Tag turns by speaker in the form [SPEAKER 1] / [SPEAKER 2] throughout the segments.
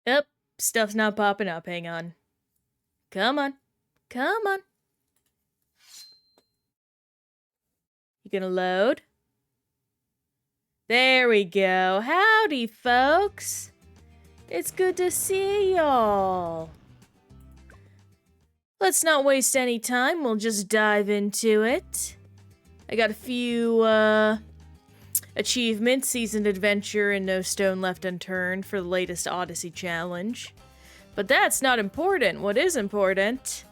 [SPEAKER 1] Yep, stuff's not popping up. Hang on. Come on. Come on. You gonna load? There we go. Howdy, folks. It's good to see y'all. Let's not waste any time. We'll just dive into it. I got a few, achievements, seasoned adventure, and no stone left unturned for the latest Odyssey challenge. But that's not important. What is important?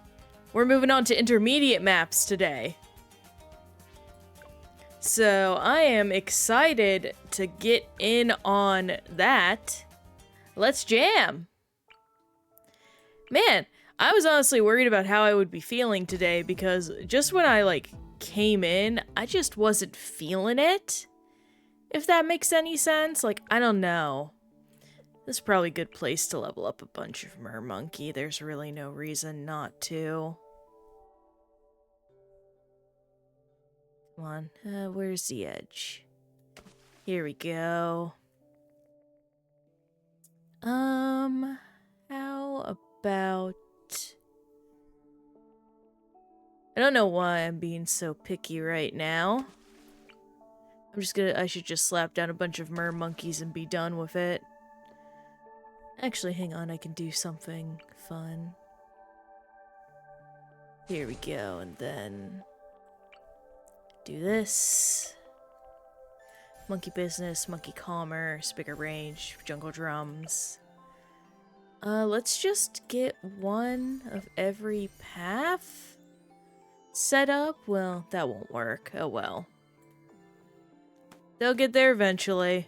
[SPEAKER 1] We're moving on to intermediate maps today. So I am excited to get in on that. Let's jam. Man, I was honestly worried about how I would be feeling today because just when I came in, I just wasn't feeling it. If that makes any sense. I don't know. This is probably a good place to level up a bunch of Mermonkey. There's really no reason not to. Come on, where's the edge? Here we go. How about... I don't know why I'm being so picky right now. I should just slap down a bunch of Mermonkeys and be done with it. Actually, hang on, I can do something fun. Here we go, and then... do this. Monkey business, monkey commerce, bigger range, jungle drums. Let's just get one of every path set up. Well, that won't work. Oh well. They'll get there eventually.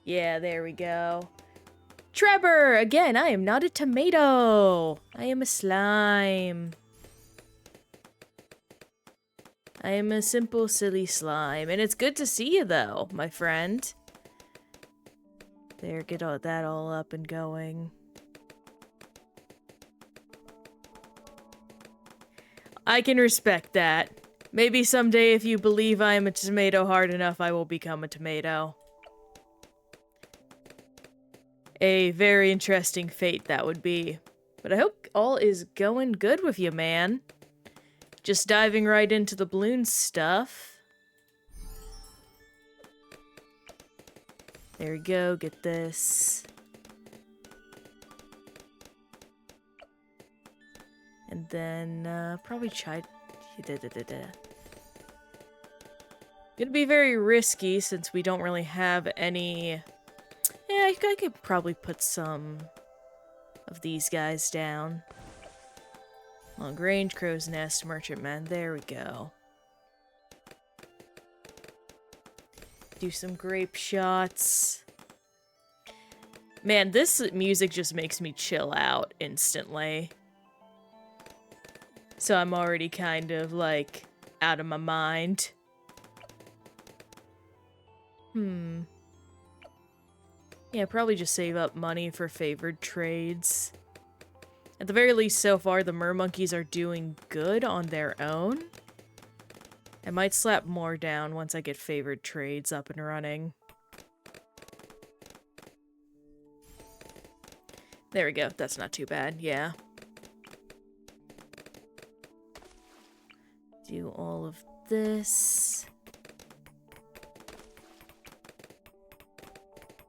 [SPEAKER 1] Yeah, there we go. Trevor! Again, I am not a tomato. I am a slime. I am a simple, silly slime. And it's good to see you, though, my friend. There, get that all up and going. I can respect that. Maybe someday if you believe I am a tomato hard enough, I will become a tomato. A very interesting fate that would be. But I hope all is going good with you, man. Just diving right into the Bloons stuff. There we go, get this. And then, probably try... Gonna be very risky since we don't really have any... Yeah, I could probably put some of these guys down. Long range, crow's nest, merchantman. There we go. Do some grape shots. Man, this music just makes me chill out instantly. So I'm already kind of, out of my mind. Yeah, probably just save up money for favored trades. At the very least, so far, the Mermonkeys are doing good on their own. I might slap more down once I get favored trades up and running. There we go. That's not too bad. Yeah. Do all of this.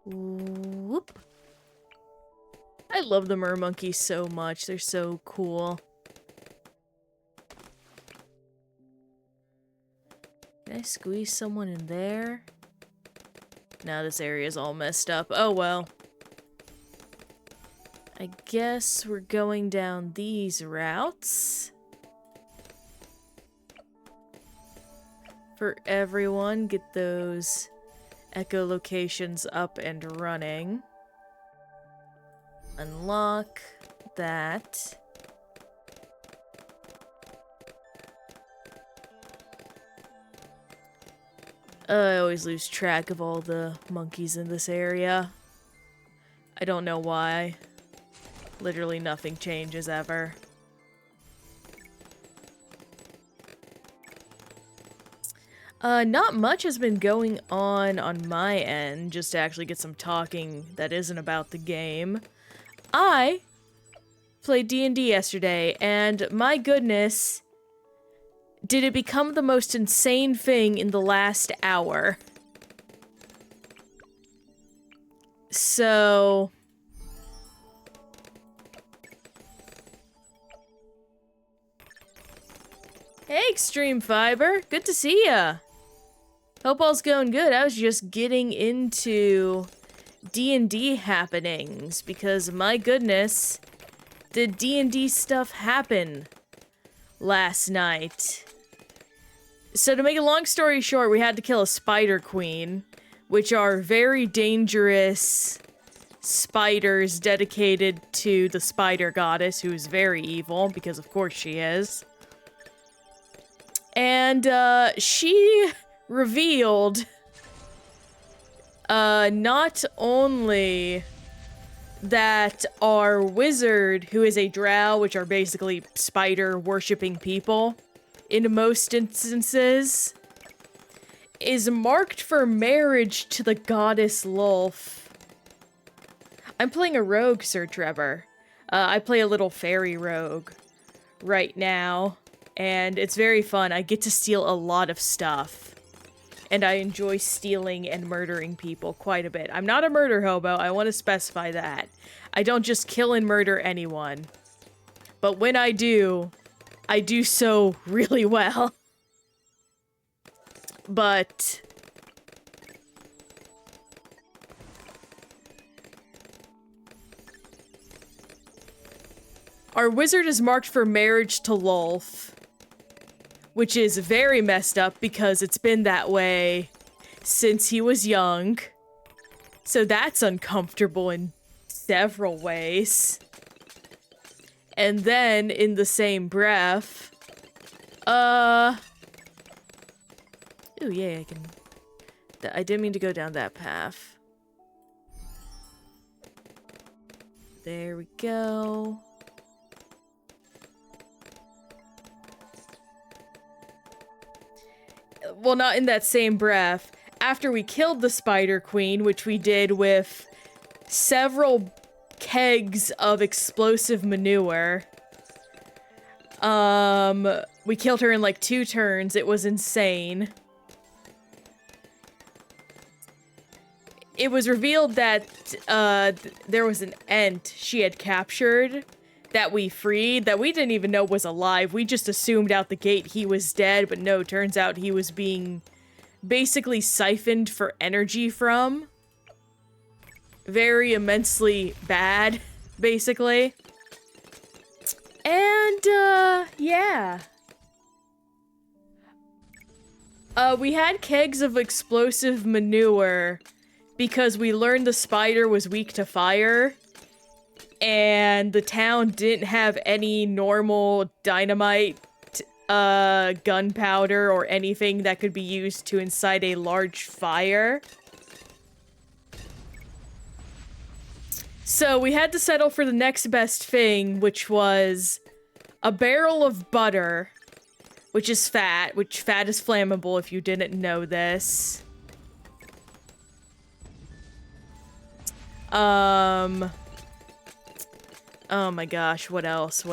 [SPEAKER 1] Whoop. I love the Mermonkeys so much. They're so cool. Can I squeeze someone in there? Now this area's all messed up. Oh well. I guess we're going down these routes. For everyone, get those echolocations up and running. Unlock that. I always lose track of all the monkeys in this area. I don't know why. Literally nothing changes ever. Not much has been going on my end, just to actually get some talking that isn't about the game. I played D&D yesterday, and my goodness, did it become the most insane thing in the last hour. So... Hey, Extreme Fiber! Good to see ya! Hope all's going good. I was just getting into D&D happenings, because my goodness, did D&D stuff happen last night. So to make a long story short, we had to kill a spider queen, which are very dangerous spiders dedicated to the spider goddess, who is very evil, because of course she is. And, she revealed, not only that our wizard, who is a drow, which are basically spider-worshipping people, in most instances, is marked for marriage to the goddess Lulf. I'm playing a rogue, Sir Trevor. I play a little fairy rogue right now, and it's very fun. I get to steal a lot of stuff. And I enjoy stealing and murdering people quite a bit. I'm not a murder hobo, I want to specify that. I don't just kill and murder anyone. But when I do so really well. But... our wizard is marked for marriage to Lulf. Which is very messed up because it's been that way since he was young. So that's uncomfortable in several ways. And then, in the same breath... Ooh, yeah, I can... I didn't mean to go down that path. There we go. Well, not in that same breath. After we killed the Spider Queen, which we did with several kegs of explosive manure. We killed her in like 2 turns. It was insane. It was revealed that there was an Ent she had captured that we freed, that we didn't even know was alive. We just assumed out the gate he was dead, but no, turns out he was being basically siphoned for energy from. Very immensely bad, basically. And, yeah. We had kegs of explosive manure because we learned the spider was weak to fire. And the town didn't have any normal dynamite, gunpowder, or anything that could be used to incite a large fire. So we had to settle for the next best thing, which was a barrel of butter, which is fat, which fat is flammable if you didn't know this. Oh my gosh, what else?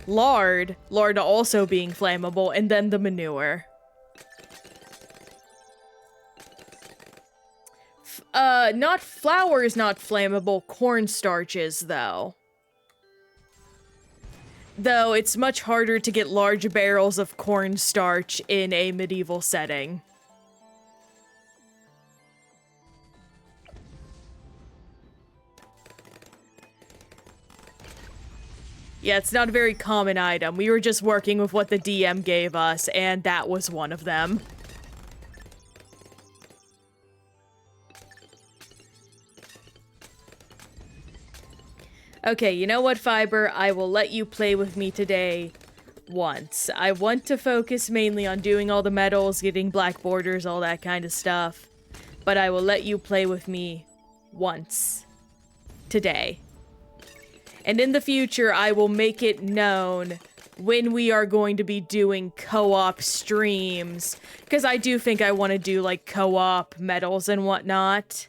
[SPEAKER 1] Lard. Lard also being flammable, and then the manure. Not flour is not flammable, cornstarch is, though. Though it's much harder to get large barrels of cornstarch in a medieval setting. Yeah, it's not a very common item. We were just working with what the DM gave us, and that was one of them. Okay, you know what, Fiber? I will let you play with me today once. I want to focus mainly on doing all the medals, getting black borders, all that kind of stuff. But I will let you play with me once. Today. And in the future, I will make it known when we are going to be doing co-op streams, because I do think I want to do like co-op medals and whatnot.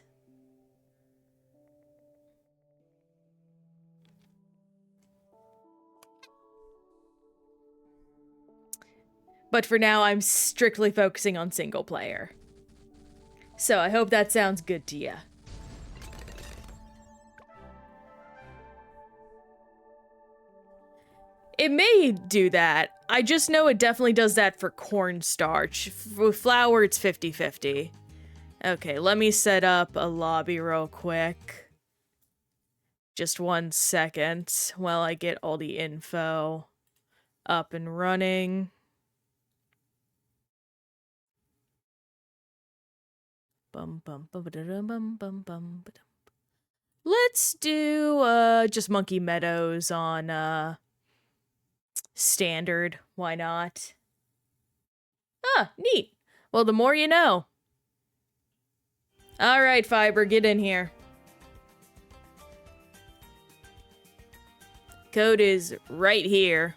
[SPEAKER 1] But for now, I'm strictly focusing on single player. So I hope that sounds good to you. It may do that. I just know it definitely does that for cornstarch. With flour, it's 50-50. Okay, let me set up a lobby real quick. Just 1 second while I get all the info up and running. Let's do just Monkey Meadows on standard. Why not? Ah, neat. Well, the more you know. All right, Fiber, get in here. Code is right here.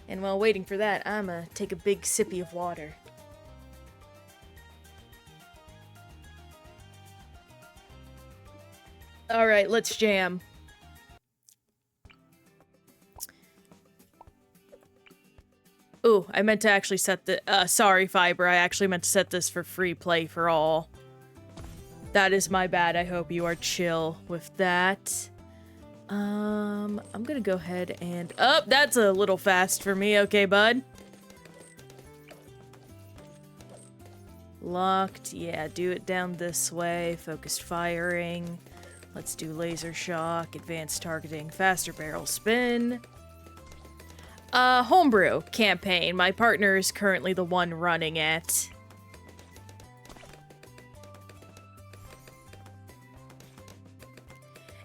[SPEAKER 1] And while waiting for that, I'ma take a big sippy of water. Alright, let's jam. Ooh, I meant to actually set the- sorry, Fiber, I actually meant to set this for free play for all. That is my bad, I hope you are chill with that. I'm gonna go ahead and... Oh, that's a little fast for me. Okay, bud. Locked. Yeah, do it down this way. Focused firing. Let's do laser shock, advanced targeting, faster barrel spin. Homebrew campaign. My partner is currently the one running it.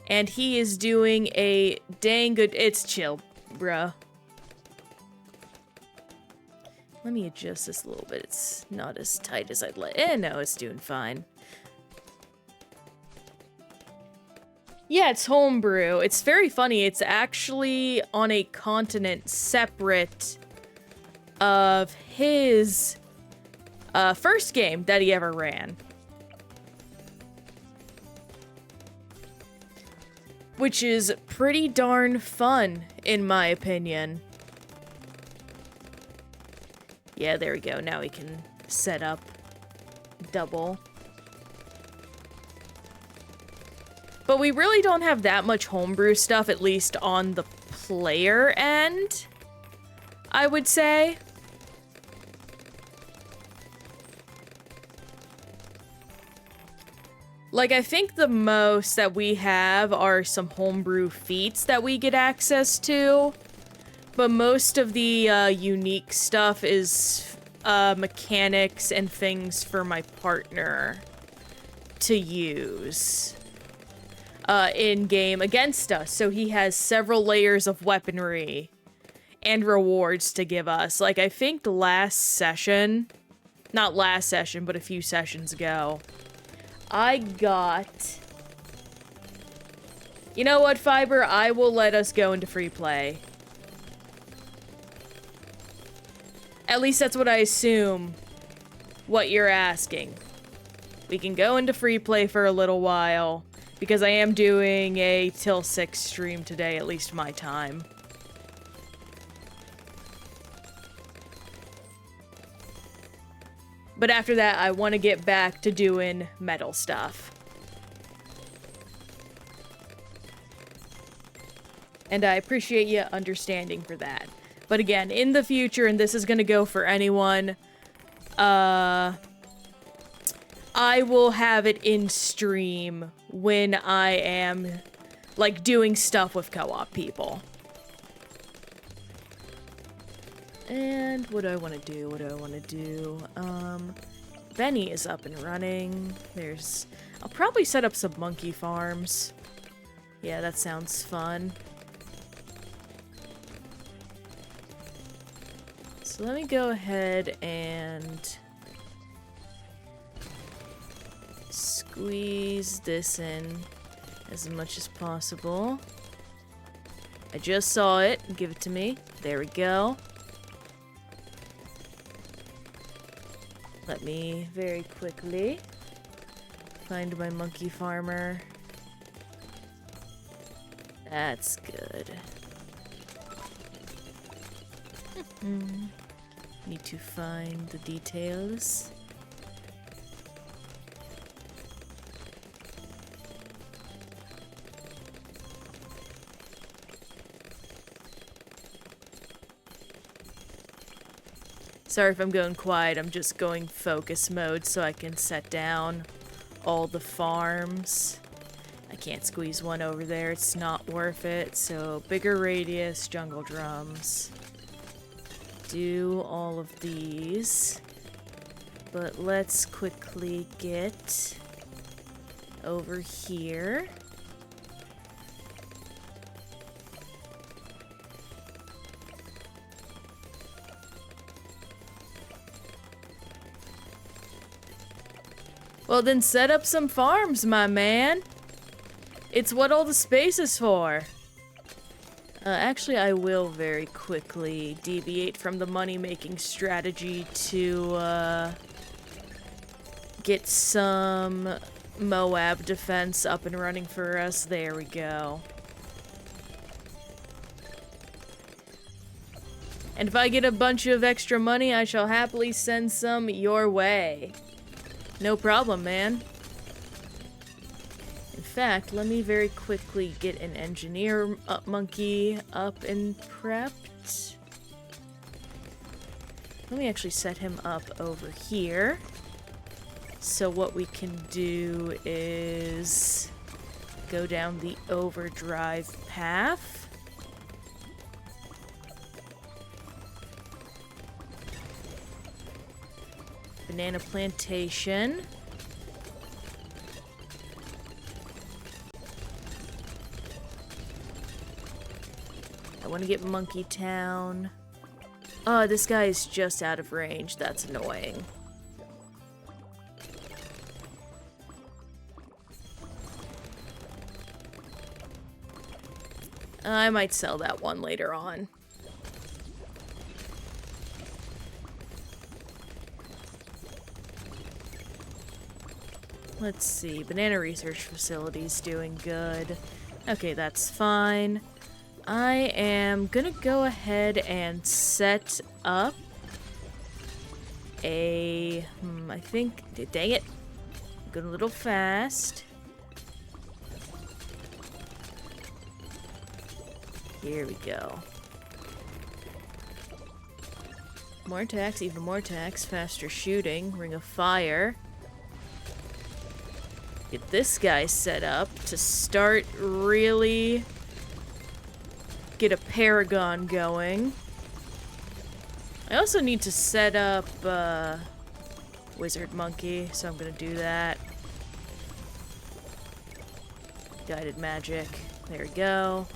[SPEAKER 1] And he is doing a dang good... It's chill, bruh. Let me adjust this a little bit. It's not as tight as I'd like. No, it's doing fine. Yeah, it's homebrew. It's very funny. It's actually on a continent separate of his first game that he ever ran. Which is pretty darn fun, in my opinion. Yeah, there we go. Now we can set up double. But we really don't have that much homebrew stuff, at least on the player end, I would say. Like, I think the most that we have are some homebrew feats that we get access to. But most of the unique stuff is mechanics and things for my partner to use in-game against us. So he has several layers of weaponry and rewards to give us. Like, I think last session, not last session, but a few sessions ago, I got... You know what, Fiber? I will let us go into free play. At least that's what I assume what you're asking. We can go into free play for a little while, because I am doing a till 6 stream today, at least my time. But after that, I want to get back to doing metal stuff. And I appreciate you understanding for that. But again, in the future, and this is going to go for anyone, I will have it in stream when I am, like, doing stuff with co-op people. And what do I want to do? What do I want to do? Benny is up and running. I'll probably set up some monkey farms. Yeah, that sounds fun. So let me go ahead and squeeze this in as much as possible. I just saw it. Give it to me. There we go. Let me very quickly find my monkey farmer. That's good. Need to find the details. Sorry if I'm going quiet, I'm just going focus mode so I can set down all the farms. I can't squeeze one over there, it's not worth it. So bigger radius, jungle drums. Do all of these. But let's quickly get over here. Well, then set up some farms, my man. It's what all the space is for. Actually, I will very quickly deviate from the money-making strategy to get some Moab defense up and running for us. There we go. And if I get a bunch of extra money, I shall happily send some your way. No problem, man. In fact, let me very quickly get an engineer monkey up and prepped. Let me actually set him up over here. So what we can do is go down the overdrive path. Banana plantation. I want to get Monkey Town. Oh, this guy is just out of range. That's annoying. I might sell that one later on. Let's see. Banana Research Facility's doing good. Okay, that's fine. I am gonna go ahead and set up a... I think... Dang it. I'm going a little fast. Here we go. More attacks, even more attacks, faster shooting, Ring of Fire. Get this guy set up to start really get a Paragon going. I also need to set up Wizard Monkey, so I'm gonna do that. Guided Magic. There we go.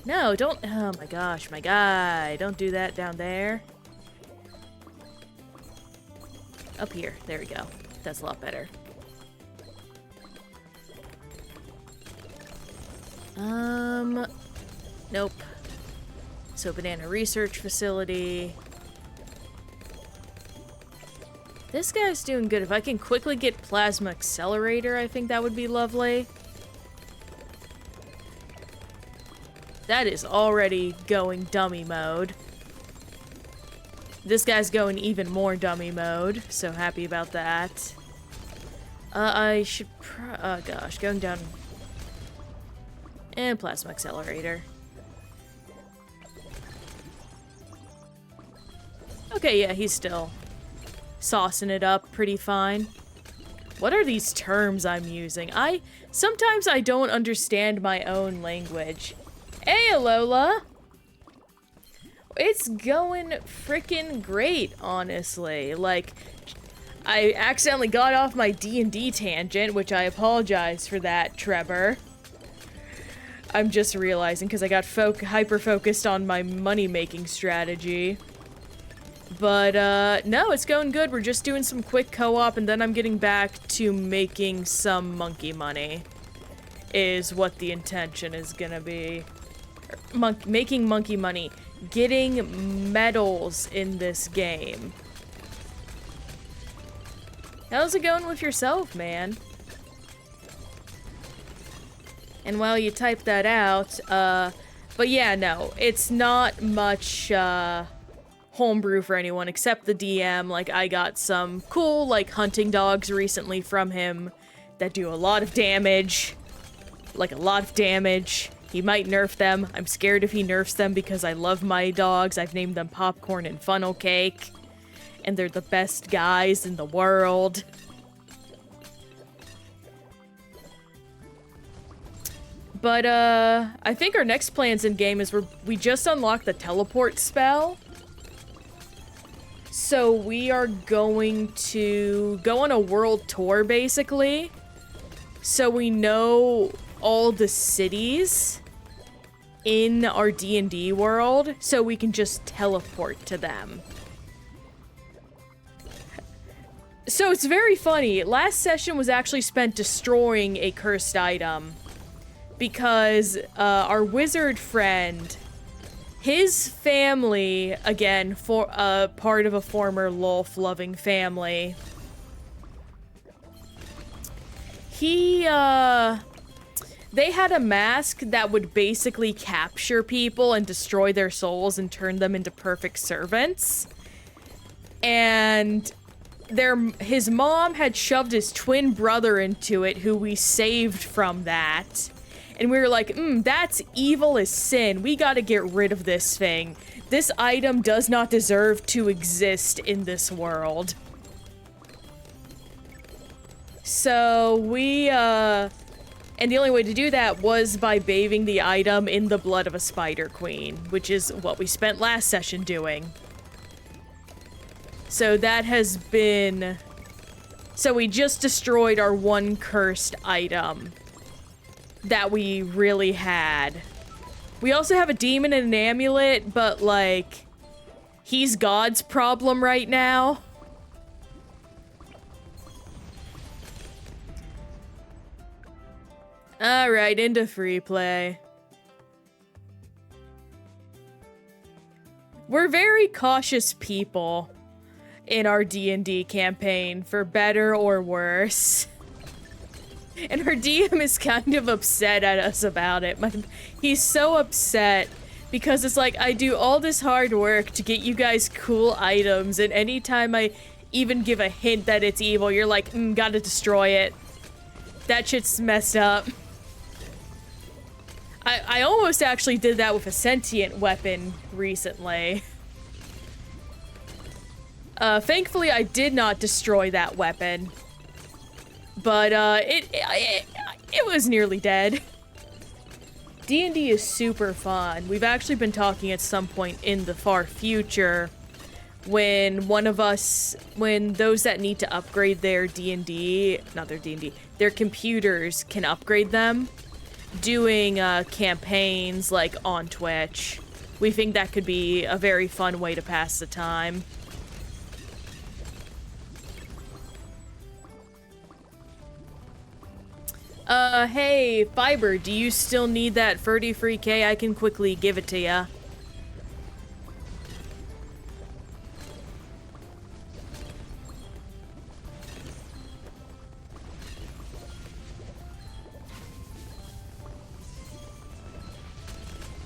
[SPEAKER 1] No, don't... Oh my gosh, my guy. Don't do that down there. Up here. There we go. That's a lot better. Nope. So, Banana Research Facility. This guy's doing good. If I can quickly get Plasma Accelerator, I think that would be lovely. That is already going dummy mode. This guy's going even more dummy mode, so happy about that. I should oh gosh, going down. And Plasma Accelerator. Okay, yeah, he's still saucing it up pretty fine. What are these terms I'm using? Sometimes I don't understand my own language. Hey, Alola! It's going freaking great, honestly. Like, I accidentally got off my D&D tangent, which I apologize for that, Trevor. I'm just realizing, because I got hyper-focused on my money-making strategy. But, no, it's going good. We're just doing some quick co-op, and then I'm getting back to making some monkey money. Is what the intention is gonna be. Making monkey money. Getting medals in this game. How's it going with yourself, man? And while you type that out, but yeah, no, it's not much, homebrew for anyone except the DM. Like, I got some cool, like, hunting dogs recently from him that do a lot of damage. Like, a lot of damage. He might nerf them. I'm scared if he nerfs them because I love my dogs. I've named them Popcorn and Funnel Cake. And they're the best guys in the world. But, I think our next plans in game is we just unlocked the teleport spell. So we are going to go on a world tour, basically. So we know all the cities in our D&D world, so we can just teleport to them. So it's very funny. Last session was actually spent destroying a cursed item. Because our wizard friend, his family, again, part of a former Lolf-loving family, they had a mask that would basically capture people and destroy their souls and turn them into perfect servants. And his mom had shoved his twin brother into it, who we saved from that. And we were like, that's evil as sin. We gotta get rid of this thing. This item does not deserve to exist in this world. So we, and the only way to do that was by bathing the item in the blood of a spider queen, which is what we spent last session doing. So that has been... So we just destroyed our one cursed item that we really had. We also have a demon and an amulet, but, like, he's God's problem right now. Alright, into free play. We're very cautious people in our D&D campaign, for better or worse. And our DM is kind of upset at us about it. He's so upset because it's like, I do all this hard work to get you guys cool items, and anytime I even give a hint that it's evil, you're like, gotta destroy it. That shit's messed up. I almost actually did that with a sentient weapon recently. Thankfully, I did not destroy that weapon. But, it was nearly dead. D&D is super fun. We've actually been talking at some point in the far future when when those that need to upgrade their their computers can upgrade them, doing, campaigns, like, on Twitch. We think that could be a very fun way to pass the time. Hey, Fiber, do you still need that 30 free K? I can quickly give it to ya.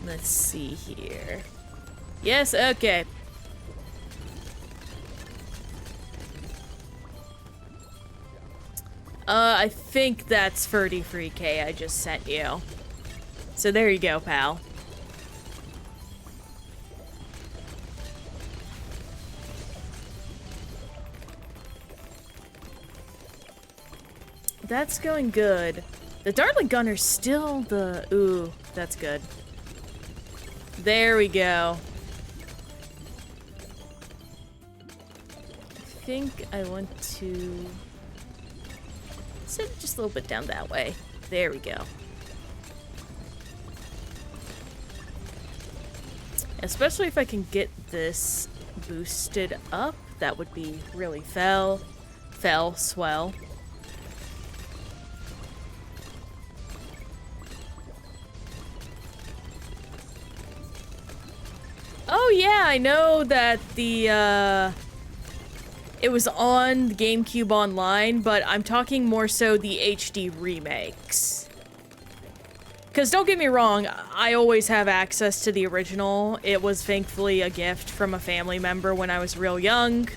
[SPEAKER 1] Let's see here. Yes, okay. I think that's 30 free K I just sent you. So there you go, pal. That's going good. The Dartling Gunner's still the... Ooh, that's good. There we go. I think I want to... sit just a little bit down that way. There we go. Especially if I can get this boosted up, that would be really swell. Oh yeah, I know that the, it was on GameCube Online, but I'm talking more so the HD remakes. Because don't get me wrong, I always have access to the original. It was thankfully a gift from a family member when I was real young.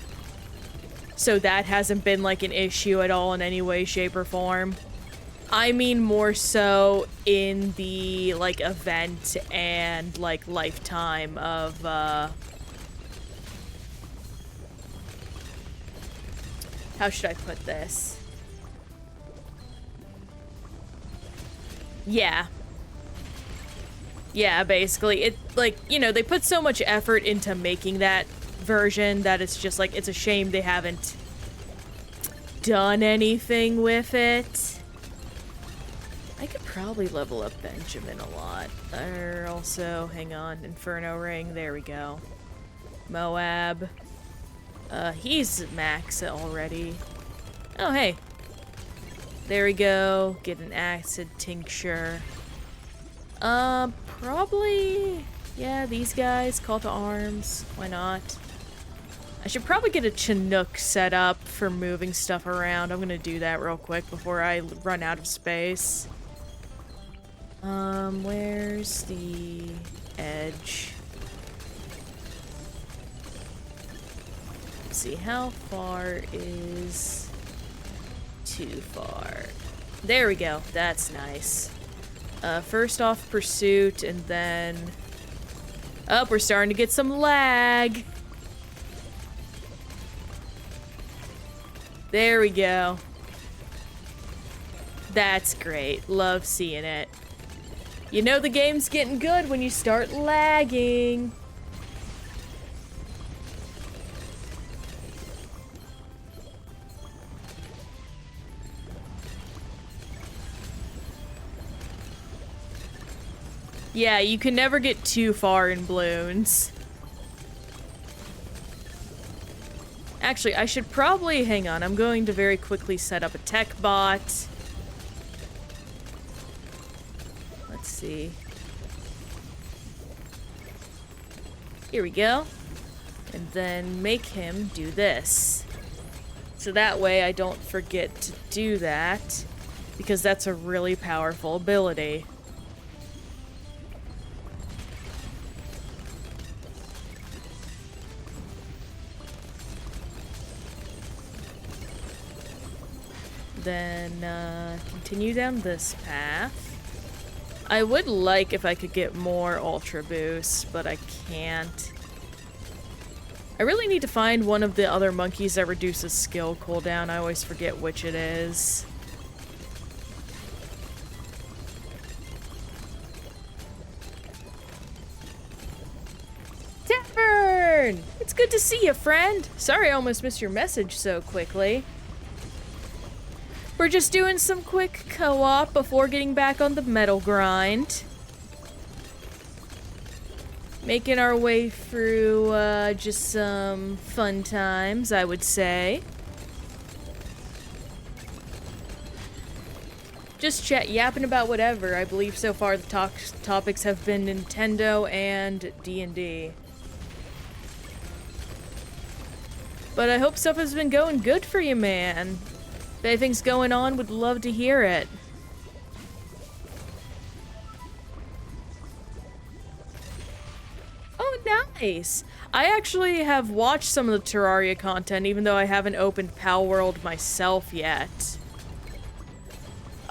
[SPEAKER 1] So that hasn't been like an issue at all in any way, shape, or form. I mean more so in the, like, event and, like, lifetime of, how should I put this? Yeah. Yeah, basically. It, like, you know, they put so much effort into making that version that it's just, like, it's a shame they haven't done anything with it. I could probably level up Benjamin a lot. Or also, hang on, Inferno Ring, there we go. Moab. He's max already. Oh, hey. There we go. Get an acid tincture. Probably... yeah, these guys. Call to arms. Why not? I should probably get a Chinook set up for moving stuff around. I'm gonna do that real quick before I run out of space. Where's the edge? Let's see, how far is too far? There we go, that's nice. First off pursuit, and then... oh, we're starting to get some lag! There we go. That's great, love seeing it. You know the game's getting good when you start lagging. Yeah, you can never get too far in Bloons. Actually, I should probably... hang on, I'm going to very quickly set up a tech bot. Let's see. Here we go. And then make him do this. So that way I don't forget to do that, because that's a really powerful ability. Then, continue down this path. I would like if I could get more Ultra Boost, but I can't. I really need to find one of the other monkeys that reduces skill cooldown. I always forget which it is. Tavern! It's good to see you, friend! Sorry I almost missed your message so quickly. We're just doing some quick co-op before getting back on the metal grind. Making our way through, just some fun times, I would say. Just yapping about whatever. I believe so far the topics have been Nintendo and D&D. But I hope stuff has been going good for you, man. If anything's going on, would love to hear it. Oh, nice! I actually have watched some of the Terraria content, even though I haven't opened Pal World myself yet.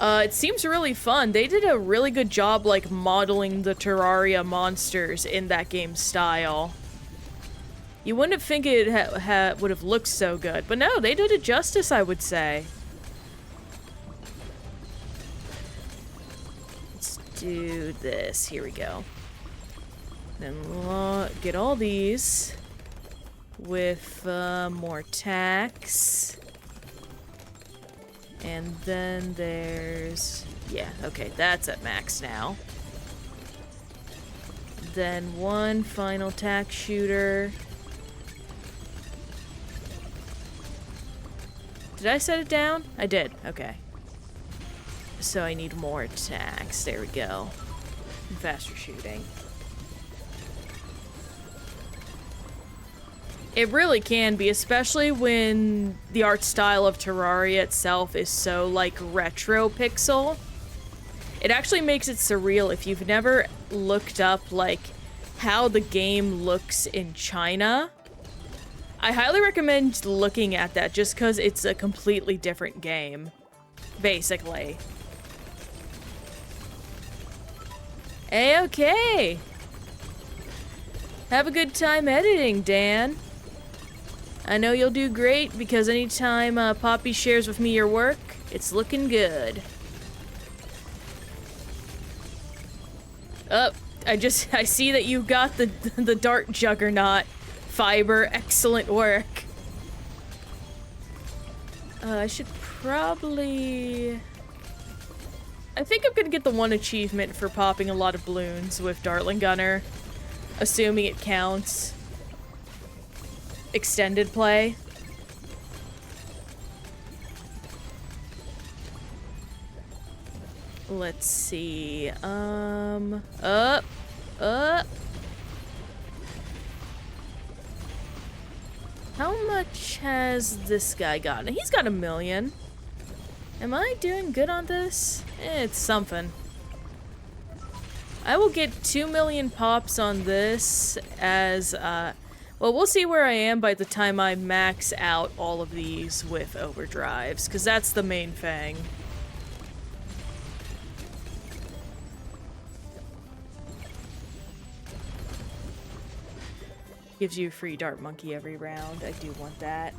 [SPEAKER 1] It seems really fun. They did a really good job, like, modeling the Terraria monsters in that game style. You wouldn't think it would have looked so good, but no, they did it justice, I would say. Do this. Here we go. Then get all these with more tax. And then there's... yeah, okay, that's at max now. Then one final tax shooter. Did I set it down? I did. Okay. So I need more attacks. There we go. Faster shooting. It really can be, especially when the art style of Terraria itself is so, like, retro pixel. It actually makes it surreal if you've never looked up, like, how the game looks in China. I highly recommend looking at that just because it's a completely different game, basically. A-okay. Have a good time editing, Dan. I know you'll do great because anytime Poppy shares with me your work, it's looking good. Oh, I see that you got the Dart Juggernaut fiber. Excellent work. I should probably... I think I'm gonna get the one achievement for popping a lot of balloons with Dartling Gunner, assuming it counts. Extended play. Let's see. How much has this guy gotten? He's got 1 million. Am I doing good on this? It's something. I will get 2 million pops on this as, well, we'll see where I am by the time I max out all of these with overdrives, because that's the main thing. Gives you a free dart monkey every round. I do want that.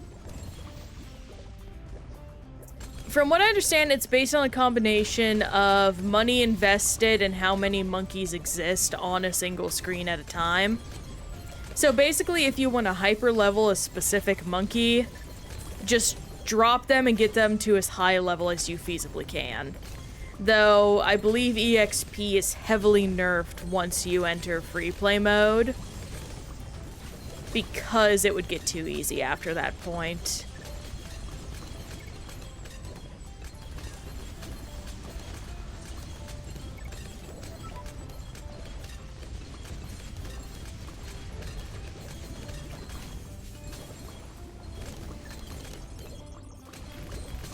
[SPEAKER 1] From what I understand, it's based on a combination of money invested and how many monkeys exist on a single screen at a time. So basically, if you want to hyper level a specific monkey, just drop them and get them to as high a level as you feasibly can. Though, I believe EXP is heavily nerfed once you enter free play mode, because it would get too easy after that point.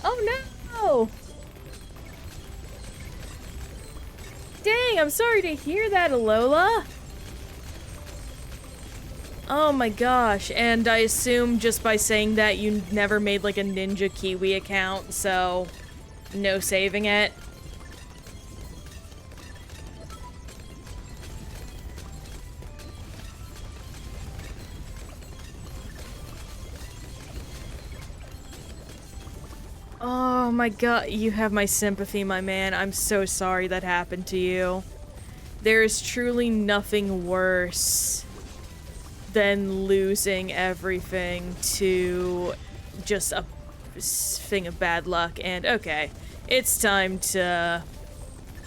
[SPEAKER 1] Oh no! Dang, I'm sorry to hear that, Alola. Oh my gosh, and I assume just by saying that you never made like a Ninja Kiwi account, so no saving it. Oh my god, you have my sympathy, my man. I'm so sorry that happened to you. There is truly nothing worse than losing everything to just a thing of bad luck. And okay, it's time to...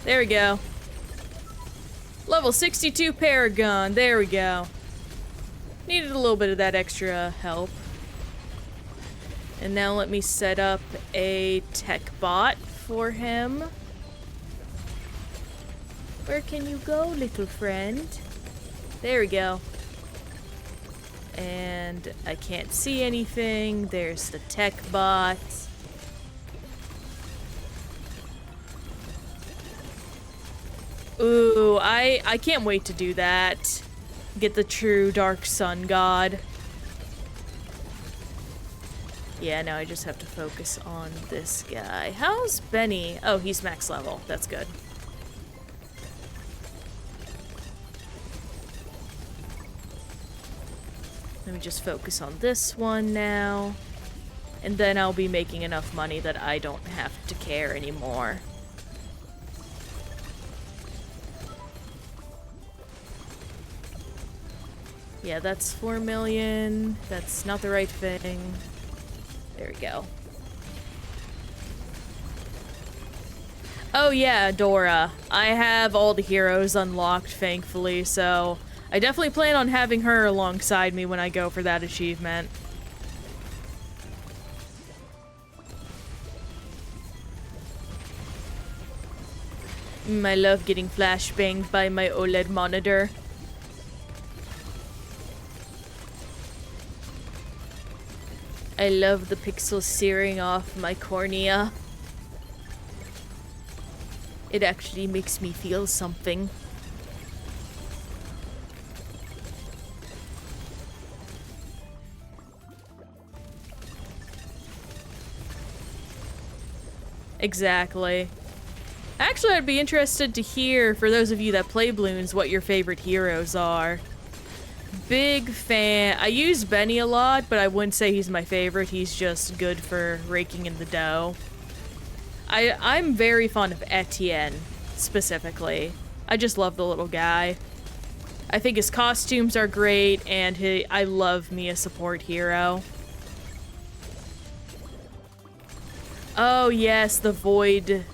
[SPEAKER 1] There we go. Level 62 Paragon. There we go. Needed a little bit of that extra help. And now let me set up a tech bot for him. Where can you go, little friend? There we go. And I can't see anything. There's the tech bot. Ooh, I can't wait to do that. Get the true Dark Sun God. Yeah, now I just have to focus on this guy. How's Benny? Oh, he's max level. That's good. Let me just focus on this one now. And then I'll be making enough money that I don't have to care anymore. Yeah, that's 4 million. That's not the right thing. There we go. Oh yeah, Dora. I have all the heroes unlocked, thankfully, so I definitely plan on having her alongside me when I go for that achievement. I love getting flashbanged by my OLED monitor. I love the pixels searing off my cornea. It actually makes me feel something. Exactly. Actually, I'd be interested to hear, for those of you that play Bloons, what your favorite heroes are. Big fan. I use Benny a lot, but I wouldn't say he's my favorite. He's just good for raking in the dough. I'm very fond of Etienne, specifically. I just love the little guy. I think his costumes are great, and I love me a support hero. Oh yes, the Void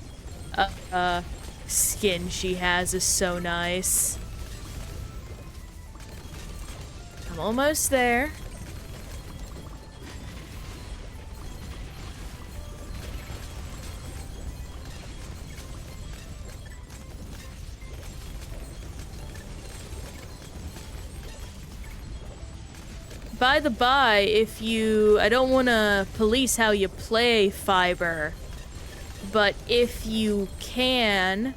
[SPEAKER 1] skin she has is so nice. I'm almost there. By the by, if you... I don't want to police how you play Fiber, but if you can,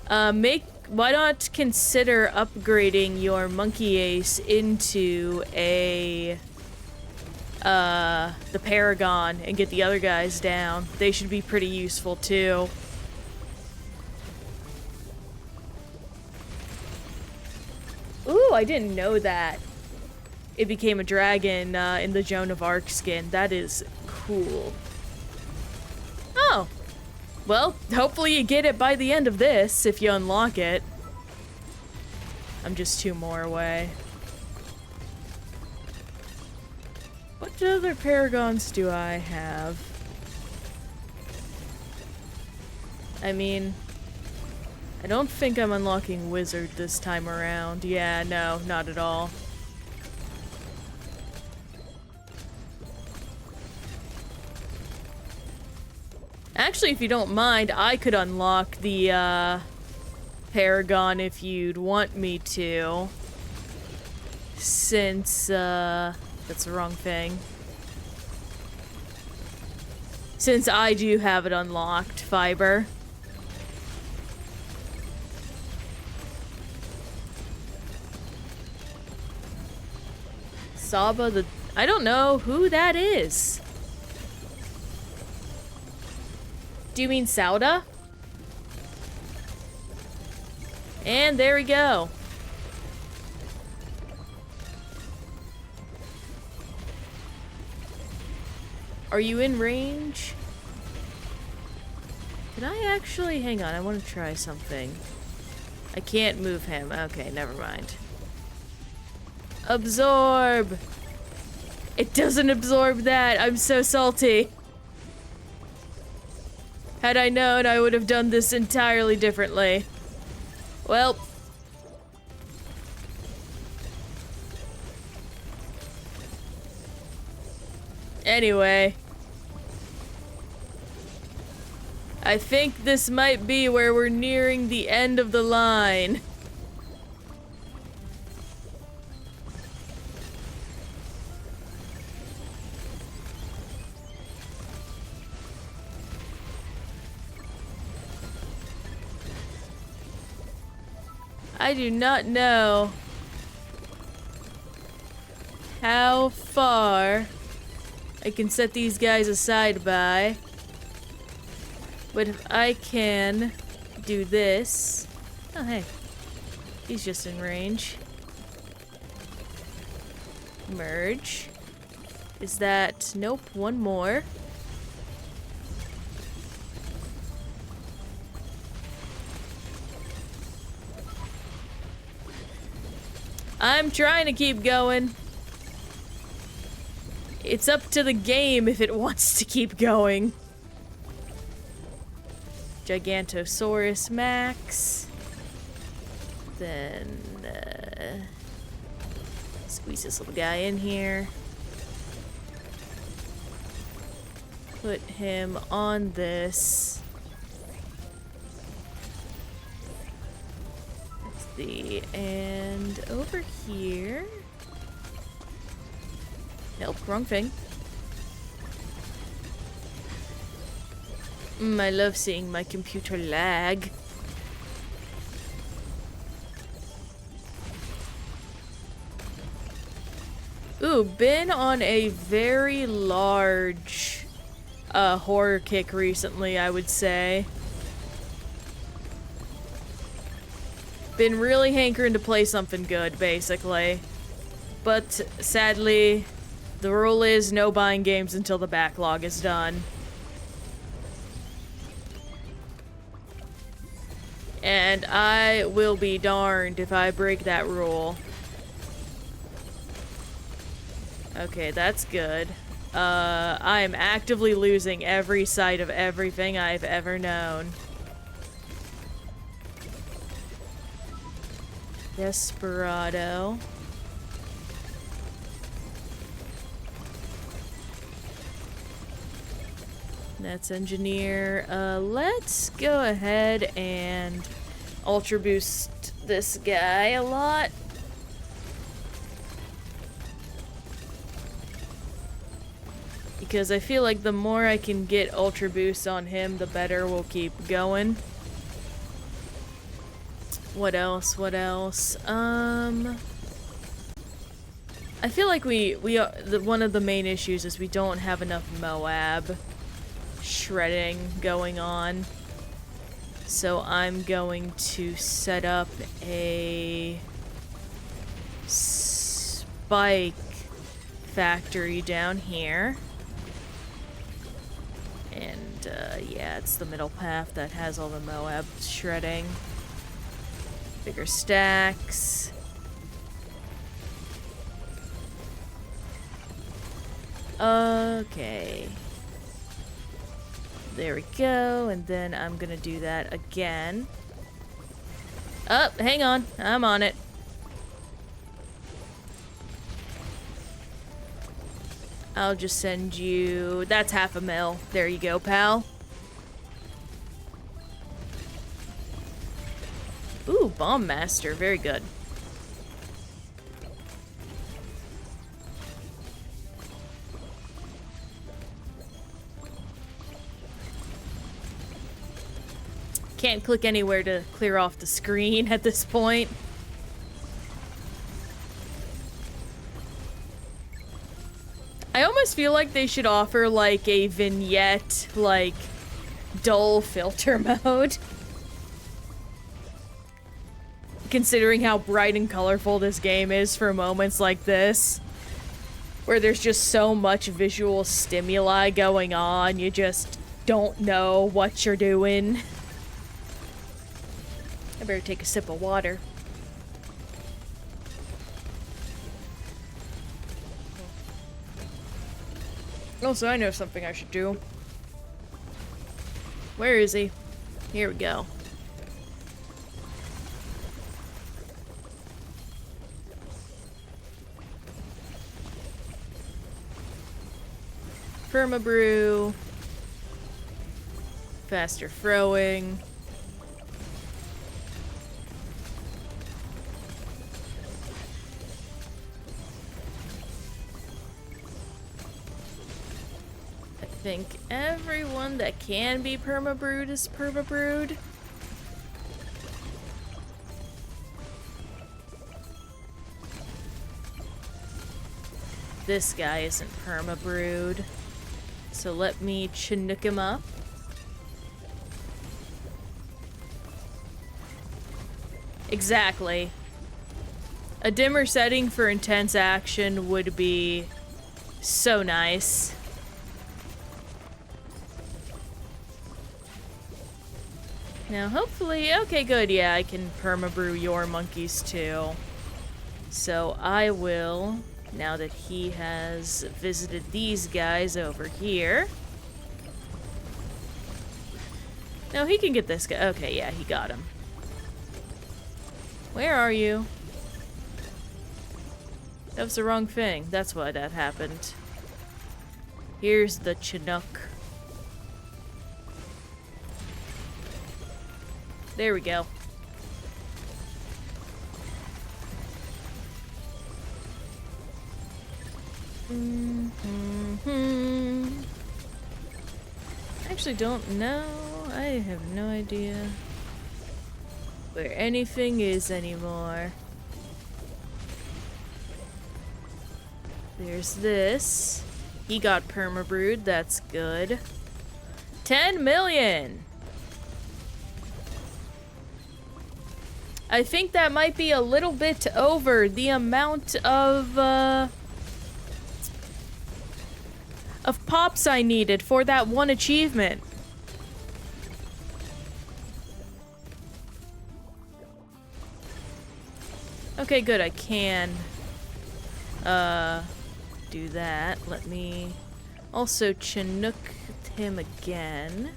[SPEAKER 1] why not consider upgrading your Monkey Ace into a... the Paragon and get the other guys down. They should be pretty useful too. Ooh, I didn't know that. It became a dragon in the Joan of Arc skin. That is cool. Oh. Well, hopefully you get it by the end of this, if you unlock it. I'm just 2 more away. What other Paragons do I have? I mean, I don't think I'm unlocking Wizard this time around. Yeah, no, not at all. Actually, if you don't mind, I could unlock the, Paragon if you'd want me to. Since, that's the wrong thing. Since I do have it unlocked, Fiber. Saba the... I don't know who that is. Do you mean Sauda? And there we go. Are you in range? Can I actually... Hang on, I want to try something. I can't move him. Okay, never mind. Absorb! It doesn't absorb that! I'm so salty! Had I known, I would have done this entirely differently. Well. Anyway. I think this might be where we're nearing the end of the line. I do not know how far I can set these guys aside by, but if I can do this... Oh, hey. He's just in range. Merge. Is that... Nope, one more. I'm trying to keep going. It's up to the game if it wants to keep going. Gigantosaurus Max. Then, squeeze this little guy in here. Put him on this. And over here. Nope, wrong thing. I love seeing my computer lag. Ooh, been on a very large horror kick recently, I would say. Been really hankering to play something good, basically. But sadly, the rule is no buying games until the backlog is done. And I will be darned if I break that rule. Okay, that's good. I am actively losing every sight of everything I've ever known. Desperado. That's engineer. Let's go ahead and ultra boost this guy a lot. Because I feel like the more I can get ultra boost on him, the better we'll keep going. What else? What else? I feel like one of the main issues is we don't have enough Moab shredding going on. So I'm going to set up a spike factory down here. And yeah, it's the middle path that has all the Moab shredding. Bigger stacks. Okay. There we go, and then I'm gonna do that again. Oh, hang on. I'm on it. I'll just send you... That's 500,000. There you go, pal. Ooh, Bomb Master. Very good. Can't click anywhere to clear off the screen at this point. I almost feel like they should offer, like, a vignette, like, dull filter mode. Considering how bright and colorful this game is for moments like this. Where there's just so much visual stimuli going on, you just don't know what you're doing. I better take a sip of water. Also, I know something I should do. Where is he? Here we go. Permabrew. Faster throwing. I think everyone that can be permabrewed is permabrewed. This guy isn't permabrewed. So let me chinook him up. Exactly. A dimmer setting for intense action would be so nice. Now hopefully, okay good, yeah, I can permabrew your monkeys too. So I will, now that he has visited these guys over here. No, he can get this guy. Okay, yeah, he got him. Where are you? That was the wrong thing. That's why that happened. Here's the Chinook. There we go. I actually don't know. I have no idea where anything is anymore. There's this. He got permabrewed, that's good. 10 million! I think that might be a little bit over the amount of pops I needed for that one achievement. Okay, good, I can do that. Let me also Chinook him again.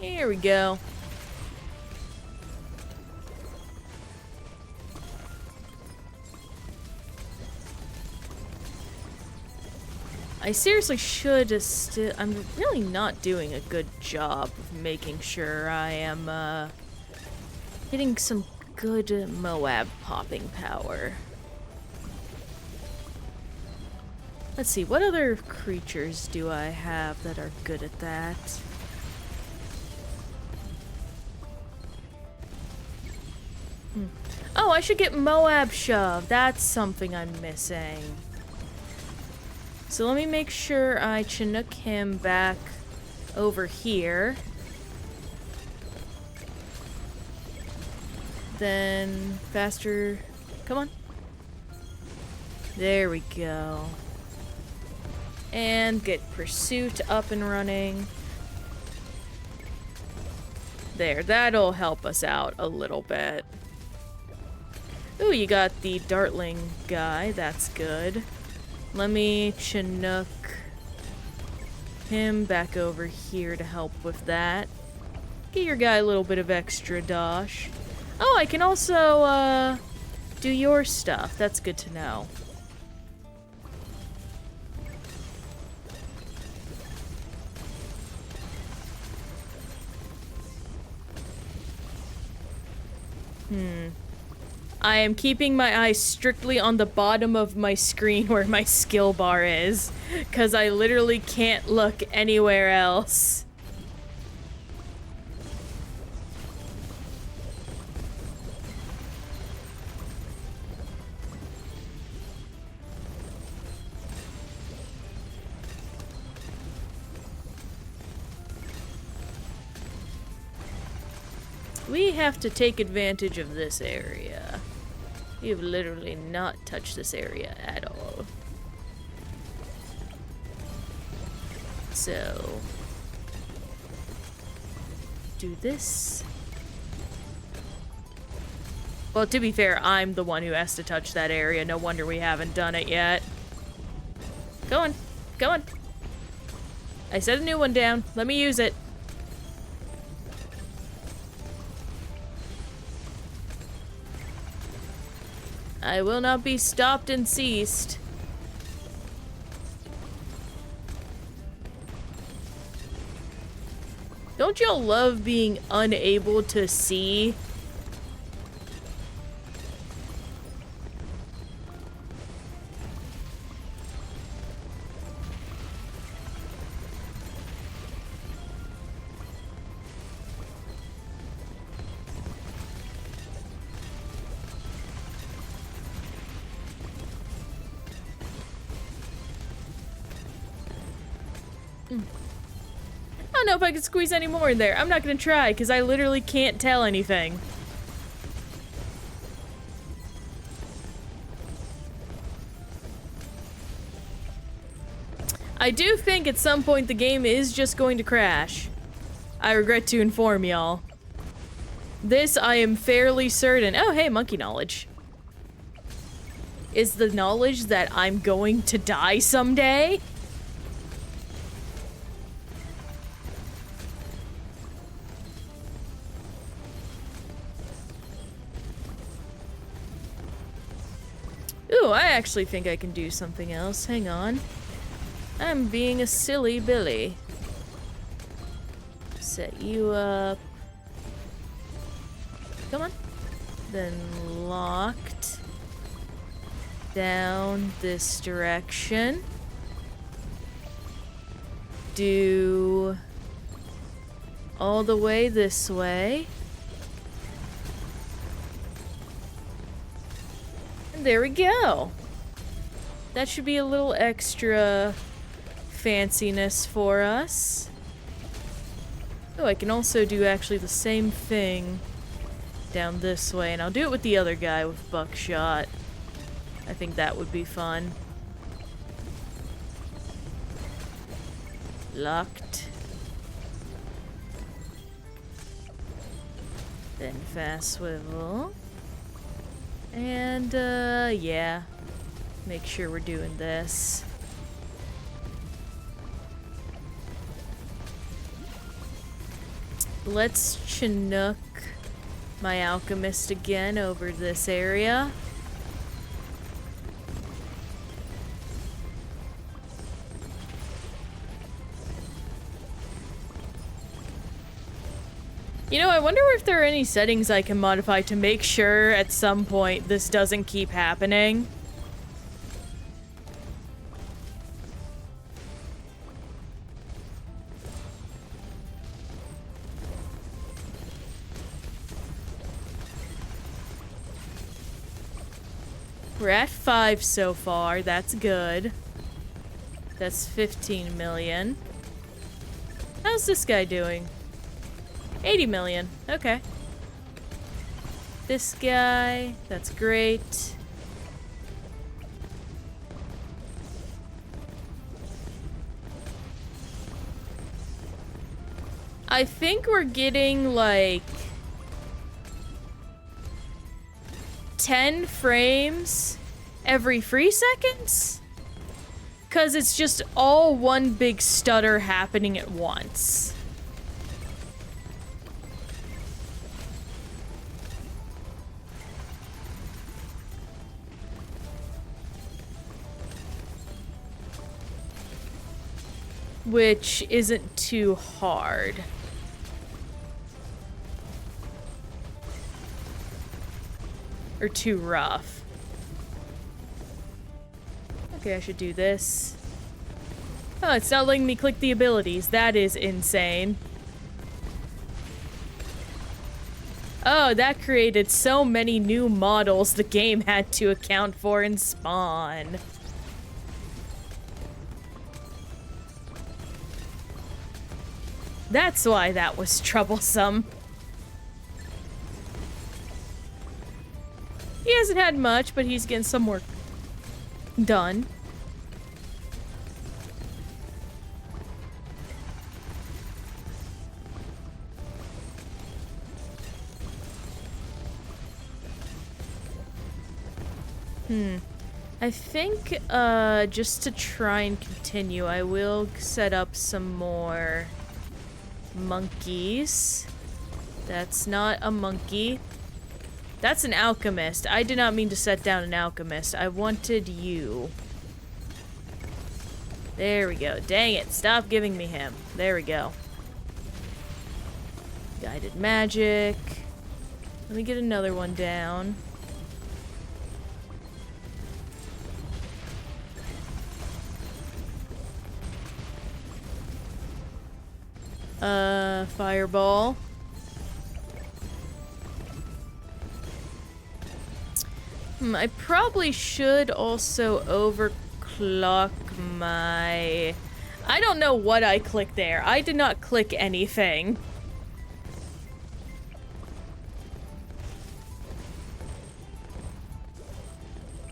[SPEAKER 1] Here we go. I seriously should I'm really not doing a good job of making sure I am hitting some good Moab popping power. Let's see, what other creatures do I have that are good at that? Oh, I should get Moab Shove. That's something I'm missing. So let me make sure I Chinook him back over here. Then faster. Come on. There we go. And get Pursuit up and running. There, that'll help us out a little bit. Ooh, you got the Dartling guy. That's good. Let me Chinook him back over here to help with that. Get your guy a little bit of extra dosh. Oh, I can also, do your stuff. That's good to know. I am keeping my eyes strictly on the bottom of my screen where my skill bar is, because I literally can't look anywhere else. We have to take advantage of this area. We have literally not touched this area at all. So, do this. Well, to be fair, I'm the one who has to touch that area. No wonder we haven't done it yet. Go on. Go on. I set a new one down. Let me use it. I will not be stopped and ceased. Don't y'all love being unable to see? I don't know if I can squeeze any more in there. I'm not gonna try, because I literally can't tell anything. I do think at some point the game is just going to crash. I regret to inform y'all. This I am fairly certain. Oh, hey, monkey knowledge. Is the knowledge that I'm going to die someday? Ooh, I actually think I can do something else. Hang on. I'm being a silly Billy. Set you up. Come on. Then locked. down this direction. Do all the way this way. And there we go. That should be a little extra fanciness for us. Oh, I can also do actually the same thing down this way, and I'll do it with the other guy with buckshot. I think that would be fun. Locked. Then fast swivel. And, yeah. Make sure we're doing this. Let's Chinook my alchemist again over this area. You know, I wonder if there are any settings I can modify to make sure at some point this doesn't keep happening. We're at 5 so far. That's good. That's 15 million. How's this guy doing? 80 million. Okay. This guy. That's great. I think we're getting like 10 frames every 3 seconds? 'Cause it's just all one big stutter happening at once. Which isn't too hard. Or too rough. Okay, I should do this. Oh, it's not letting me click the abilities. That is insane. Oh, that created so many new models the game had to account for in Spawn. That's why that was troublesome. He hasn't had much, but he's getting some work done. I think, just to try and continue, I will set up some more monkeys. That's not a monkey. That's an alchemist. I did not mean to set down an alchemist. I wanted you. There we go. Dang it. Stop giving me him. There we go. Guided magic. Let me get another one down. Fireball. I probably should also overclock my... I don't know what I clicked there. I did not click anything.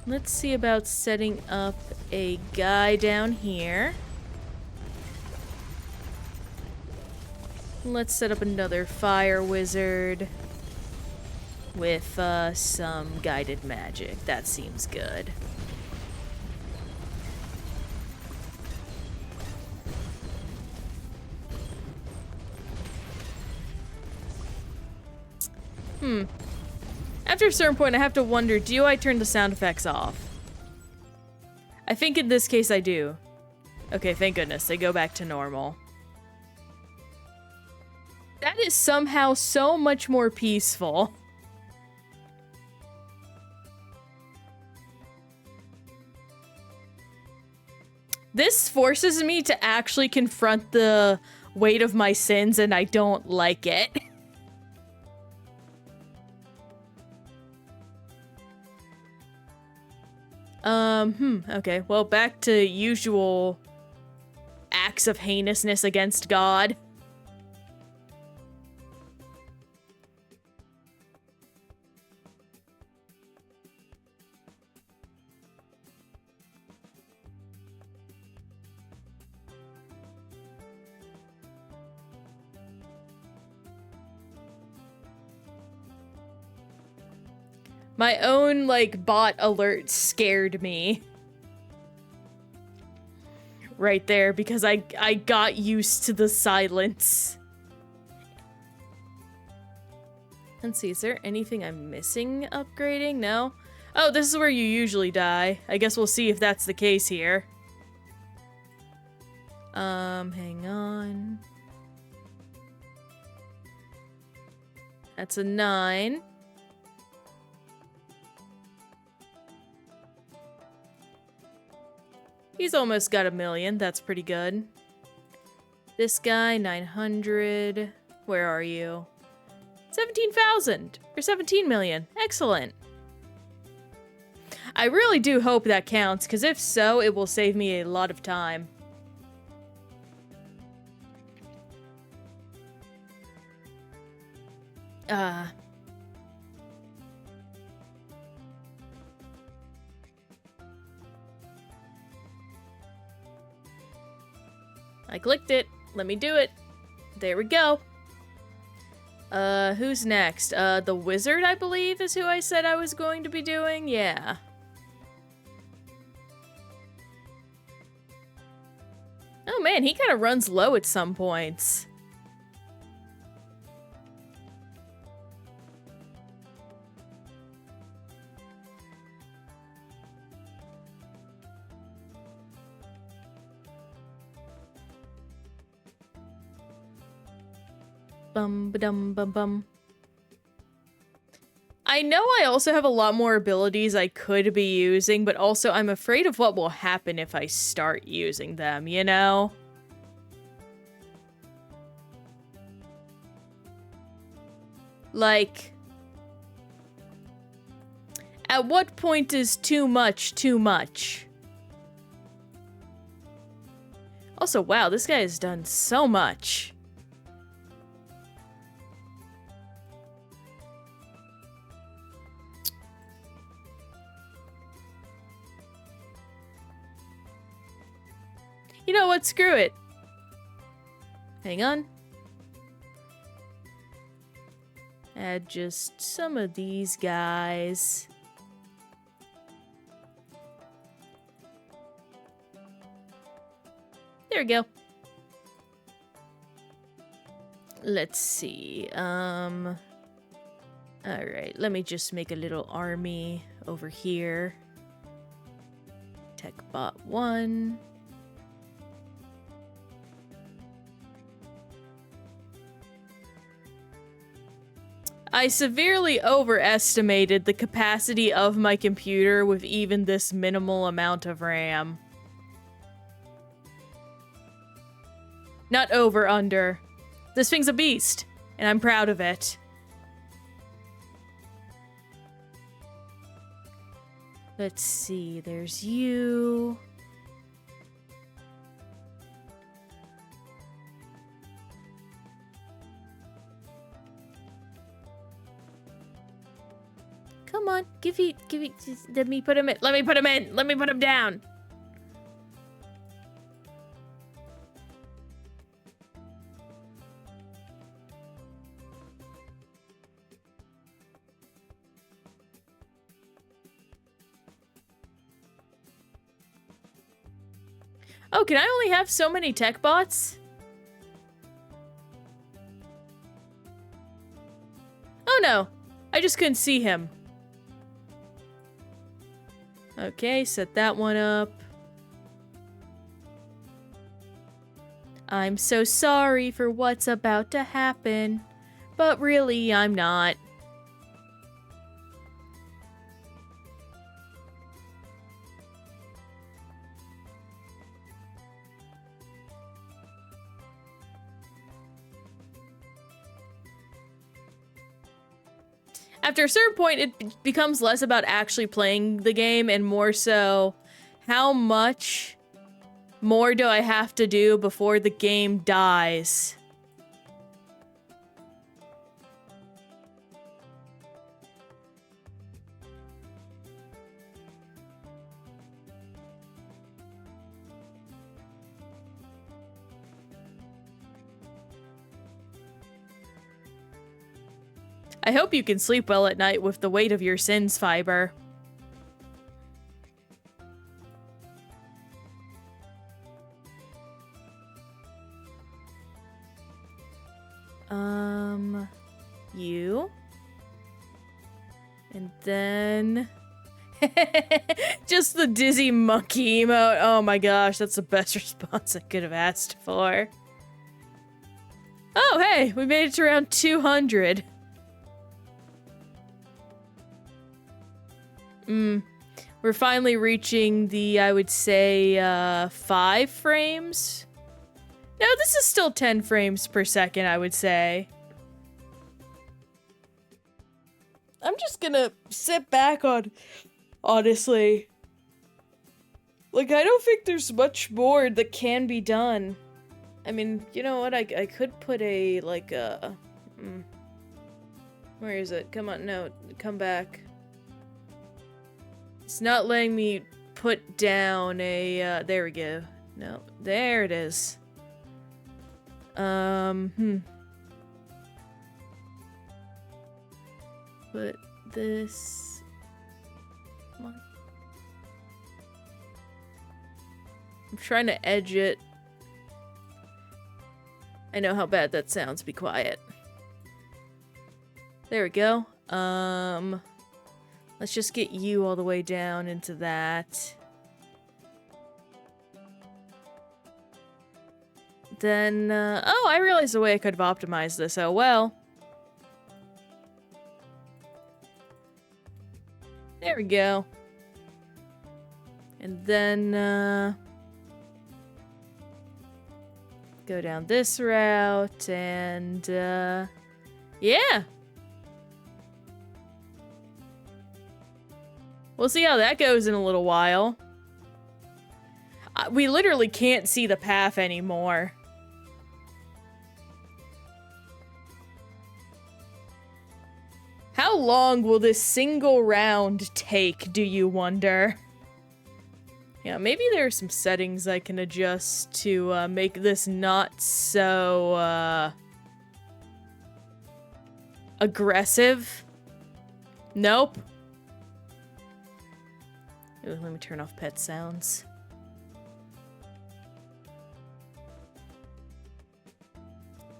[SPEAKER 1] Let's see about setting up a guy down here. Let's set up another fire wizard with some guided magic. That seems good. After a certain point, I have to wonder, do I turn the sound effects off? I think in this case I do. Okay, thank goodness. They go back to normal. That is somehow so much more peaceful. This forces me to actually confront the weight of my sins, and I don't like it. Okay, well, back to usual acts of heinousness against God. My own, like, bot alert scared me. Right there, because I got used to the silence. Let's see, is there anything I'm missing upgrading? No? Oh, this is where you usually die. I guess we'll see if that's the case here. Hang on. That's a 9. He's almost got 1,000,000. That's pretty good. This guy, 900. Where are you? 17,000 or 17 million. Excellent. I really do hope that counts, because if so, it will save me a lot of time. I clicked it. Let me do it. There we go. Who's next? The wizard, I believe, is who I said I was going to be doing. Yeah. Oh man, he kind of runs low at some points. Bum-ba-dum-bum-bum. I know I also have a lot more abilities I could be using, but also I'm afraid of what will happen if I start using them, you know? Like, at what point is too much too much? Also, wow, this guy has done so much. You know what? Screw it. Hang on. Add just some of these guys. There we go. Let's see. Alright, let me just make a little army over here. TechBot 1. I severely overestimated the capacity of my computer with even this minimal amount of RAM. Not over, under. This thing's a beast, and I'm proud of it. Let's see, there's you. Come on, give me, just let me put him in. Let me put him in. Let me put him down. Oh, can I only have so many tech bots? Oh no, I just couldn't see him. Okay, set that one up. I'm so sorry for what's about to happen, but really, I'm not. After a certain point, it becomes less about actually playing the game and more so how much more do I have to do before the game dies. I hope you can sleep well at night with the weight of your sins fiber. You. And then... just the dizzy monkey emote. Oh my gosh, that's the best response I could have asked for. Oh, hey, we made it to around 200. We're finally reaching the, I would say, 5 frames? No, this is still 10 frames per second, I would say. I'm just gonna sit back on, honestly. Like, I don't think there's much more that can be done. I mean, you know what, I could put a, like, where is it? Come on, no, come back. It's not letting me put down a, there we go. No, there it is. Put this... Come on. I'm trying to edge it. I know how bad that sounds, be quiet. There we go. Let's just get you all the way down into that. Then, oh, I realized the way I could have optimized this. Oh, well. There we go. And then, go down this route, and, yeah. We'll see how that goes in a little while. We literally can't see the path anymore. How long will this single round take, do you wonder? Yeah, maybe there are some settings I can adjust to make this not so aggressive. Nope. Ooh, let me turn off pet sounds.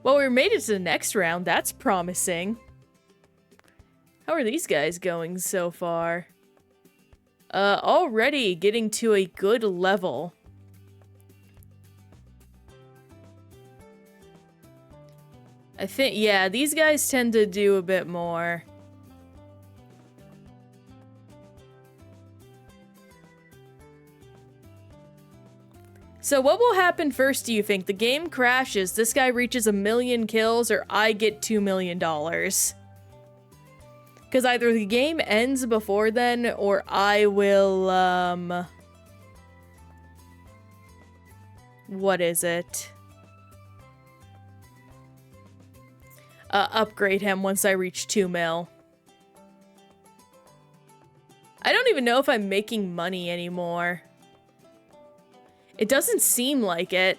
[SPEAKER 1] Well, we made it to the next round. That's promising. How are these guys going so far? Already getting to a good level. I think, yeah, these guys tend to do a bit more. So what will happen first, do you think? The game crashes, this guy reaches 1 million kills, or I get $2 million? Because either the game ends before then, or I will, what is it? Upgrade him once I reach 2 mil. I don't even know if I'm making money anymore. It doesn't seem like it.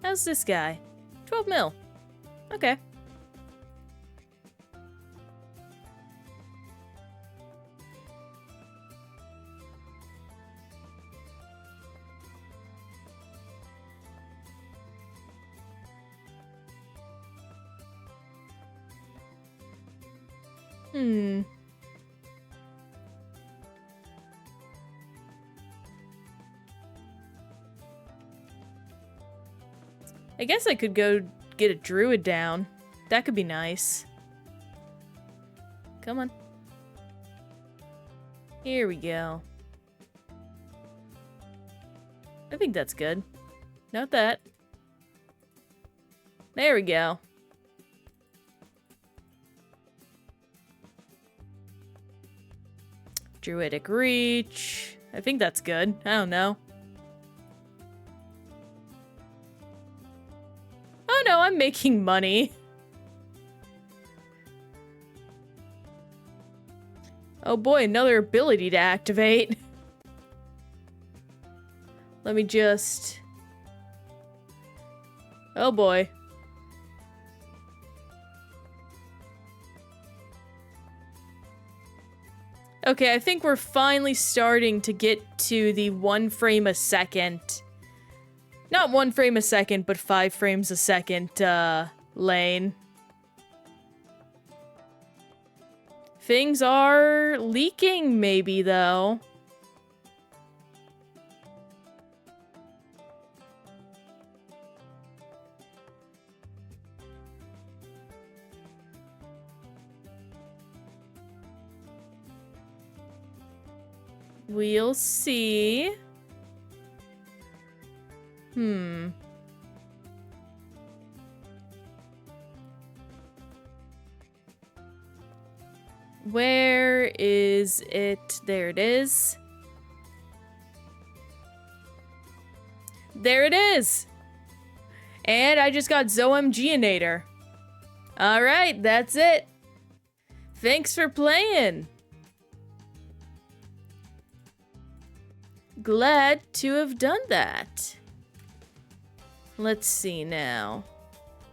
[SPEAKER 1] How's this guy? 12 mil. Okay. I guess I could go get a druid down. That could be nice. Come on. Here we go. I think that's good. Note that. There we go. Druidic reach. I think that's good. I don't know. Oh no, I'm making money. Oh boy, another ability to activate. Let me just... Oh boy. Okay, I think we're finally starting to get to the 1 frame a second. Not 1 frame a second, but 5 frames a second, lane. Things are leaking, maybe, though. We'll see. Where is it? There it is. There it is! And I just got Zoemgeonator. Alright, that's it. Thanks for playing. Glad to have done that. Let's see now.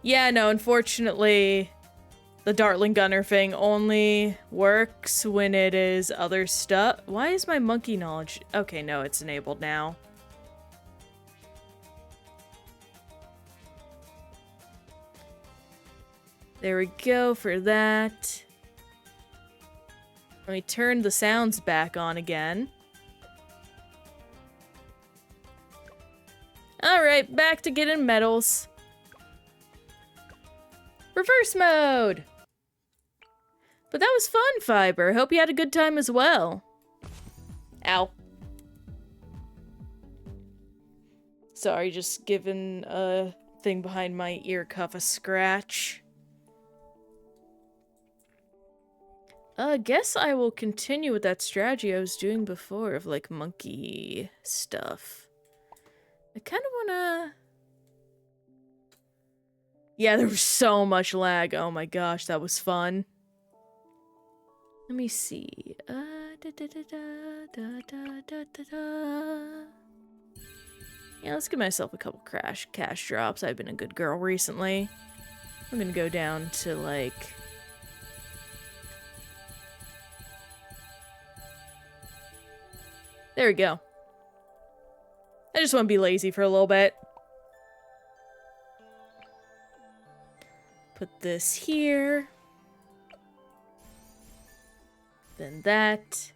[SPEAKER 1] Yeah, no, unfortunately, the Dartling Gunner thing only works when it is other stuff. Why is my monkey knowledge? Okay, no, it's enabled now. There we go for that. Let me turn the sounds back on again. Alright, back to getting medals. Reverse mode! But that was fun, Fiber. Hope you had a good time as well. Ow. Sorry, just giving a thing behind my ear cuff a scratch. Guess I will continue with that strategy I was doing before of, like, monkey stuff. I kind of wanna... Yeah, there was so much lag. Oh my gosh, that was fun. Let me see. Yeah, let's give myself a couple cash drops. I've been a good girl recently. I'm gonna go down to, like... There we go. I just want to be lazy for a little bit. Put this here. Then that.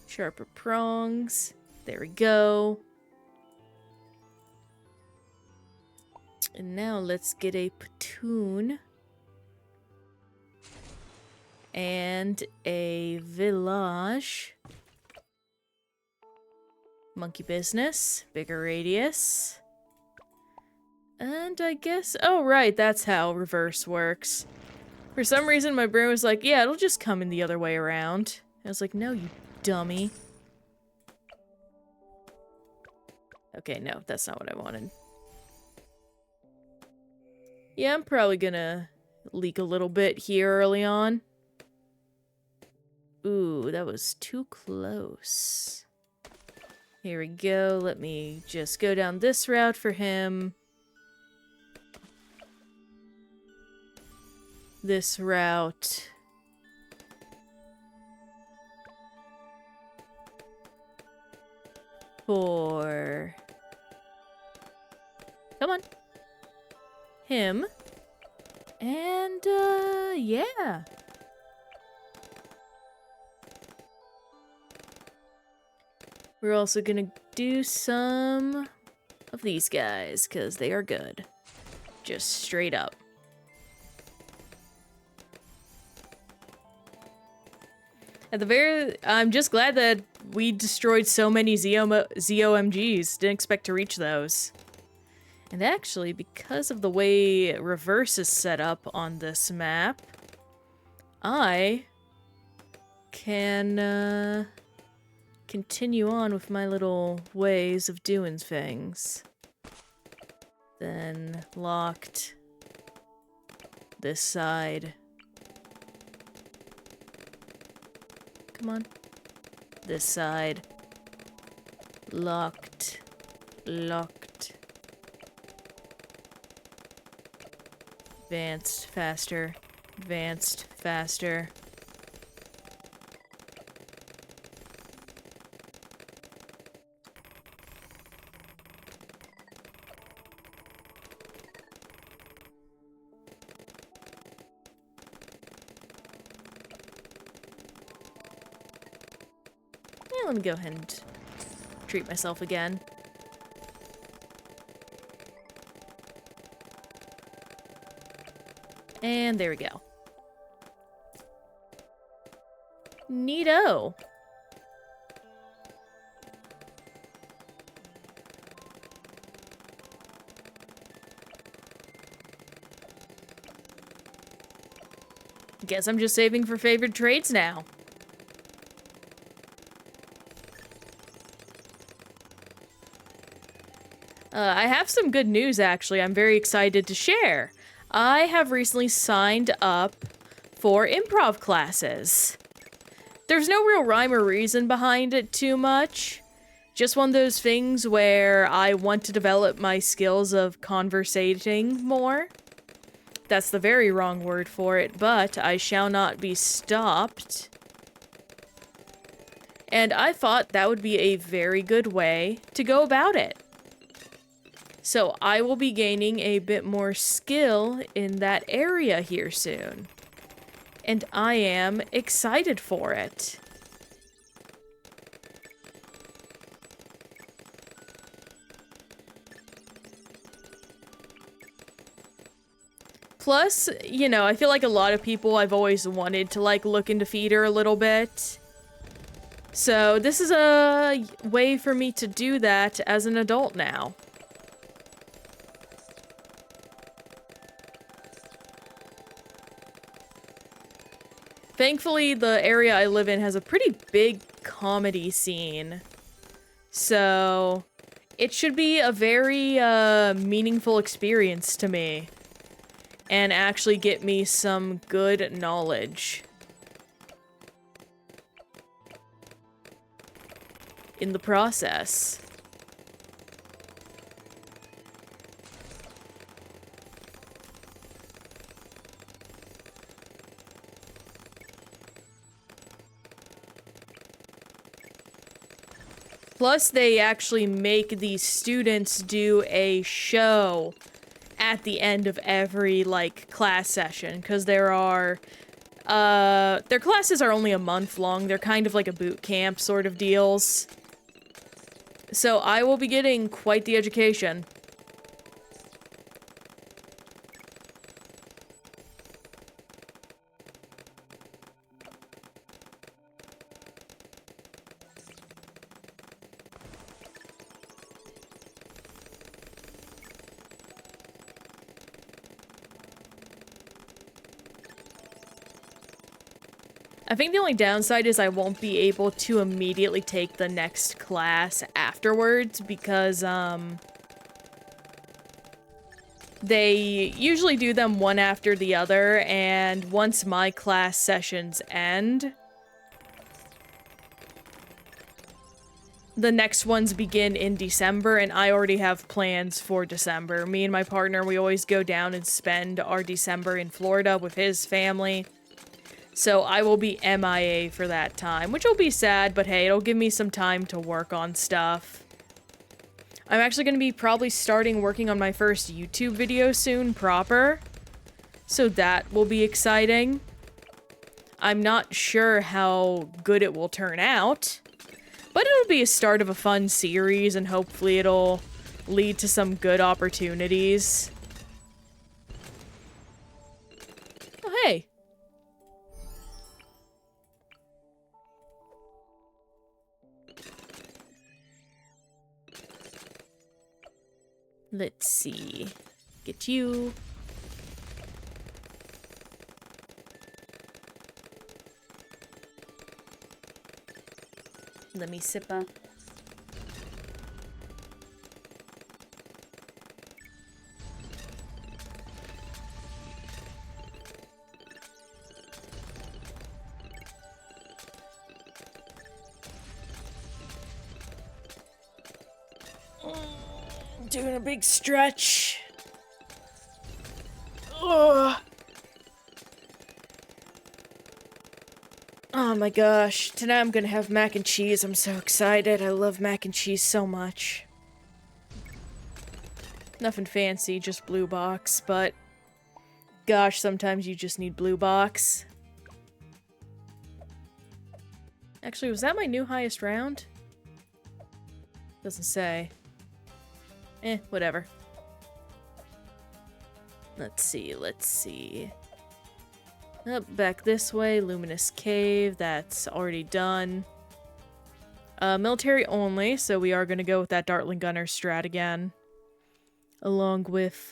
[SPEAKER 1] Sharper prongs. There we go. And now let's get a platoon. And a village. Monkey business. Bigger radius. And I guess... Oh, right. That's how reverse works. For some reason, my brain was like, yeah, it'll just come in the other way around. I was like, no, you dummy. Okay, no, that's not what I wanted. Yeah, I'm probably gonna leak a little bit here early on. Ooh, that was too close. Here we go. Let me just go down this route for him. This route. For... Come on. Him. And, yeah. We're also gonna do some of these guys, because they are good. Just straight up. I'm just glad that we destroyed so many ZOMGs. Didn't expect to reach those. And actually, because of the way reverse is set up on this map, I can continue on with my little ways of doing things. Then locked this side. Come on. This side. Locked. Locked. Advanced faster. Advanced faster. Let me go ahead and treat myself again. And there we go. Neato. Guess I'm just saving for favorite trades now. I have some good news, actually. I'm very excited to share. I have recently signed up for improv classes. There's no real rhyme or reason behind it too much. Just one of those things where I want to develop my skills of conversating more. That's the very wrong word for it, but I shall not be stopped. And I thought that would be a very good way to go about it. So I will be gaining a bit more skill in that area here soon. And I am excited for it. Plus, you know, I feel like a lot of people I've always wanted to, like, look into theater a little bit. So this is a way for me to do that as an adult now. Thankfully, the area I live in has a pretty big comedy scene. So it should be a very meaningful experience to me. And actually get me some good knowledge in the process. Plus, they actually make these students do a show at the end of every, like, class session, because there are, their classes are only a month long. They're kind of like a boot camp sort of deals. So I will be getting quite the education. I think the only downside is I won't be able to immediately take the next class afterwards because, they usually do them one after the other, and once my class sessions end, the next ones begin in December, and I already have plans for December. Me and my partner, we always go down and spend our December in Florida with his family. So I will be MIA for that time, which will be sad, but hey, it'll give me some time to work on stuff. I'm actually going to be probably starting working on my first YouTube video soon, proper. So that will be exciting. I'm not sure how good it will turn out. But it'll be a start of a fun series, and hopefully it'll lead to some good opportunities. Oh, hey. Let's see. Get you. Let me sip up. Doing a big stretch. Ugh. Oh my gosh, tonight I'm gonna have mac and cheese. I'm so excited. I love mac and cheese so much. Nothing fancy, just blue box, but gosh, sometimes you just need blue box. Actually, was that my new highest round? Doesn't say. Whatever. Let's see, let's see. Up, back this way, Luminous Cave, that's already done. Military only, so we are gonna go with that Dartling Gunner strat again. Along with,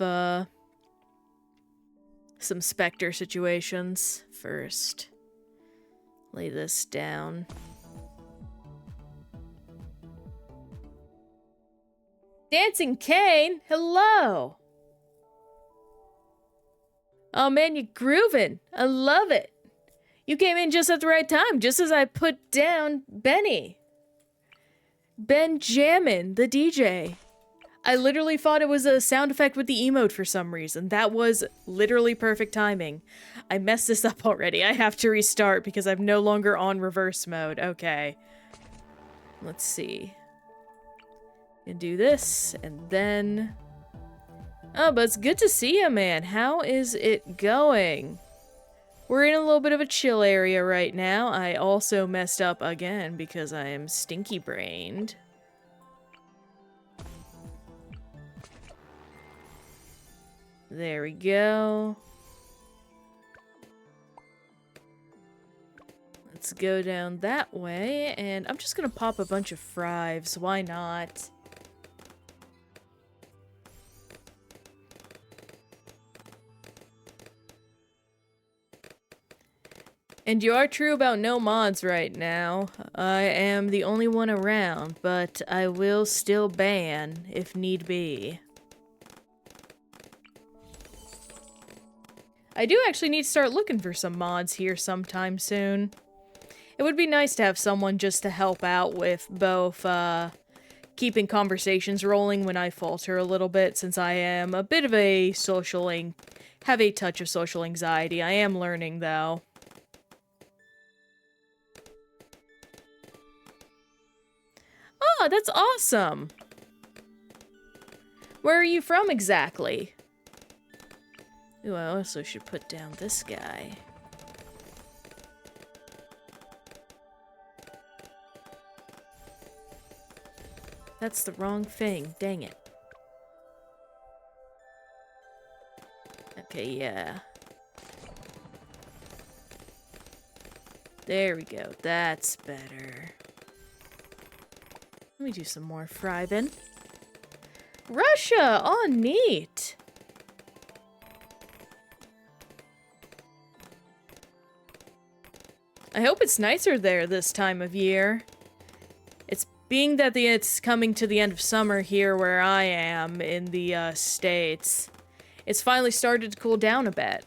[SPEAKER 1] some Spectre situations. First, lay this down. Dancing Kane, hello! Oh man, you're grooving. I love it. You came in just at the right time, just as I put down Benny. Benjamin, the DJ. I literally thought it was a sound effect with the emote for some reason. That was literally perfect timing. I messed this up already. I have to restart because I'm no longer on reverse mode. Okay. Let's see. And do this, and then... Oh, but it's good to see you, man. How is it going? We're in a little bit of a chill area right now. I also messed up again because I am stinky-brained. There we go. Let's go down that way, and I'm just gonna pop a bunch of thrives. Why not? And you are true about no mods right now. I am the only one around, but I will still ban if need be. I do actually need to start looking for some mods here sometime soon. It would be nice to have someone just to help out with both, keeping conversations rolling when I falter a little bit, since I am a bit of a have a touch of social anxiety. I am learning, though. Oh, that's awesome! Where are you from exactly? Ooh, I also should put down this guy. That's the wrong thing, dang it. Okay, yeah. There we go, that's better. Let me do some more frybin. Russia! Oh, neat! I hope it's nicer there this time of year. It's being that it's coming to the end of summer here where I am in the States. It's finally started to cool down a bit.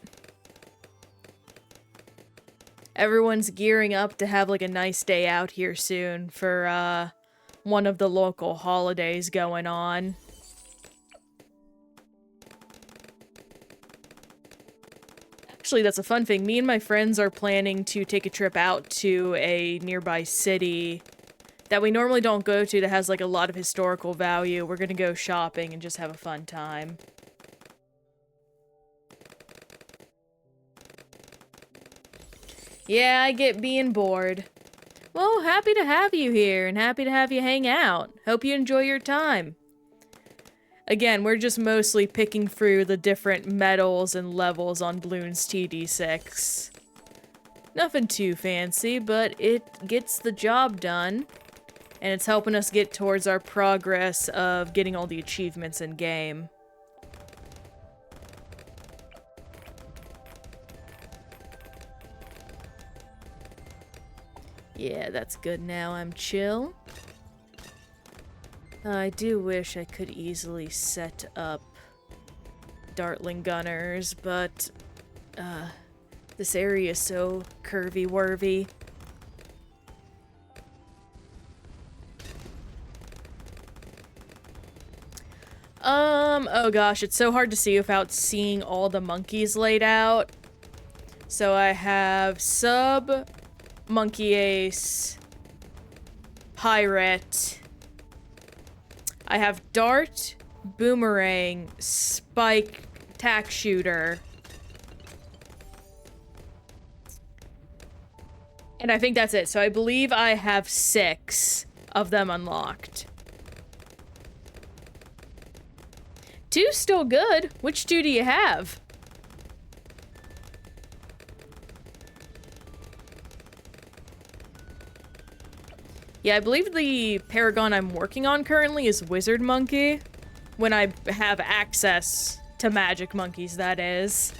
[SPEAKER 1] Everyone's gearing up to have like a nice day out here soon for one of the local holidays going on. Actually, that's a fun thing. Me and my friends are planning to take a trip out to a nearby city that we normally don't go to that has like a lot of historical value. We're gonna go shopping and just have a fun time. Yeah, I get being bored. Well, happy to have you here, and happy to have you hang out. Hope you enjoy your time. Again, we're just mostly picking through the different medals and levels on Bloons TD6. Nothing too fancy, but it gets the job done. And it's helping us get towards our progress of getting all the achievements in game. Yeah, that's good now. I'm chill. I do wish I could easily set up Dartling Gunners, but this area is so curvy-wurvy. Oh gosh, it's so hard to see without seeing all the monkeys laid out. So I have Sub, Monkey Ace, Pirate. I have Dart, Boomerang, Spike, Tack Shooter. And I think that's it. So I believe I have 6 of them unlocked. 2's still good. Which 2 do you have? Yeah, I believe the Paragon I'm working on currently is Wizard Monkey. When I have access to magic monkeys, that is.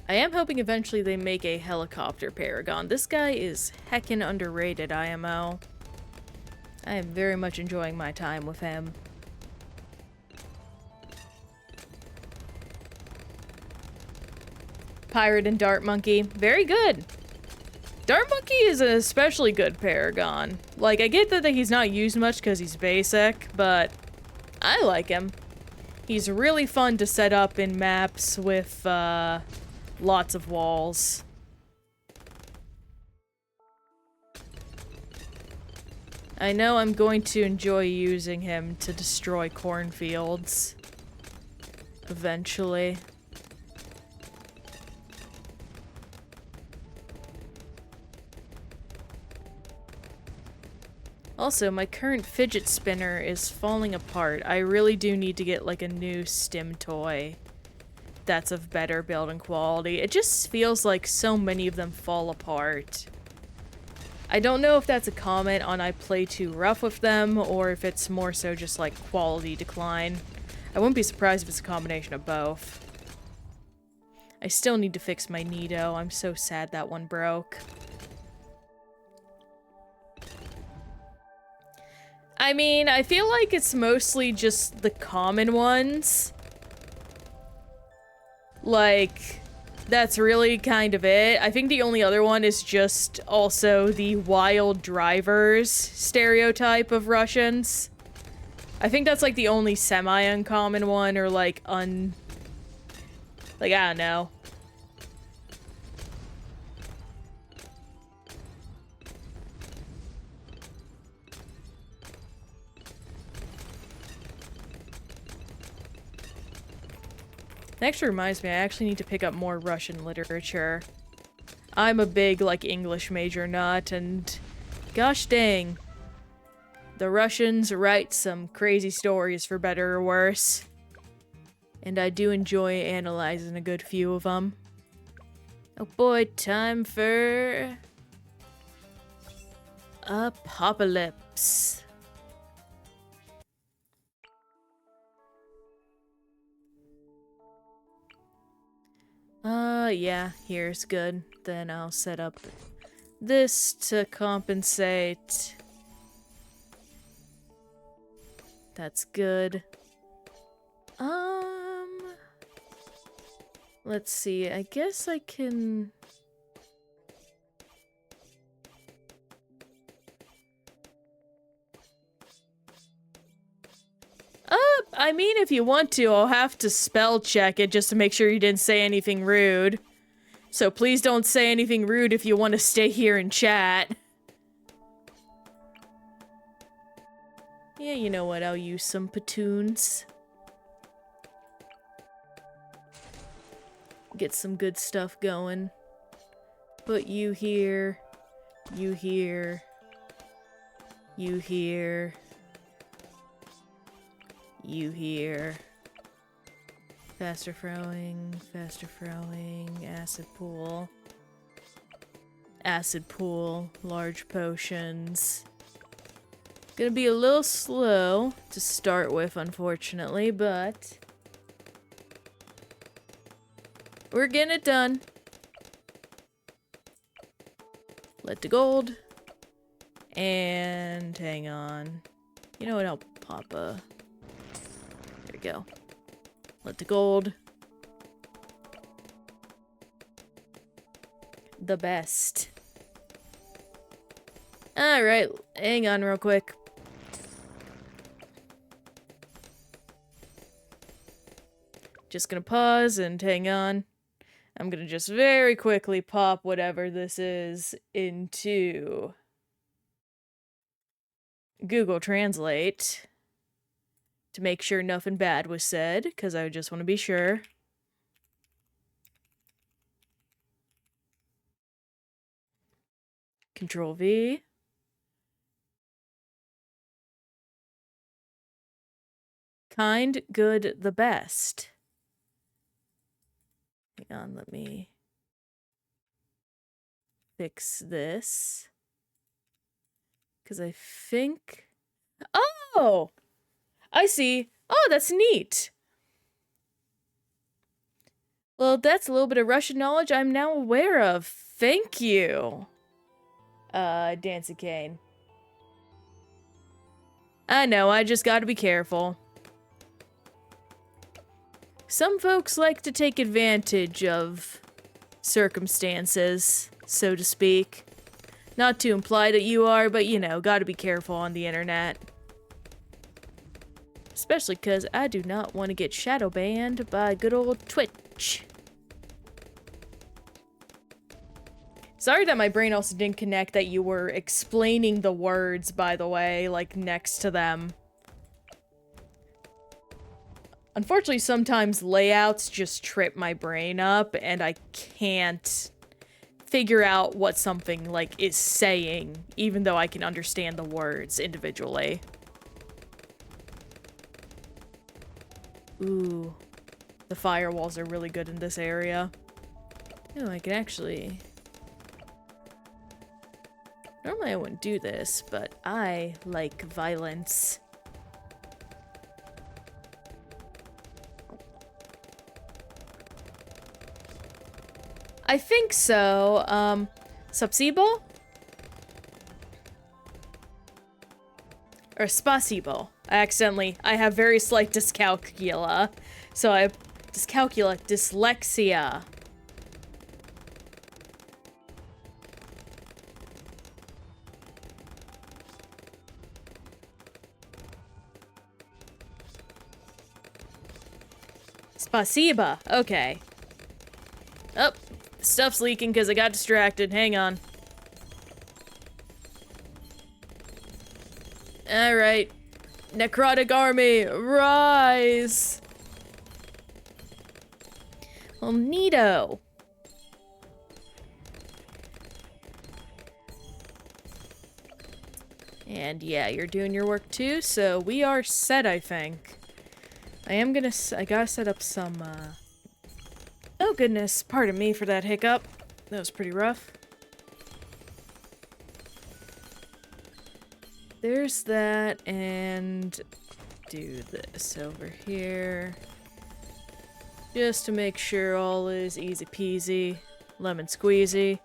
[SPEAKER 1] I am hoping eventually they make a helicopter Paragon. This guy is heckin' underrated, IMO. I am very much enjoying my time with him. Pirate and Dart Monkey. Very good. Dart Monkey is an especially good Paragon. Like, I get that he's not used much because he's basic, but I like him. He's really fun to set up in maps with, lots of walls. I know I'm going to enjoy using him to destroy cornfields. Eventually. Also, my current fidget spinner is falling apart. I really do need to get, like, a new stim toy that's of better build and quality. It just feels like so many of them fall apart. I don't know if that's a comment on I play too rough with them, or if it's more so just like quality decline. I wouldn't be surprised if it's a combination of both. I still need to fix my Nido. I'm so sad that one broke. I mean, I feel like it's mostly just the common ones. Like, that's really kind of it. I think the only other one is just also the wild drivers stereotype of Russians. I think that's like the only semi-uncommon one, or like like, I don't know. That actually reminds me, I actually need to pick up more Russian literature. I'm a big, like, English major nut, and gosh dang. The Russians write some crazy stories for better or worse. And I do enjoy analyzing a good few of them. Oh boy, time for... Apocalypse. Yeah, here's good. Then I'll set up this to compensate. That's good. Let's see, I guess I can... I mean, if you want to, I'll have to spell check it just to make sure you didn't say anything rude. So please don't say anything rude if you want to stay here and chat. Yeah, you know what? I'll use some platoons. Get some good stuff going. Put you here. You here. You here. You here. Faster throwing, acid pool. Acid pool, large potions. Gonna be a little slow to start with, unfortunately, but we're getting it done. Let the gold. And hang on. You know what? I'll pop a... There we go. Let the gold. The best. Alright, hang on real quick. Just gonna pause and hang on. I'm gonna just very quickly pop whatever this is into Google Translate to make sure nothing bad was said, because I just want to be sure. Control V. Kind, good, the best. Hang on, let me fix this. Because I think... Oh! I see. Oh, that's neat. Well, that's a little bit of Russian knowledge I'm now aware of. Thank you. Dancy Kane. I know, I just gotta be careful. Some folks like to take advantage of circumstances, so to speak. Not to imply that you are, but you know, gotta be careful on the internet. Especially because I do not want to get shadow banned by good old Twitch. Sorry that my brain also didn't connect that you were explaining the words, by the way, like next to them. Unfortunately, sometimes layouts just trip my brain up, and I can't figure out what something, like, is saying, even though I can understand the words individually. Ooh. The firewalls are really good in this area. Oh, I can actually... Normally I wouldn't do this, but I like violence. I think so. Spasibo? Or spasibo. I have very slight dyscalculia. So I have dyslexia. Spasiba. Okay. Oh, stuff's leaking because I got distracted. Hang on. Alright. Necrotic army, rise! Well, neato. And yeah, you're doing your work too, so we are set, I think. I gotta set up some, Oh goodness, pardon me for that hiccup. That was pretty rough. There's that, and do this over here. Just to make sure all is easy peasy, lemon squeezy.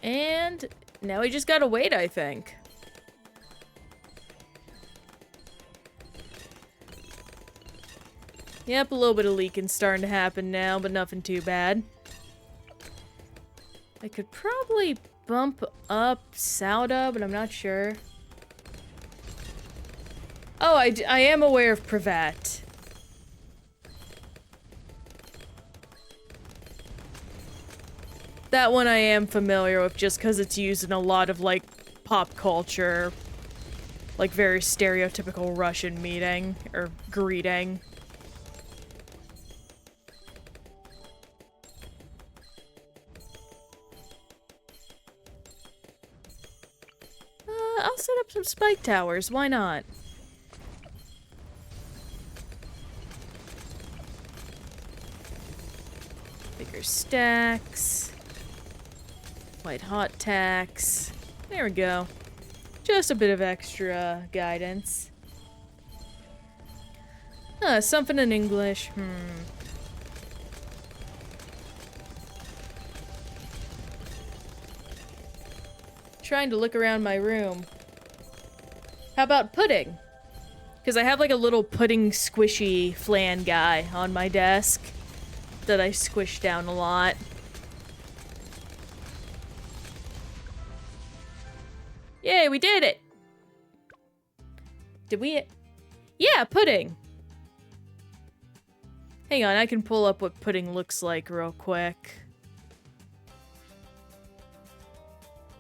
[SPEAKER 1] And now we just gotta wait, I think. Yep, a little bit of leaking starting to happen now, but nothing too bad. I could probably bump up Sauda, but I'm not sure. Oh, I am aware of Privet. That one I am familiar with just because it's used in a lot of, like, pop culture. Like, very stereotypical Russian meeting, or greeting. I'll set up some spike towers, why not? Bigger stacks. White hot tacks. There we go. Just a bit of extra guidance. Something in English. Trying to look around my room. How about pudding? Because I have like a little pudding squishy flan guy on my desk that I squish down a lot. Yay, we did it! Did we? Yeah, pudding! Hang on, I can pull up what pudding looks like real quick.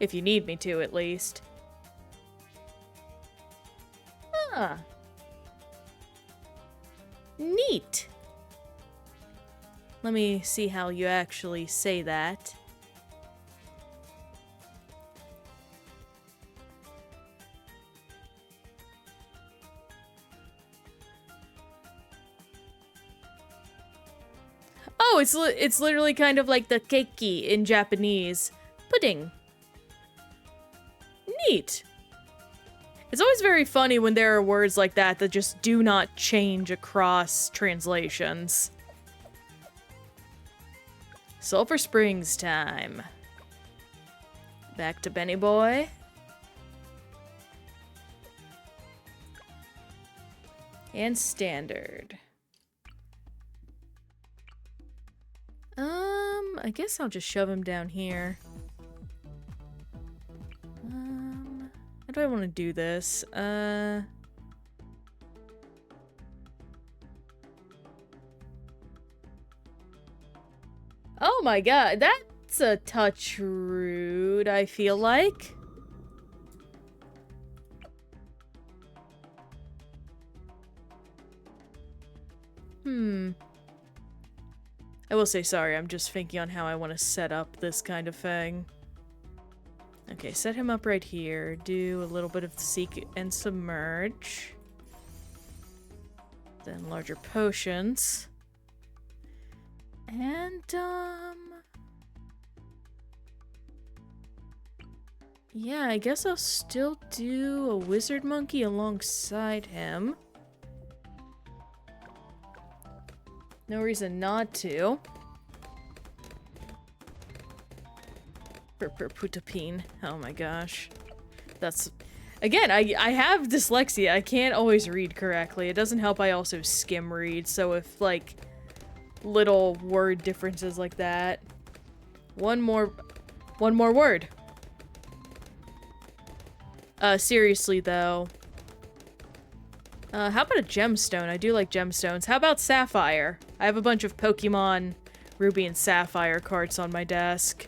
[SPEAKER 1] If you need me to, at least. Ah. Neat. Let me see how you actually say that. Oh, it's literally kind of like the keiki in Japanese. Pudding. Neat. It's always very funny when there are words like that that just do not change across translations. Sulphur Springs time. Back to Benny Boy. And standard. I guess I'll just shove him down here. How do I want to do this? Oh my god, that's a touch rude, I feel like. I will say sorry, I'm just thinking on how I want to set up this kind of thing. Okay, set him up right here. Do a little bit of seek and submerge. Then larger potions. And, yeah, I guess I'll still do a wizard monkey alongside him. No reason not to. Putapine. Oh my gosh. That's... Again, I have dyslexia. I can't always read correctly. It doesn't help I also skim read, so if, like, little word differences like that. One more word. Seriously, though. How about a gemstone? I do like gemstones. How about sapphire? I have a bunch of Pokemon Ruby and Sapphire cards on my desk.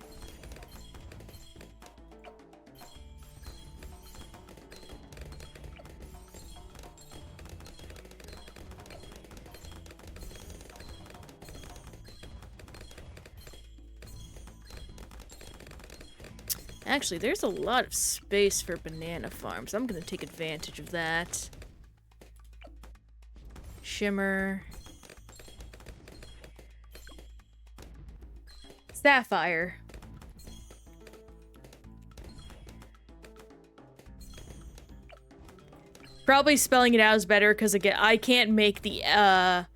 [SPEAKER 1] Actually, there's a lot of space for banana farms. I'm gonna take advantage of that. Shimmer. Sapphire. Probably spelling it out is better because again, I can't make the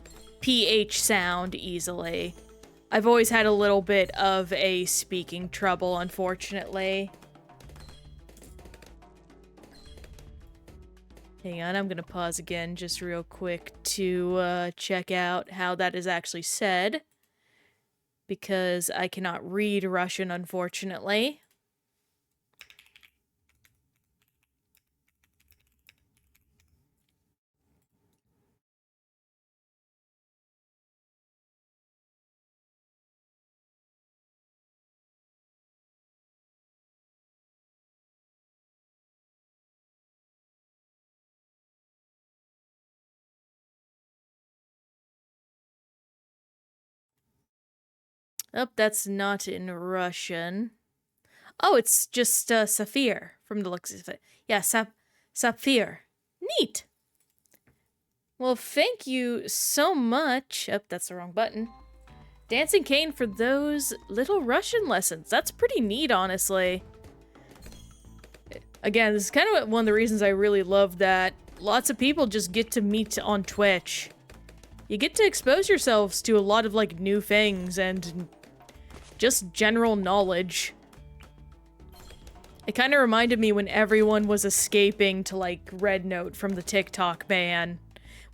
[SPEAKER 1] PH sound easily. I've always had a little bit of a speaking trouble, unfortunately. Hang on, I'm gonna pause again just real quick to check out how that is actually said. because I cannot read Russian, unfortunately. Oh, that's not in Russian. Oh, it's just Sapphire from the looks of it. Yeah, Sapphire. Neat. Well, thank you so much. Oh, that's the wrong button. Dancing Cane for those little Russian lessons. That's pretty neat, honestly. Again, this is kind of one of the reasons I really love that lots of people just get to meet on Twitch. You get to expose yourselves to a lot of, like, new things and just general knowledge. It kind of reminded me when everyone was escaping to, like, Red Note from the TikTok ban,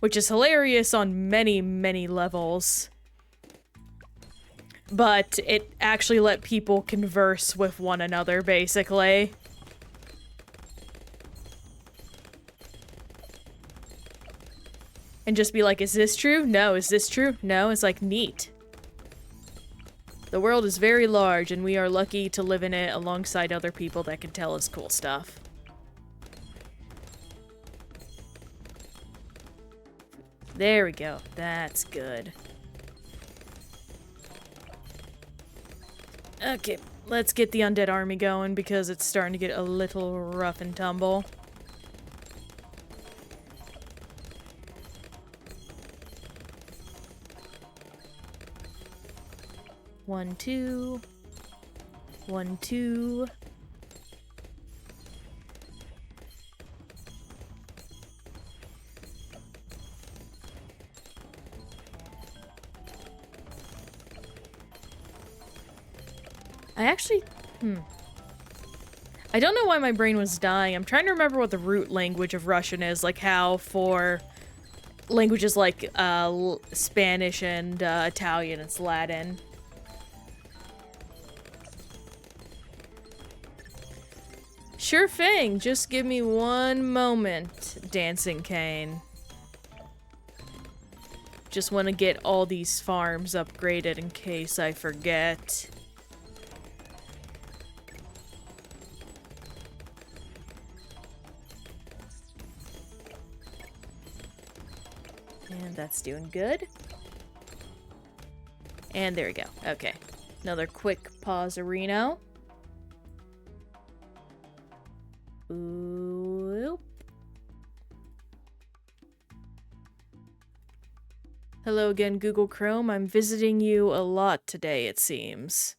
[SPEAKER 1] which is hilarious on many, many levels. But it actually let people converse with one another, basically. And just be like, is this true? No. Is this true? No. It's like, neat. The world is very large, and we are lucky to live in it alongside other people that can tell us cool stuff. There we go. That's good. Okay, let's get the undead army going, because it's starting to get a little rough and tumble. One, two. 1, 2. I actually... I don't know why my brain was dying. I'm trying to remember what the root language of Russian is, like how for languages like Spanish and Italian, it's Latin. Sure thing, just give me one moment, Dancing Cane. Just want to get all these farms upgraded in case I forget. And that's doing good. And there we go. Okay. Another quick pause arena. Oop. Hello again, Google Chrome. I'm visiting you a lot today, it seems.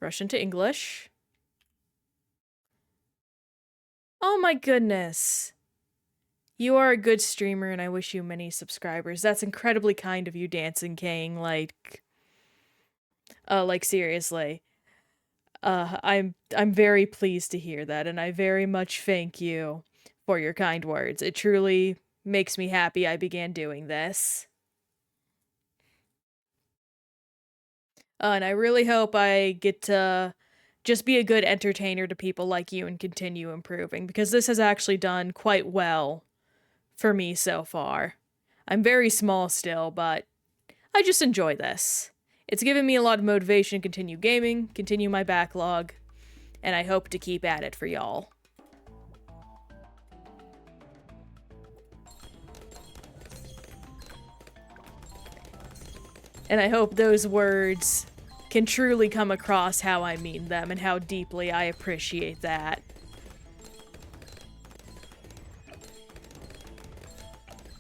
[SPEAKER 1] Russian to English. Oh my goodness. You are a good streamer, and I wish you many subscribers. That's incredibly kind of you, Dancing King. Like seriously. I'm very pleased to hear that, and I very much thank you for your kind words. It truly makes me happy I began doing this. And I really hope I get to just be a good entertainer to people like you and continue improving, because this has actually done quite well for me so far. I'm very small still, but I just enjoy this. It's given me a lot of motivation to continue gaming, continue my backlog, and I hope to keep at it for y'all. And I hope those words can truly come across how I mean them and how deeply I appreciate that.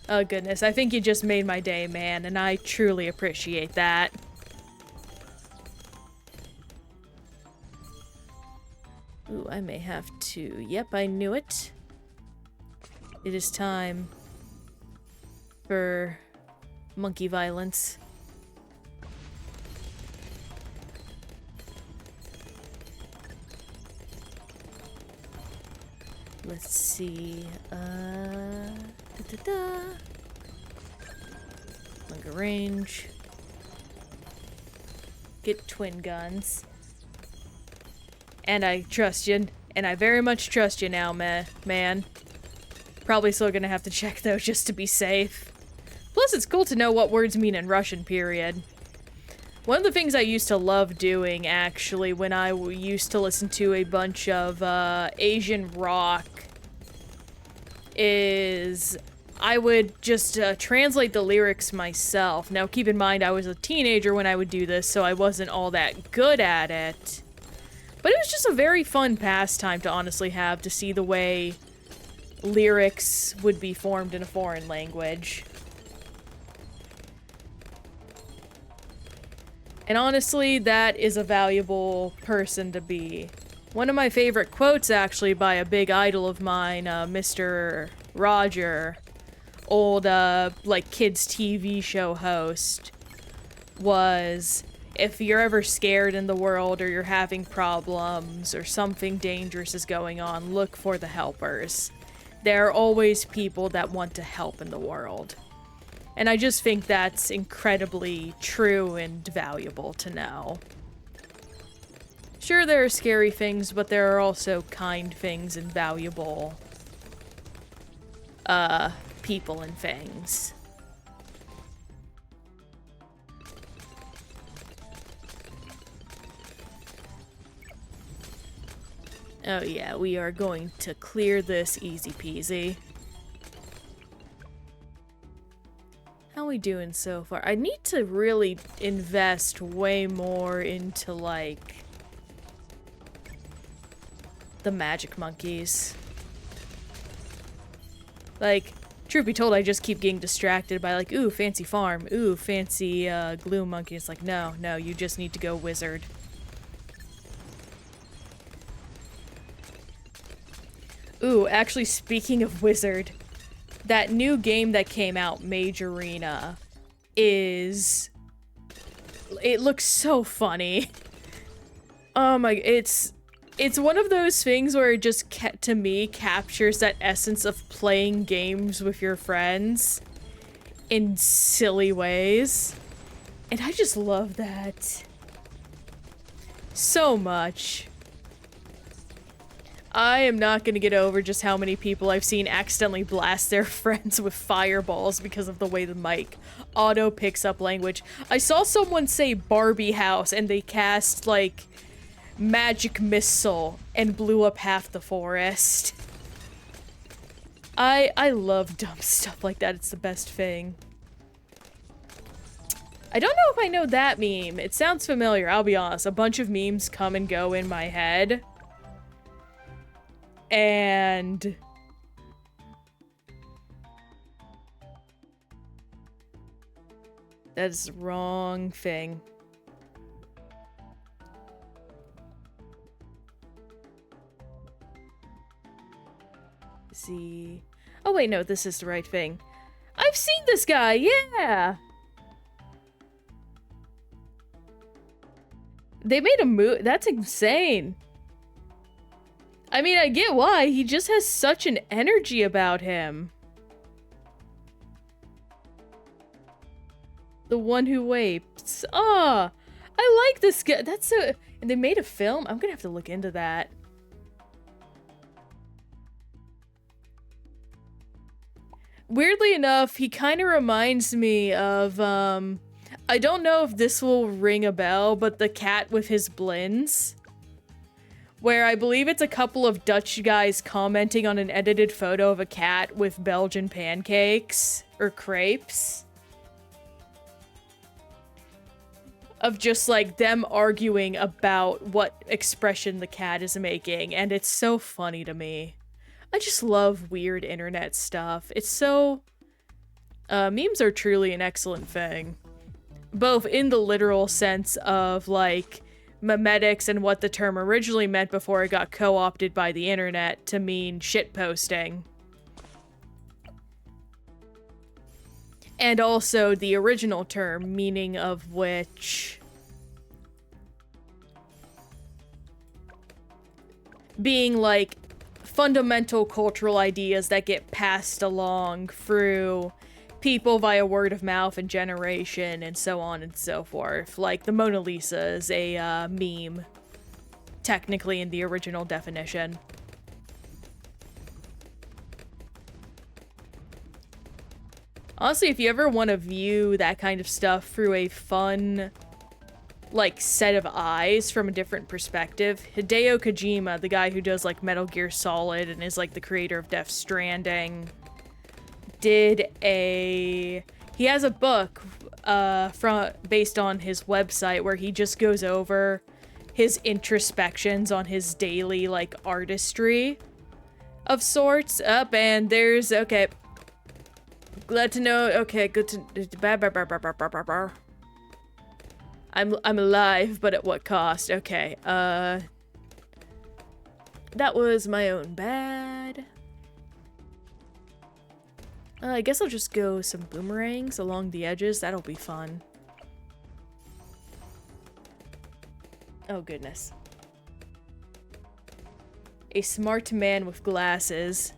[SPEAKER 1] Oh goodness, I think you just made my day, man, and I truly appreciate that. Ooh, I may have to... Yep, I knew it. It is time for monkey violence. Let's see, Longer range. Get twin guns. And I trust you. And I very much trust you now, man. Probably still gonna have to check, though, just to be safe. Plus, it's cool to know what words mean in Russian, period. One of the things I used to love doing, actually, when I used to listen to a bunch of Asian rock, is I would just translate the lyrics myself. Now, keep in mind, I was a teenager when I would do this, so I wasn't all that good at it. But it was just a very fun pastime to honestly have, to see the way lyrics would be formed in a foreign language. And honestly, that is a valuable person to be. One of my favorite quotes, actually, by a big idol of mine, Mr. Roger, old, like, kids' TV show host, was, if you're ever scared in the world or you're having problems or something dangerous is going on, look for the helpers. There are always people that want to help in the world. And I just think that's incredibly true and valuable to know. Sure, there are scary things, but there are also kind things and valuable, people and things. Oh yeah, we are going to clear this easy peasy. How we doing so far? I need to really invest way more into, like, the magic monkeys. Like, truth be told, I just keep getting distracted by, like, ooh, fancy farm, ooh, fancy, glue monkey. It's like, no, you just need to go wizard. Ooh, actually, speaking of wizard, that new game that came out, Mage Arena, it looks so funny. Oh my, it's one of those things where it just, to me, captures that essence of playing games with your friends in silly ways. And I just love that so much. I am not gonna get over just how many people I've seen accidentally blast their friends with fireballs because of the way the mic auto picks up language. I saw someone say Barbie house and they cast, like, magic missile and blew up half the forest. I love dumb stuff like that. It's the best thing. I don't know if I know that meme. It sounds familiar, I'll be honest. A bunch of memes come and go in my head. And that's the wrong thing. See. Oh wait, no, this is the right thing. I've seen this guy, yeah! They made a move. That's insane. I mean, I get why. He just has such an energy about him. The one who vapes. Ah, I like this guy. That's so... And they made a film? I'm gonna have to look into that. Weirdly enough, he kind of reminds me of, I don't know if this will ring a bell, but the cat with his Bloons. Where I believe it's a couple of Dutch guys commenting on an edited photo of a cat with Belgian pancakes, or crepes. Of just, like, them arguing about what expression the cat is making, and it's so funny to me. I just love weird internet stuff. It's so... memes are truly an excellent thing. Both in the literal sense of, like, memetics and what the term originally meant before it got co-opted by the internet to mean shitposting. And also the original term, meaning of which being like fundamental cultural ideas that get passed along through people via word of mouth and generation and so on and so forth. Like, the Mona Lisa is a meme, technically in the original definition. Honestly, if you ever want to view that kind of stuff through a fun, like, set of eyes from a different perspective, Hideo Kojima, the guy who does, like, Metal Gear Solid and is, like, the creator of Death Stranding, he has a book based on his website where he just goes over his introspections on his daily, like, artistry of sorts. And there's, okay. Glad to know. Okay, good to. I'm alive, but at what cost? Okay. That was my own bad. I guess I'll just go some boomerangs along the edges. That'll be fun. Oh goodness. A smart man with glasses.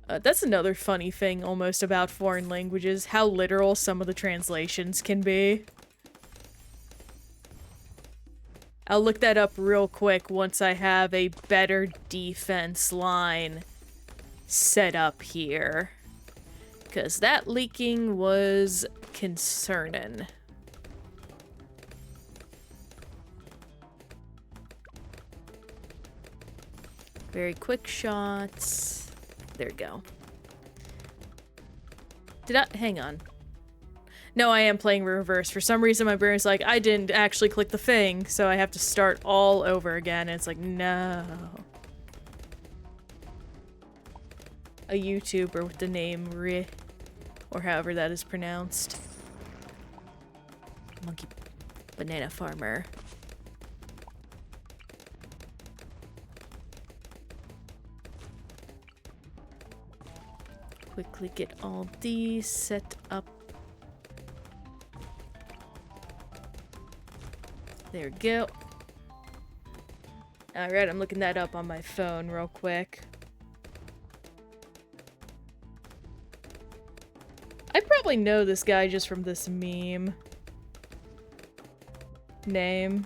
[SPEAKER 1] That's another funny thing almost about foreign languages, how literal some of the translations can be. I'll look that up real quick once I have a better defense line set up here. Because that leaking was concerning. Very quick shots. There we go. Hang on. No, I am playing reverse. For some reason, my brain's like, I didn't actually click the thing, so I have to start all over again. And it's like, no. A YouTuber with the name Ri, or however that is pronounced. Monkey banana farmer. Quickly get all these set up. There we go. Alright, I'm looking that up on my phone real quick. I probably know this guy just from this meme. Name.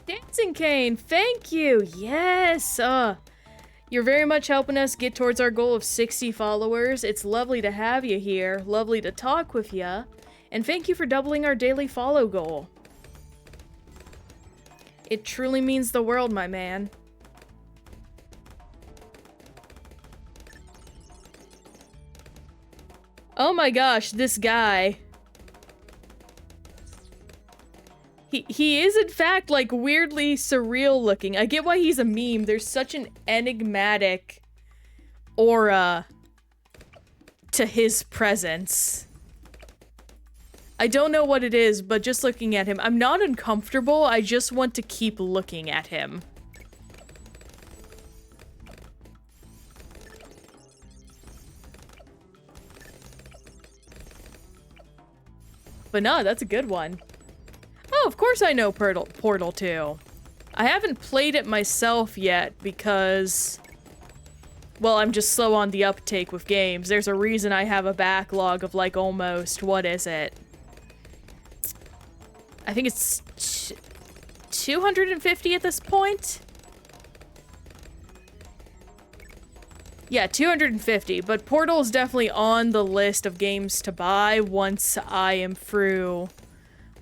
[SPEAKER 1] Dancing Cane, thank you! Yes! You're very much helping us get towards our goal of 60 followers. It's lovely to have you here. Lovely to talk with you. And thank you for doubling our daily follow goal. It truly means the world, my man. Oh my gosh, this guy. He is in fact like weirdly surreal looking. I get why he's a meme. There's such an enigmatic aura to his presence. I don't know what it is, but just looking at him, I'm not uncomfortable. I just want to keep looking at him. But no, that's a good one. Oh, of course I know Portal 2. I haven't played it myself yet because, well, I'm just slow on the uptake with games. There's a reason I have a backlog of like almost, what is it? I think it's 250 at this point? Yeah, 250, but Portal is definitely on the list of games to buy once I am through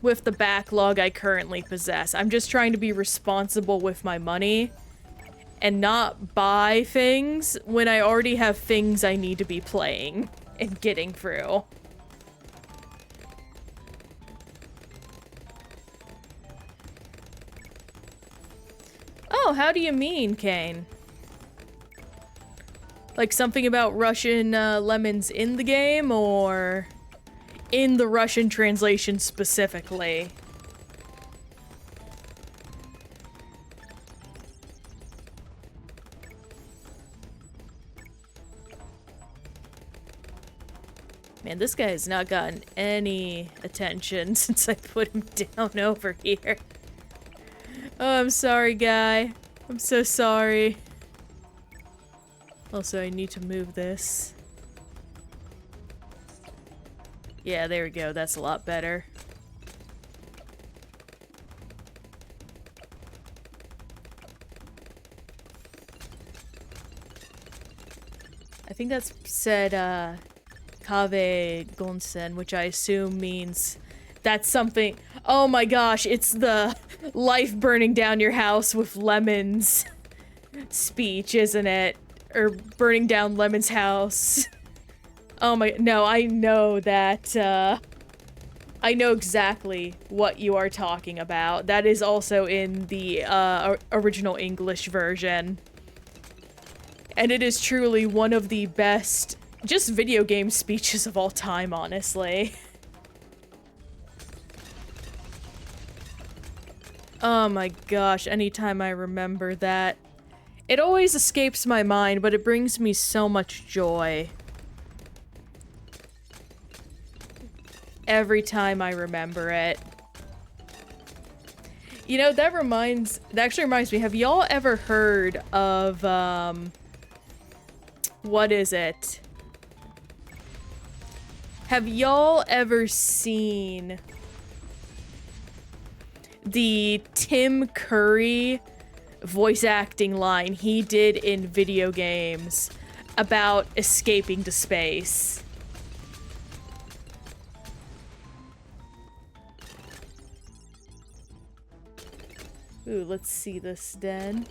[SPEAKER 1] with the backlog I currently possess. I'm just trying to be responsible with my money and not buy things when I already have things I need to be playing and getting through. Oh, how do you mean, Kane? Like something about Russian lemons in the game, or in the Russian translation specifically? Man, this guy has not gotten any attention since I put him down over here. Oh, I'm sorry, guy. I'm so sorry. Also, I need to move this. Yeah, there we go. That's a lot better. I think that's said, Kave Gonsen, which I assume means that's something. Oh my gosh, it's the life burning down your house with lemons speech, isn't it? Or burning down Lemon's house. Oh my, no, I know that, I know exactly what you are talking about. That is also in the, original English version. And it is truly one of the best, just video game speeches of all time, honestly. Oh my gosh, anytime I remember that. It always escapes my mind, but it brings me so much joy. Every time I remember it. You know, that actually reminds me, have y'all ever heard of, what is it? Have y'all ever seen the Tim Curry voice acting line he did in video games about escaping to space? Ooh, let's see this den.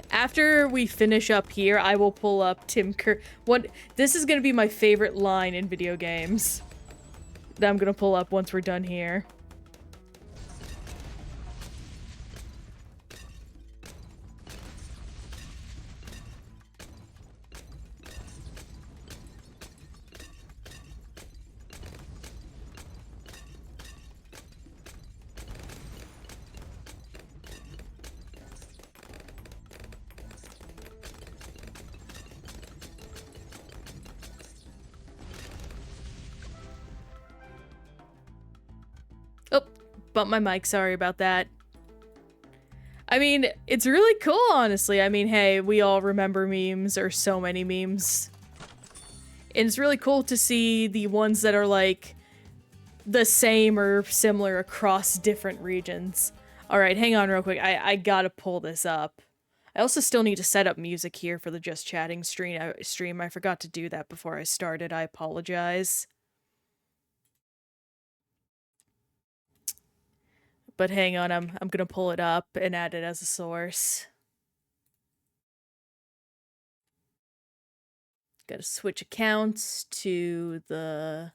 [SPEAKER 1] After we finish up here, I will pull up Tim Curry. This is gonna be my favorite line in video games that I'm gonna pull up once we're done here. Oh, bumped my mic, sorry about that. I mean, it's really cool, honestly. I mean, hey, we all remember memes, or so many memes. And it's really cool to see the ones that are, like, the same or similar across different regions. Alright, hang on real quick. I gotta pull this up. I also still need to set up music here for the Just Chatting stream. I forgot to do that before I started. I apologize. But hang on, I'm gonna pull it up and add it as a source. Gotta switch accounts to the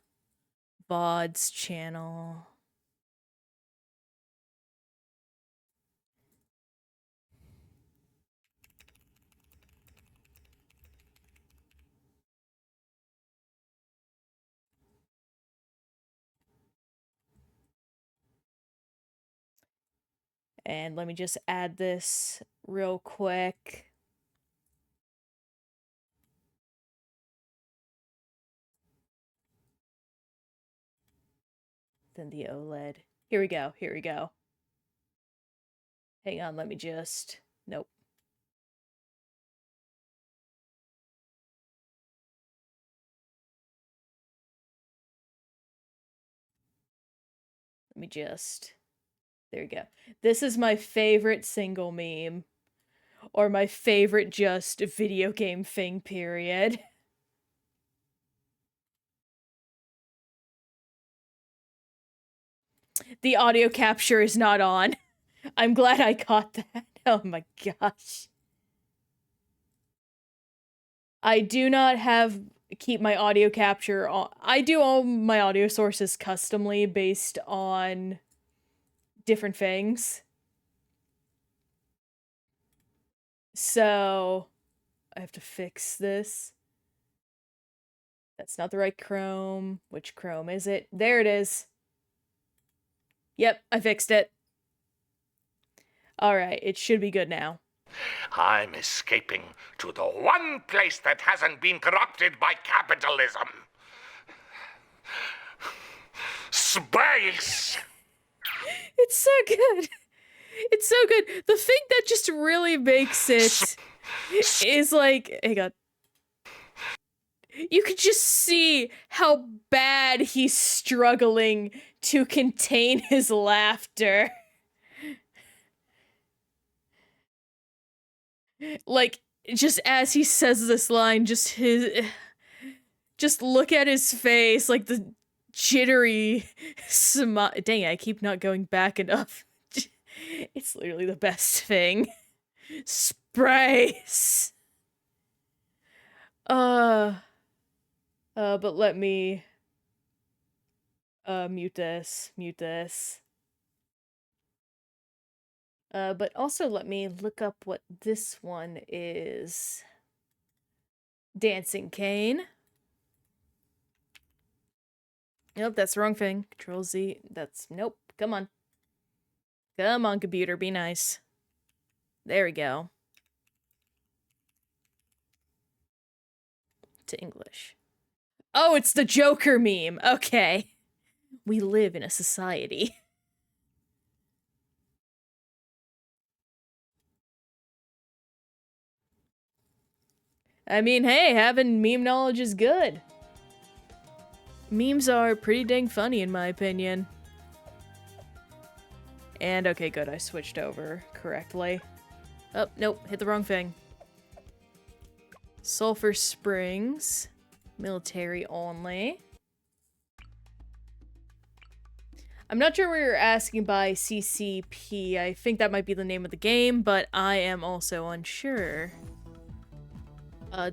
[SPEAKER 1] VODs channel. And let me just add this real quick. Then the OLED. Here we go, here we go. Hang on, let me just... Nope. Let me just... There we go. This is my favorite single meme. Or my favorite just video game thing, period. The audio capture is not on. I'm glad I caught that. Oh my gosh. I do not keep my audio capture on. I do all my audio sources customly based on different things. So I have to fix this. That's not the right Chrome. Which Chrome is it? There it is. Yep, I fixed it. Alright, it should be good now.
[SPEAKER 2] I'm escaping to the one place that hasn't been corrupted by capitalism. Space!
[SPEAKER 1] It's so good. It's so good. The thing that just really makes it is like, hang on. You could just see how bad he's struggling to contain his laughter. Like, just as he says this line, just look at his face, like the jittery smile. Dang it, I keep not going back enough. It's literally the best thing. Sprays. But let me mute this. But also let me look up what this one is. Dancing cane. Nope, that's the wrong thing. Control Z. That's nope. Come on. Come on, computer, be nice. There we go. To English. Oh, it's the Joker meme. Okay. We live in a society. I mean, hey, having meme knowledge is good. Memes are pretty dang funny in my opinion. And okay, good, I switched over correctly. Oh, nope, hit the wrong thing. Sulphur Springs. Military only. I'm not sure what you're asking by CCP. I think that might be the name of the game, but I am also unsure.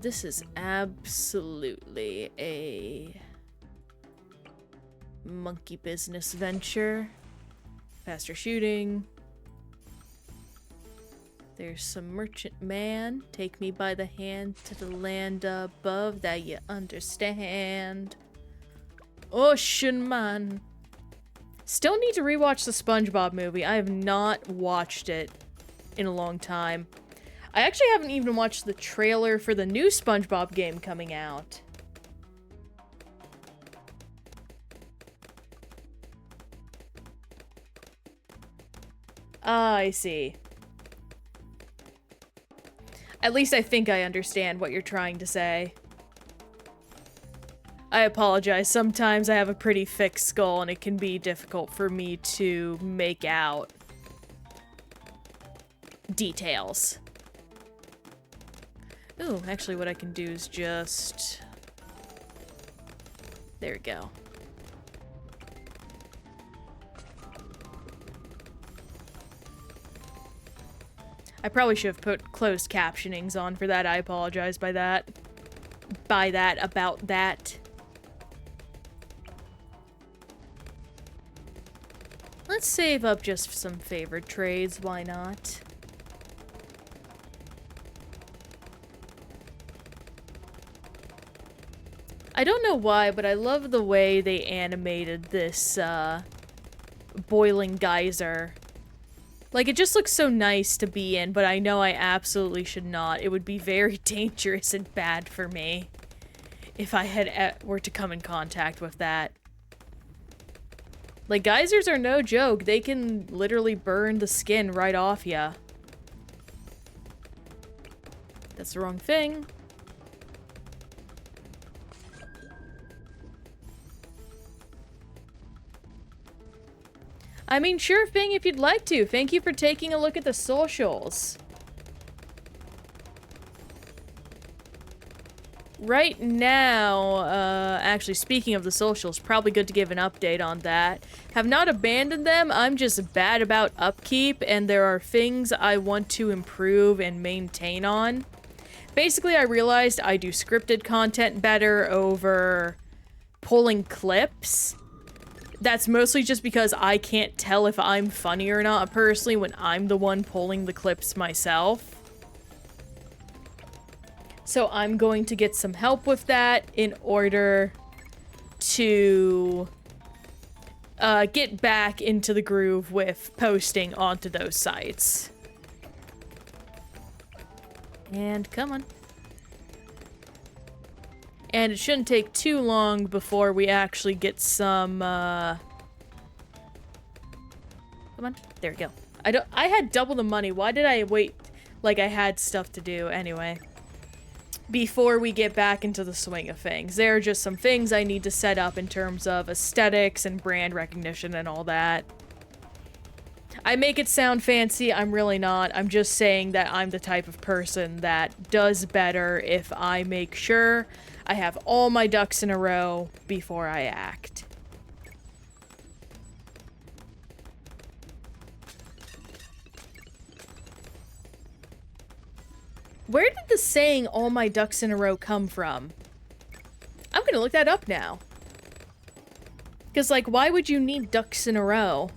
[SPEAKER 1] This is absolutely a monkey business venture. Faster shooting. There's some merchant man. Take me by the hand to the land above that you understand. Ocean man. Still need to rewatch the SpongeBob movie. I have not watched it in a long time. I actually haven't even watched the trailer for the new SpongeBob game coming out. Ah, I see. At least I think I understand what you're trying to say. I apologize. Sometimes I have a pretty thick skull and it can be difficult for me to make out details. Ooh, actually what I can do is just... There we go. I probably should have put closed captionings on for that. I apologize by that. About that. Let's save up just some favored trades, why not? I don't know why, but I love the way they animated this, boiling geyser. Like, it just looks so nice to be in, but I know I absolutely should not. It would be very dangerous and bad for me if I were to come in contact with that. Like, geysers are no joke. They can literally burn the skin right off ya. That's the wrong thing. I mean, sure thing if you'd like to. Thank you for taking a look at the socials. Right now, actually speaking of the socials, probably good to give an update on that. Have not abandoned them, I'm just bad about upkeep, and there are things I want to improve and maintain on. Basically, I realized I do scripted content better over pulling clips. That's mostly just because I can't tell if I'm funny or not personally when I'm the one pulling the clips myself. So I'm going to get some help with that in order to get back into the groove with posting onto those sites. And come on. And it shouldn't take too long before we actually get some, Come on. There we go. I had double the money. Why did I wait like I had stuff to do anyway? Before we get back into the swing of things. There are just some things I need to set up in terms of aesthetics and brand recognition and all that. I make it sound fancy, I'm really not. I'm just saying that I'm the type of person that does better if I make sure I have all my ducks in a row before I act. Where did the saying, all my ducks in a row, come from? I'm gonna look that up now. Because, like, why would you need ducks in a row?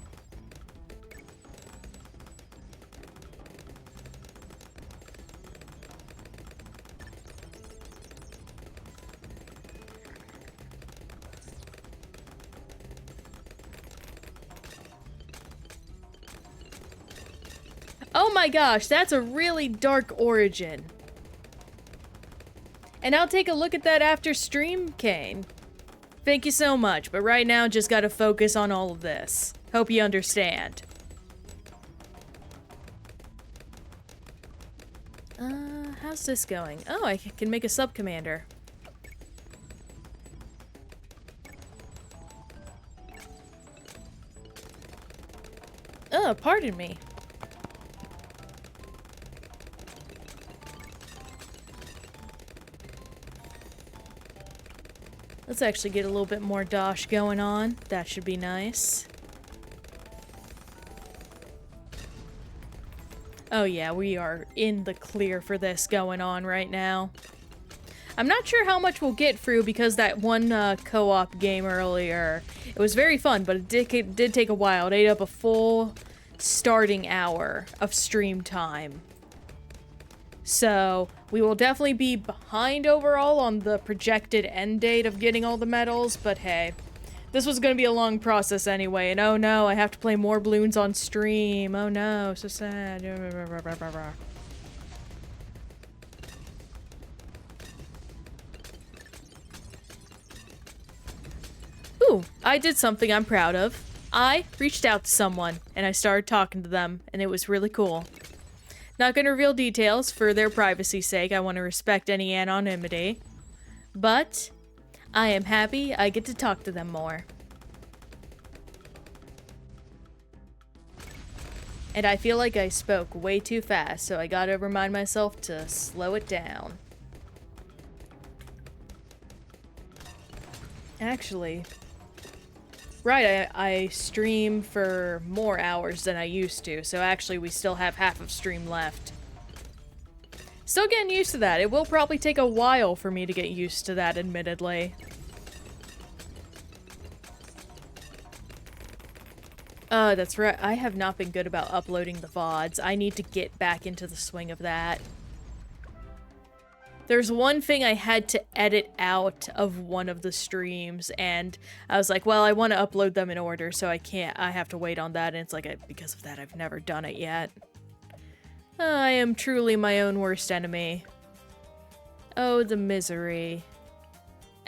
[SPEAKER 1] Oh my gosh, that's a really dark origin. And I'll take a look at that after stream, Kane. Thank you so much, but right now just gotta focus on all of this. Hope you understand. How's this going? Oh, I can make a sub-commander. Oh, pardon me. Let's actually get a little bit more dosh going on. That should be nice. Oh yeah, we are in the clear for this going on right now. I'm not sure how much we'll get through because that one co-op game earlier, it was very fun, but it did take a while. It ate up a full starting hour of stream time. So, we will definitely be behind overall on the projected end date of getting all the medals, but hey. This was gonna be a long process anyway, and oh no, I have to play more Bloons on stream. Oh no, so sad. Ooh, I did something I'm proud of. I reached out to someone, and I started talking to them, and it was really cool. Not gonna reveal details for their privacy's sake. I want to respect any anonymity. But I am happy I get to talk to them more. And I feel like I spoke way too fast, so I gotta remind myself to slow it down. Actually, right, I stream for more hours than I used to, so actually we still have half of stream left. Still getting used to that. It will probably take a while for me to get used to that, admittedly. That's right. I have not been good about uploading the VODs. I need to get back into the swing of that. There's one thing I had to edit out of one of the streams, and I was like, well, I want to upload them in order, so I have to wait on that, and it's like, because of that, I've never done it yet. I am truly my own worst enemy. Oh, the misery.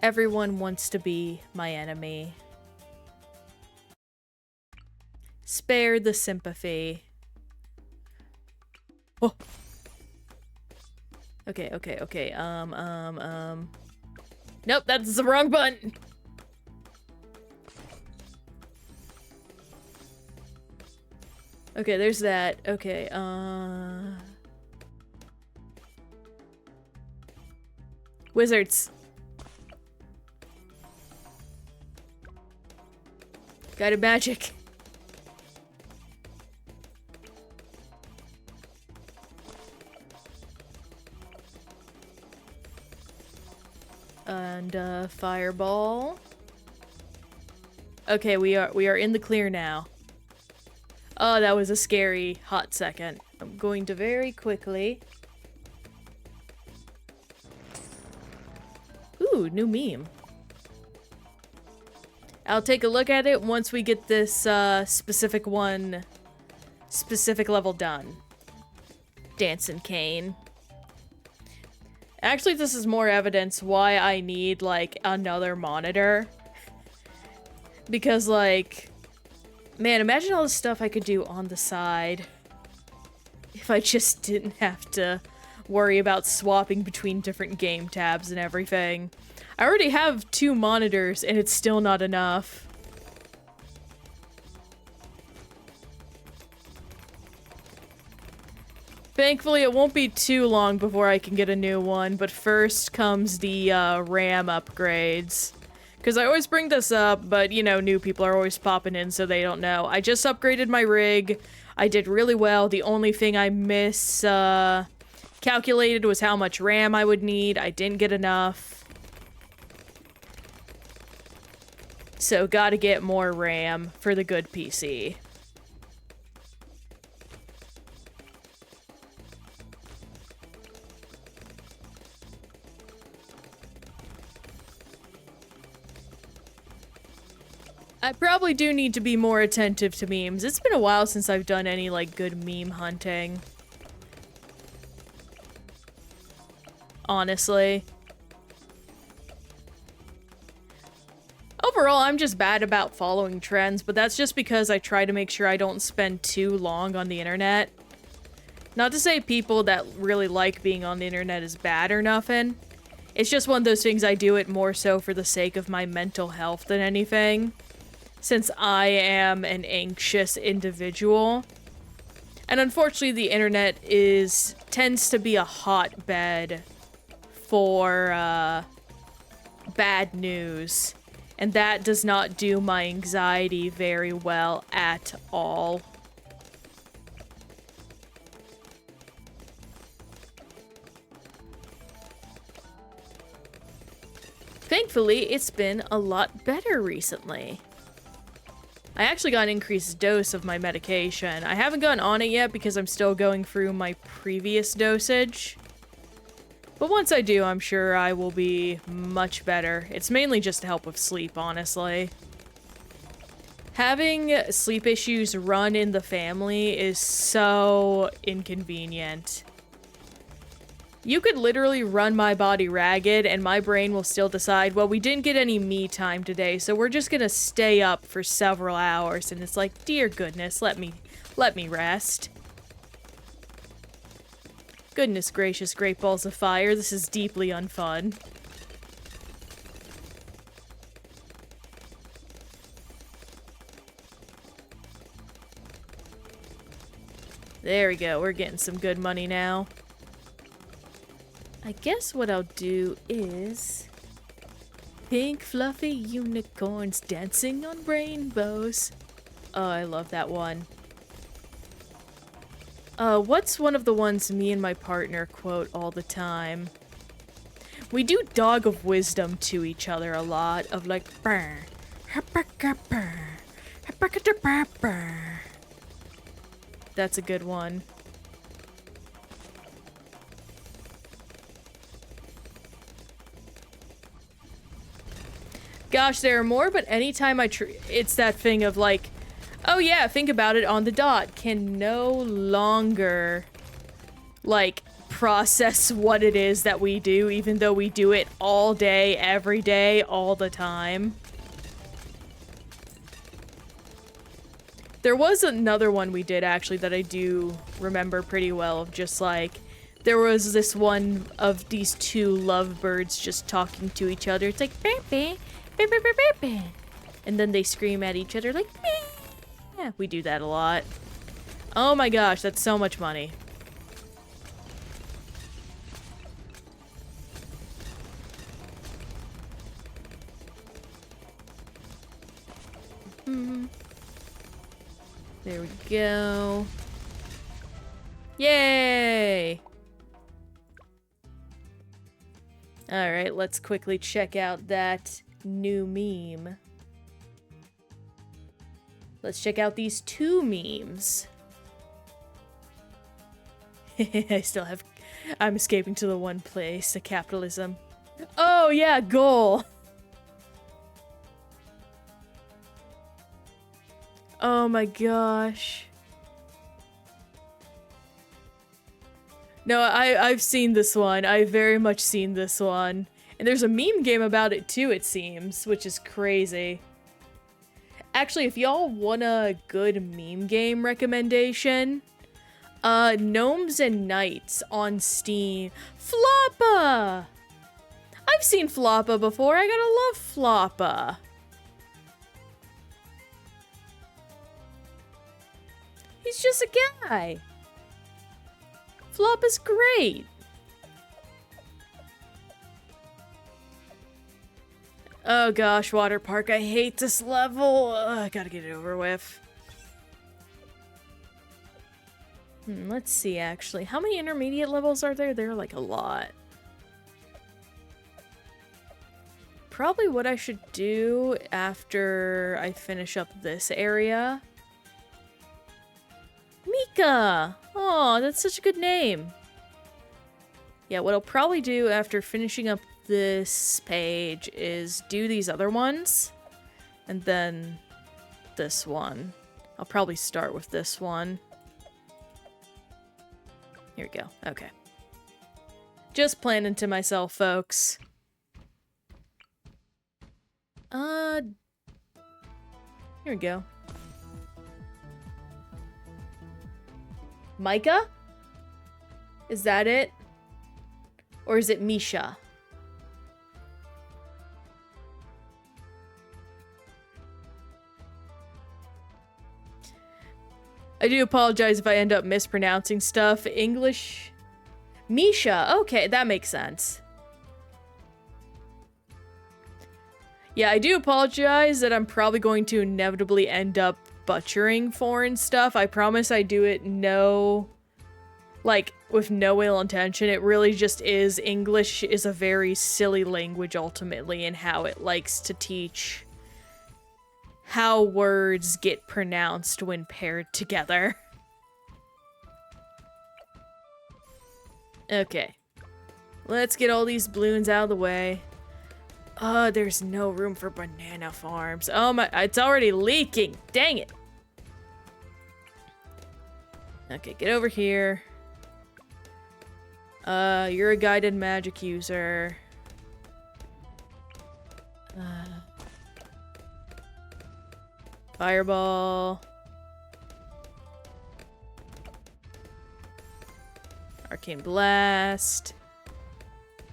[SPEAKER 1] Everyone wants to be my enemy. Spare the sympathy. Oh. Okay. Nope, that's the wrong button. Okay, there's that. Okay, Wizards. Guided magic. And, fireball. Okay, we are in the clear now. Oh, that was a scary hot second. I'm going to very quickly... Ooh, new meme. I'll take a look at it once we get this, specific level done. Dancing Kane. Actually, this is more evidence why I need, like, another monitor. Because, like, Man, imagine all the stuff I could do on the side if I just didn't have to worry about swapping between different game tabs and everything. I already have 2 monitors and it's still not enough. Thankfully, it won't be too long before I can get a new one, but first comes the RAM upgrades. Because I always bring this up, but, you know, new people are always popping in, so they don't know. I just upgraded my rig. I did really well. The only thing I calculated was how much RAM I would need. I didn't get enough. So, gotta get more RAM for the good PC. I probably do need to be more attentive to memes. It's been a while since I've done any, like, good meme hunting. Honestly. Overall, I'm just bad about following trends, but that's just because I try to make sure I don't spend too long on the internet. Not to say people that really like being on the internet is bad or nothing. It's just one of those things I do it more so for the sake of my mental health than anything. Since I am an anxious individual. And unfortunately, the internet tends to be a hotbed for bad news. And that does not do my anxiety very well at all. Thankfully, it's been a lot better recently. I actually got an increased dose of my medication. I haven't gotten on it yet because I'm still going through my previous dosage. But once I do, I'm sure I will be much better. It's mainly just to help with sleep, honestly. Having sleep issues run in the family is so inconvenient. You could literally run my body ragged and my brain will still decide, well, we didn't get any me time today, so we're just gonna stay up for several hours. And it's like, dear goodness, let me rest. Goodness gracious, great balls of fire, this is deeply unfun. There we go, we're getting some good money now. I guess what I'll do is... Pink fluffy unicorns dancing on rainbows. Oh, I love that one. What's one of the ones me and my partner quote all the time? We do Dog of Wisdom to each other a lot, of like... That's a good one. Gosh, there are more, but anytime it's that thing of like, oh yeah, think about it on the dot, can no longer, like, process what it is that we do, even though we do it all day, every day, all the time. There was another one we did, actually, that I do remember pretty well, of just like, there was this one of these 2 lovebirds just talking to each other. It's like, "Beep, and then they scream at each other like, yeah, we do that a lot. Oh my gosh, that's so much money. There we go. Yay! Alright, let's quickly check out that new meme. Let's check out these 2 memes. I'm escaping to the one place, the capitalism. Oh yeah, goal! Oh my gosh. No, I've seen this one. I've very much seen this one. And there's a meme game about it too, it seems, which is crazy. Actually, if y'all want a good meme game recommendation, Gnomes and Knights on Steam. Floppa! I've seen Floppa before. I gotta love Floppa. He's just a guy. Floppa's great. Oh gosh, water park. I hate this level. I gotta get it over with. Let's see, actually. How many intermediate levels are there? There are like a lot. Probably what I should do after I finish up this area. Mika! Oh, that's such a good name. Yeah, what I'll probably do after finishing up this page is do these other ones. And then this one. I'll probably start with this one. Here we go. Okay. Just planning to myself, folks. Here we go. Micah? Is that it? Or is it Misha? I do apologize if I end up mispronouncing stuff. English? Misha. Okay, that makes sense. Yeah, I do apologize that I'm probably going to inevitably end up butchering foreign stuff. I promise I do it with no ill intention. It really just is. English is a very silly language ultimately in how it likes to teach how words get pronounced when paired together. Okay. Let's get all these balloons out of the way. Oh, there's no room for banana farms. Oh my, it's already leaking. Dang it. Okay, get over here. You're a guided magic user. Fireball. Arcane Blast.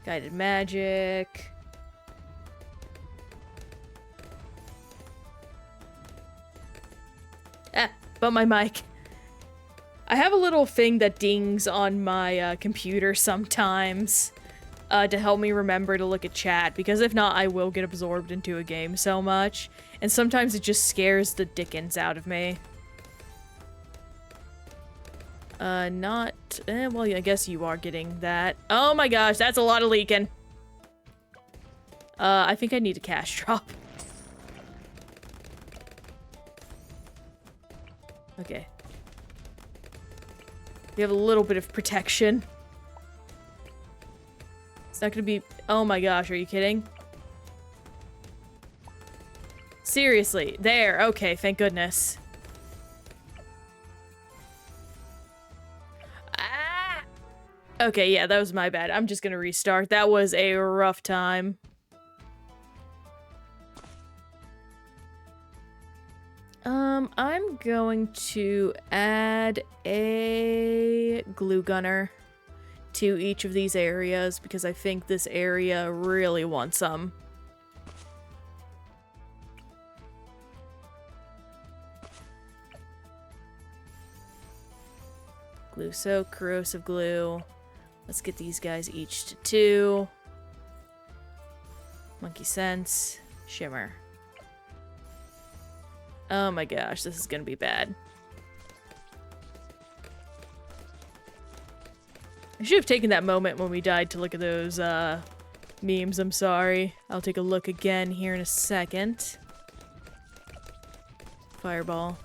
[SPEAKER 1] Guided magic. But my mic. I have a little thing that dings on my computer sometimes to help me remember to look at chat, because if not, I will get absorbed into a game so much, and sometimes it just scares the dickens out of me. Well, I guess you are getting that. Oh my gosh, that's a lot of leaking. I think I need a cash drop. Okay. We have a little bit of protection. It's not gonna be... Oh my gosh, are you kidding? Seriously. There. Okay, thank goodness. Ah! Okay, yeah, that was my bad. I'm just gonna restart. That was a rough time. I'm going to add a glue gunner to each of these areas because I think this area really wants some. Glue soak, corrosive glue. Let's get these guys each to 2. Monkey sense, shimmer. Oh my gosh, this is gonna be bad. I should have taken that moment when we died to look at those memes, I'm sorry. I'll take a look again here in a second. Fireball.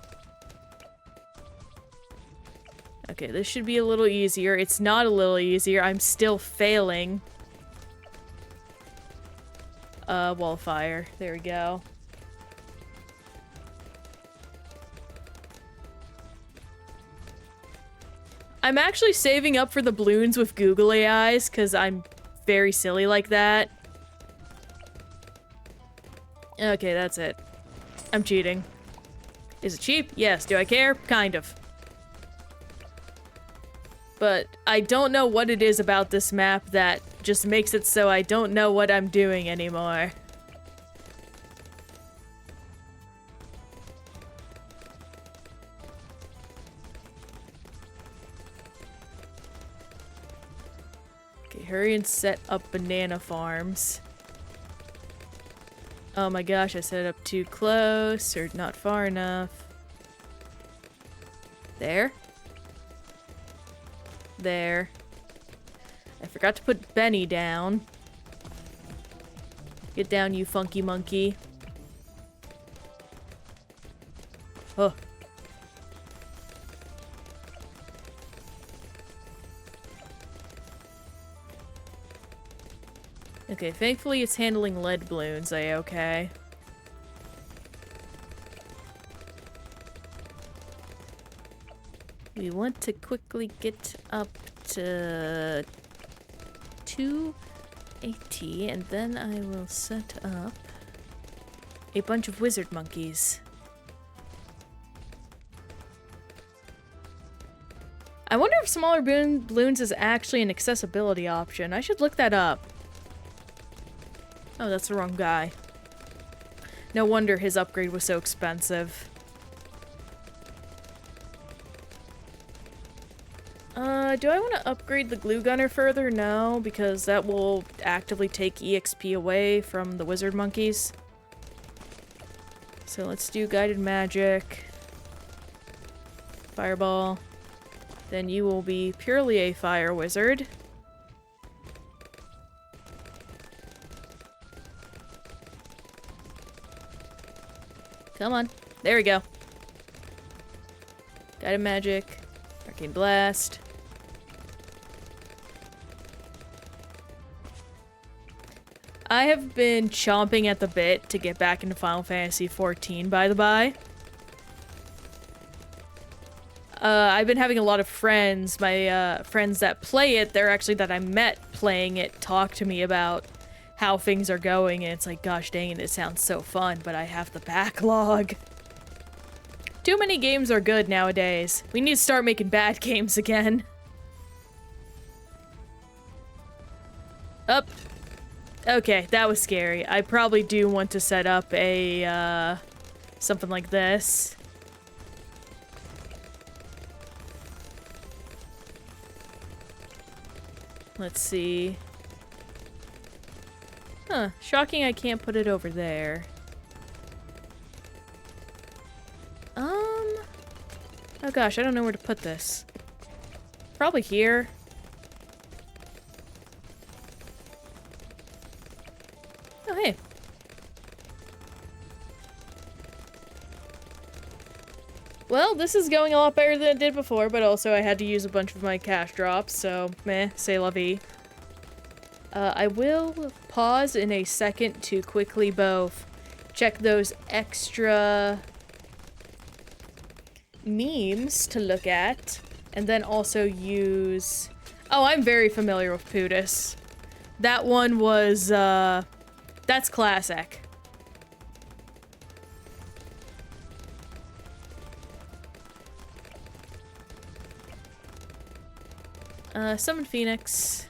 [SPEAKER 1] Okay, this should be a little easier. It's not a little easier, I'm still failing. Wall of fire, there we go. I'm actually saving up for the balloons with googly eyes, because I'm very silly like that. Okay, that's it. I'm cheating. Is it cheap? Yes. Do I care? Kind of. But I don't know what it is about this map that just makes it so I don't know what I'm doing anymore. Okay, hurry and set up banana farms. Oh my gosh, I set it up too close or not far enough. There. There. I forgot to put Benny down. Get down, you funky monkey. Oh. Okay, thankfully it's handling lead balloons, a-okay. We want to quickly get up to 280, and then I will set up a bunch of wizard monkeys. I wonder if smaller balloons is actually an accessibility option. I should look that up. Oh, that's the wrong guy. No wonder his upgrade was so expensive. Do I want to upgrade the glue gunner further? No, because that will actively take EXP away from the wizard monkeys. So let's do guided magic. Fireball. Then you will be purely a fire wizard. Come on. There we go. Guided magic. Arcane blast. I have been chomping at the bit to get back into Final Fantasy XIV, by the by. I've been having a lot of friends, my friends that play it, they're actually that I met playing it, talk to me about how things are going, and it's like, gosh dang it, it sounds so fun, but I have the backlog. Too many games are good nowadays. We need to start making bad games again. Up. Okay, that was scary. I probably do want to set up a, something like this. Let's see. Huh, shocking I can't put it over there. Oh gosh, I don't know where to put this. Probably here. Oh, hey. Well, this is going a lot better than it did before, but also I had to use a bunch of my cash drops, so meh, c'est la vie. I will pause in a second to quickly both check those extra memes to look at, and then also use... Oh, I'm very familiar with Pootis. That one was, that's classic. Summon Phoenix.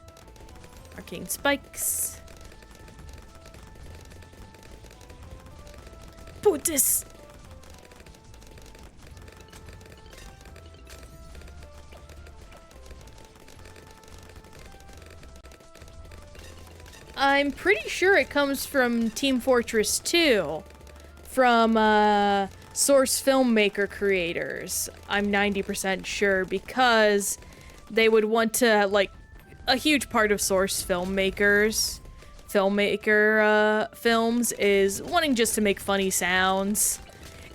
[SPEAKER 1] Arcane Spikes. Pootis! I'm pretty sure it comes from Team Fortress 2. From, Source Filmmaker creators. I'm 90% sure, because they would want to, like, a huge part of Source filmmaker films is wanting just to make funny sounds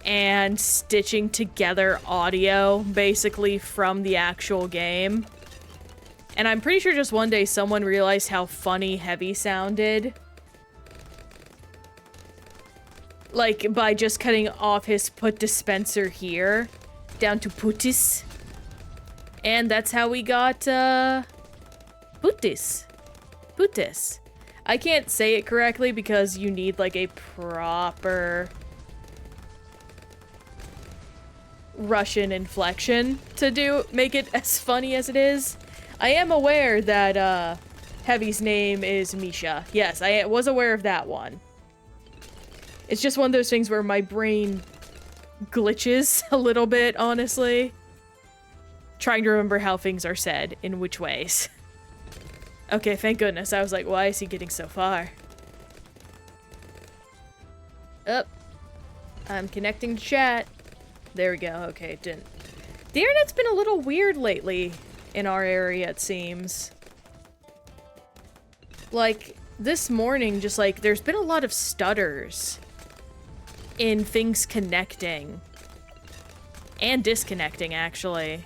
[SPEAKER 1] and stitching together audio, basically, from the actual game. And I'm pretty sure just one day someone realized how funny Heavy sounded. Like, by just cutting off his put dispenser here, down to Pootis. And that's how we got, Pootis. Pootis. I can't say it correctly because you need, like, a proper Russian inflection to make it as funny as it is. I am aware that, Heavy's name is Misha. Yes, I was aware of that one. It's just one of those things where my brain glitches a little bit, honestly. Trying to remember how things are said, in which ways. Okay, thank goodness. I was like, why is he getting so far? Up. I'm connecting to chat. There we go. Okay, it didn't. The internet's been a little weird lately in our area, it seems. Like, this morning, just like, there's been a lot of stutters in things connecting. And disconnecting, actually.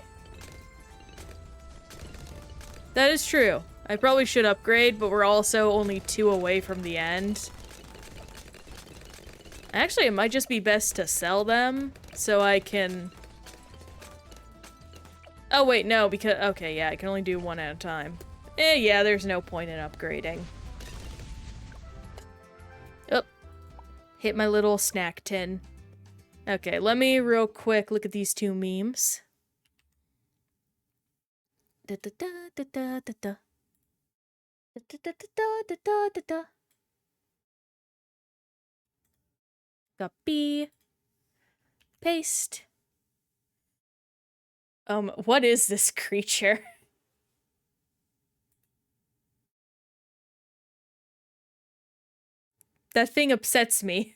[SPEAKER 1] That is true. I probably should upgrade, but we're also only 2 away from the end. Actually, it might just be best to sell them, so I can... Oh, wait, no, because... Okay, yeah, I can only do 1 at a time. Yeah, there's no point in upgrading. Oh. Hit my little snack tin. Okay, let me real quick look at these 2 memes. Da da da da da da da. Da da da da da da da. Copy. Paste. What is this creature? That thing upsets me.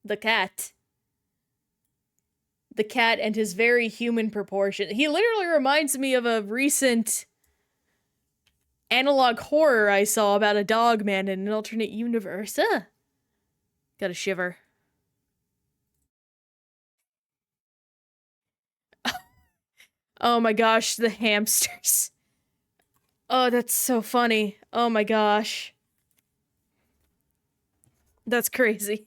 [SPEAKER 1] The cat. The cat and his very human proportion. He literally reminds me of a recent analog horror I saw about a dog man in an alternate universe. Got a shiver. Oh my gosh, the hamsters. Oh, that's so funny. Oh my gosh. That's crazy.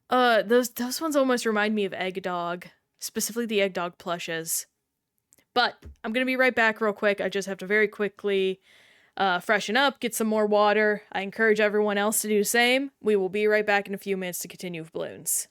[SPEAKER 1] Those ones almost remind me of Egg Dog. Specifically the Egg Dog plushes. But I'm gonna be right back real quick. I just have to very quickly freshen up, get some more water. I encourage everyone else to do the same. We will be right back in a few minutes to continue with Bloons.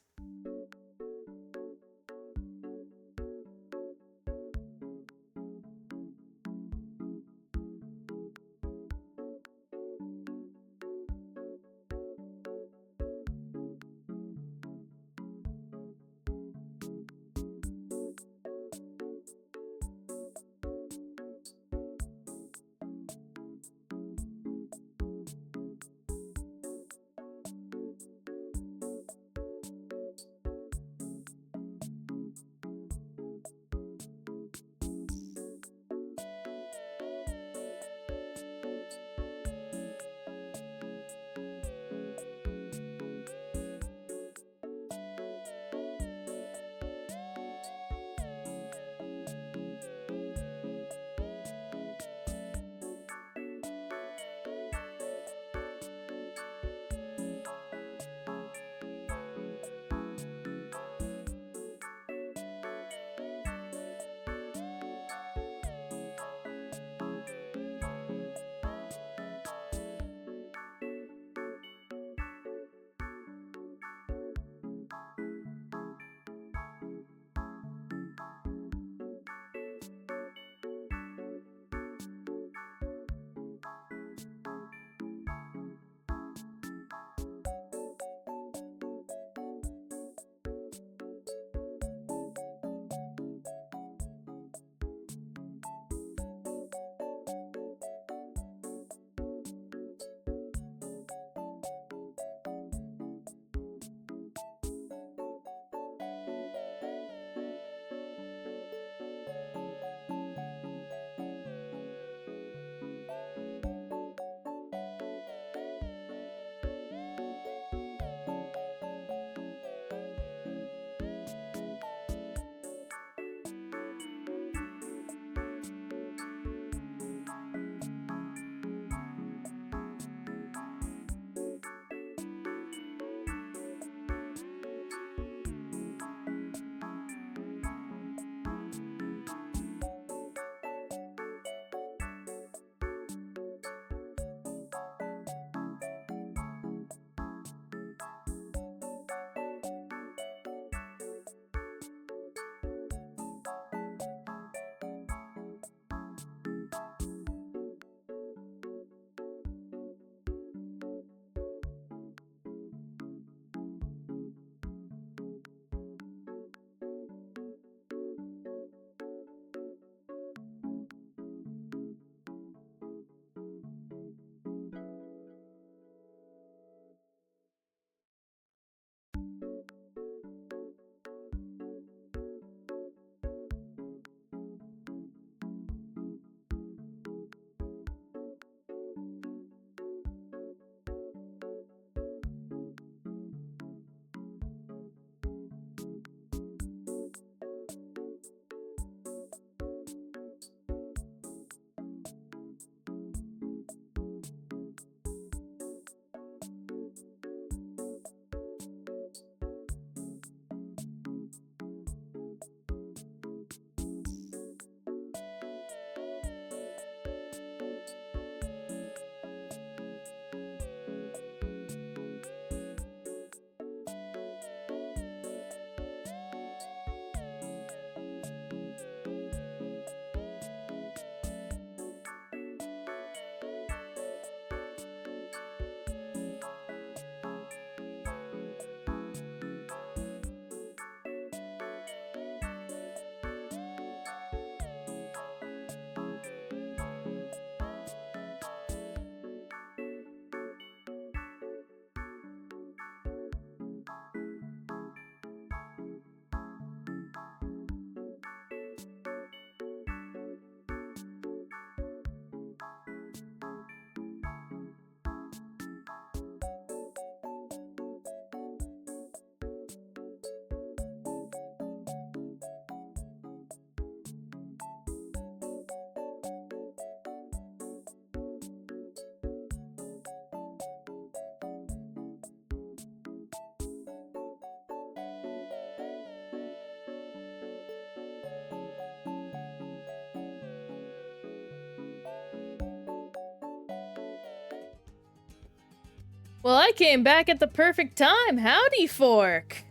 [SPEAKER 1] Well, I came back at the perfect time. Howdy, Fork.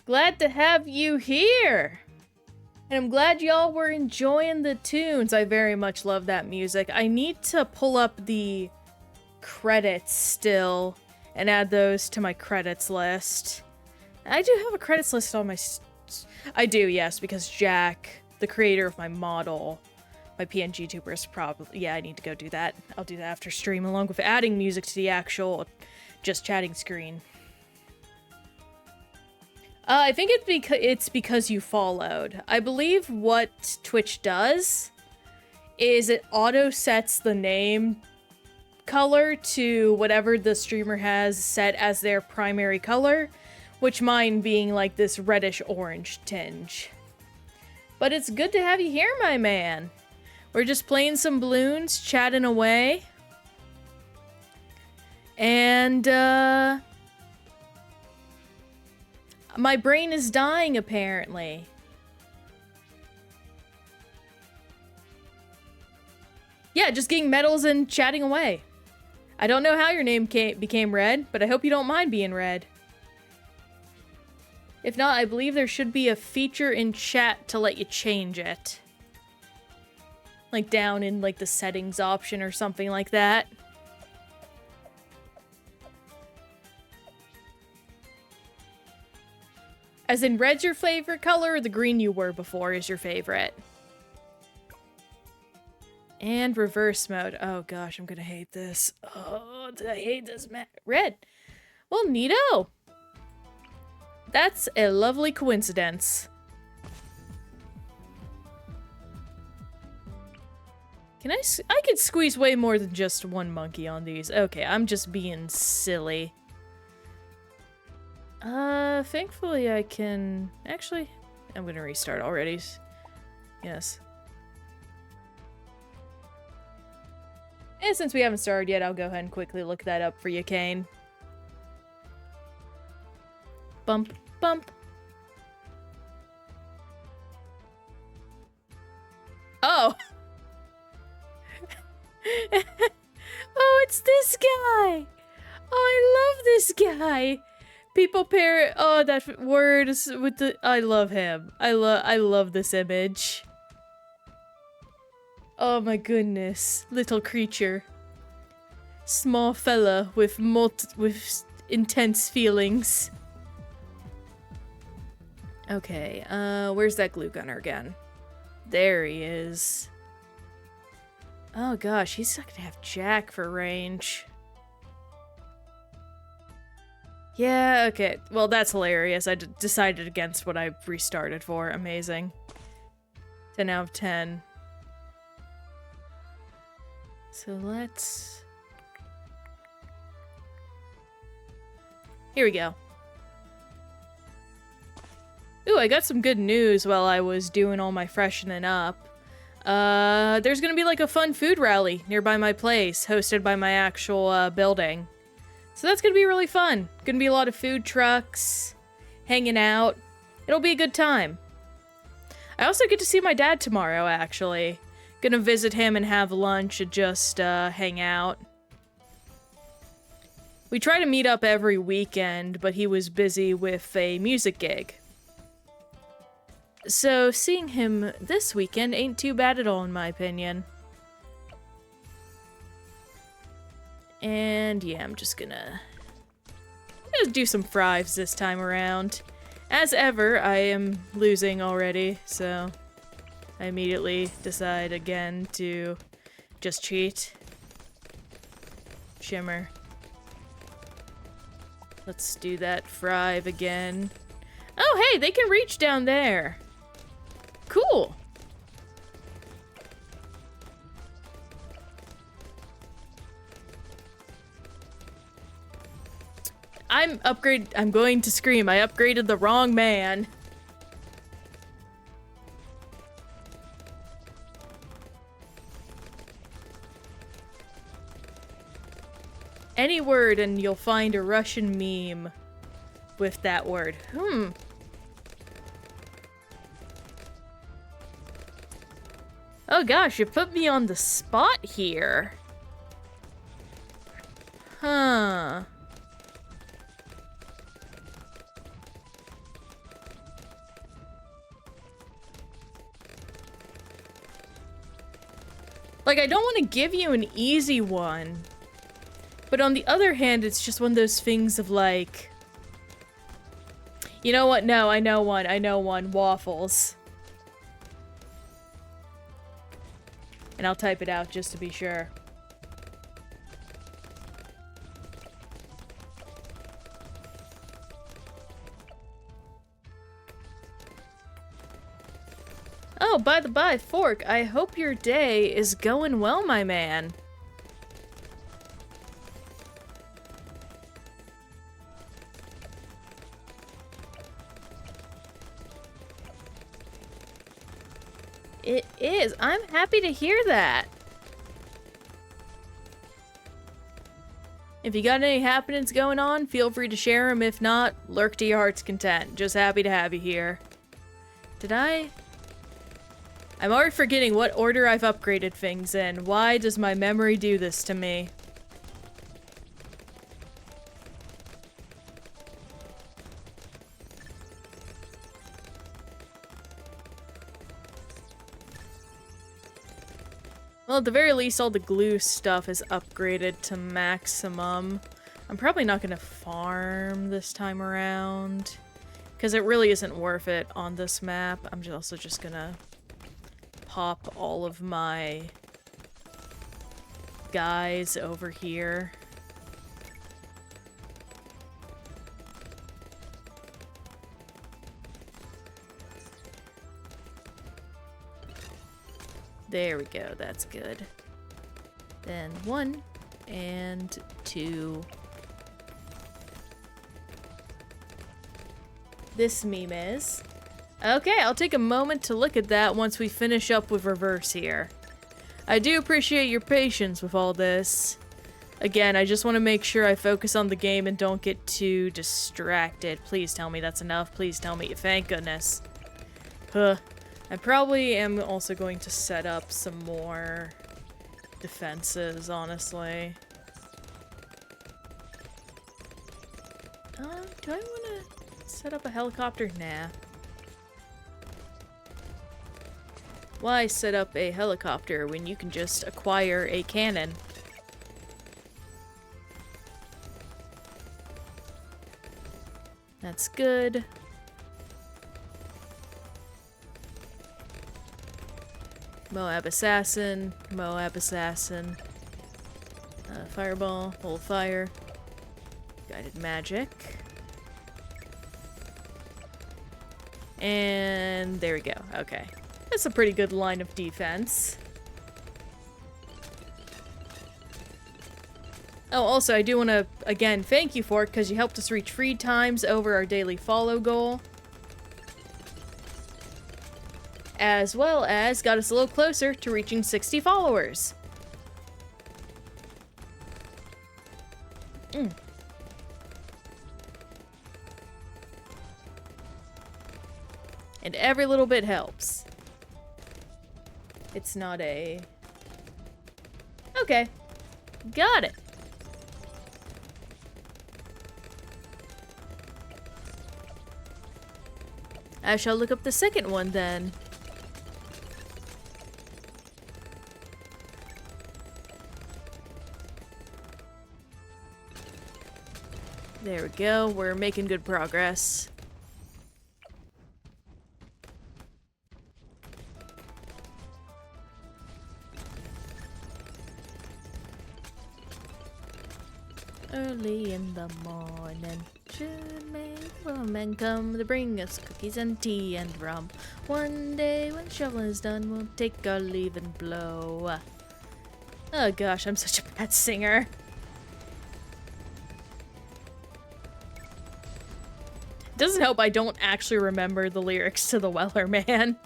[SPEAKER 1] Glad to have you here. And I'm glad y'all were enjoying the tunes. I very much love that music. I need to pull up the credits still and add those to my credits list. I do have a credits list on my... I do, yes, because Jack, the creator of my model, my PNG tuber, is probably... Yeah, I need to go do that. I'll do that after stream, along with adding music to the actual just chatting screen. I think it's because you followed. I believe what Twitch does is it auto-sets the name color to whatever the streamer has set as their primary color, which mine being like this reddish-orange tinge. But it's good to have you here, my man. We're just playing some Bloons, chatting away. And, my brain is dying, apparently. Yeah, just getting medals and chatting away. I don't know how your name became red, but I hope you don't mind being red. If not, I believe there should be a feature in chat to let you change it. Like down in like the settings option or something like that. As in, red's your favorite color, or the green you were before is your favorite? And reverse mode. Oh gosh, I'm gonna hate this. Oh, did I hate this map? Red. Well, neato. That's a lovely coincidence. I could squeeze way more than just one monkey on these. Okay, I'm just being silly. Thankfully I can... Actually, I'm gonna restart already. Yes. And since we haven't started yet, I'll go ahead and quickly look that up for you, Kane. Bump, bump. Oh! Oh, it's this guy! Oh, I love this guy! People pair... Oh, that word is with the... I love him. I love this image. Oh my goodness. Little creature. Small fella with intense feelings. Okay, where's that glue gunner again? There he is. Oh gosh, he's not gonna have Jack for range. Yeah, okay. Well, that's hilarious. I decided against what I restarted for. Amazing. 10 out of 10. So let's... Here we go. Ooh, I got some good news while I was doing all my freshening up. There's gonna be like a fun food rally nearby my place, hosted by my actual building. So that's gonna be really fun. Gonna be a lot of food trucks, hanging out. It'll be a good time. I also get to see my dad tomorrow, actually. Gonna visit him and have lunch and just hang out. We try to meet up every weekend, but he was busy with a music gig. So seeing him this weekend ain't too bad at all, in my opinion. And yeah, I'm gonna do some fries this time around. As ever, I am losing already, so I immediately decide again to just cheat. Shimmer. Let's do that frive again. Oh, hey, they can reach down there. Cool. I'm going to scream. I upgraded the wrong man. Any word and you'll find a Russian meme with that word. Oh gosh, you put me on the spot here. Huh. Like, I don't want to give you an easy one. But on the other hand, it's just one of those things of like... You know what? No, I know one. I know one. Waffles. And I'll type it out just to be sure. Oh, by the by, Fork, I hope your day is going well, my man. It is. I'm happy to hear that. If you got any happenings going on, feel free to share them. If not, lurk to your heart's content. Just happy to have you here. Did I? I'm already forgetting what order I've upgraded things in. Why does my memory do this to me? Well, at the very least, all the glue stuff is upgraded to maximum. I'm probably not going to farm this time around, because it really isn't worth it on this map. I'm also just going to pop all of my guys over here. There we go, that's good. Then 1 and 2. This meme is. Okay, I'll take a moment to look at that once we finish up with reverse here. I do appreciate your patience with all this. Again, I just want to make sure I focus on the game and don't get too distracted. Please tell me that's enough. Please tell me. Thank goodness. Huh. I probably am also going to set up some more defenses, honestly. Do I want to set up a helicopter? Nah. Why set up a helicopter when you can just acquire a cannon? That's good. Moab Assassin, Moab Assassin. Fireball, Bolt of Fire. Guided Magic. And there we go, okay. That's a pretty good line of defense. Oh, also, I do want to, again, thank you for it, because you helped us reach 3 times over our daily follow goal. As well as got us a little closer to reaching 60 followers. And every little bit helps. It's not a... Okay. Got it. I shall look up the second one then. There we go, we're making good progress. Early in the morning, should make women come to bring us cookies and tea and rum. One day when shoveling is done, we'll take our leave and blow. Oh gosh, I'm such a bad singer. Doesn't help I don't actually remember the lyrics to the Weller Man.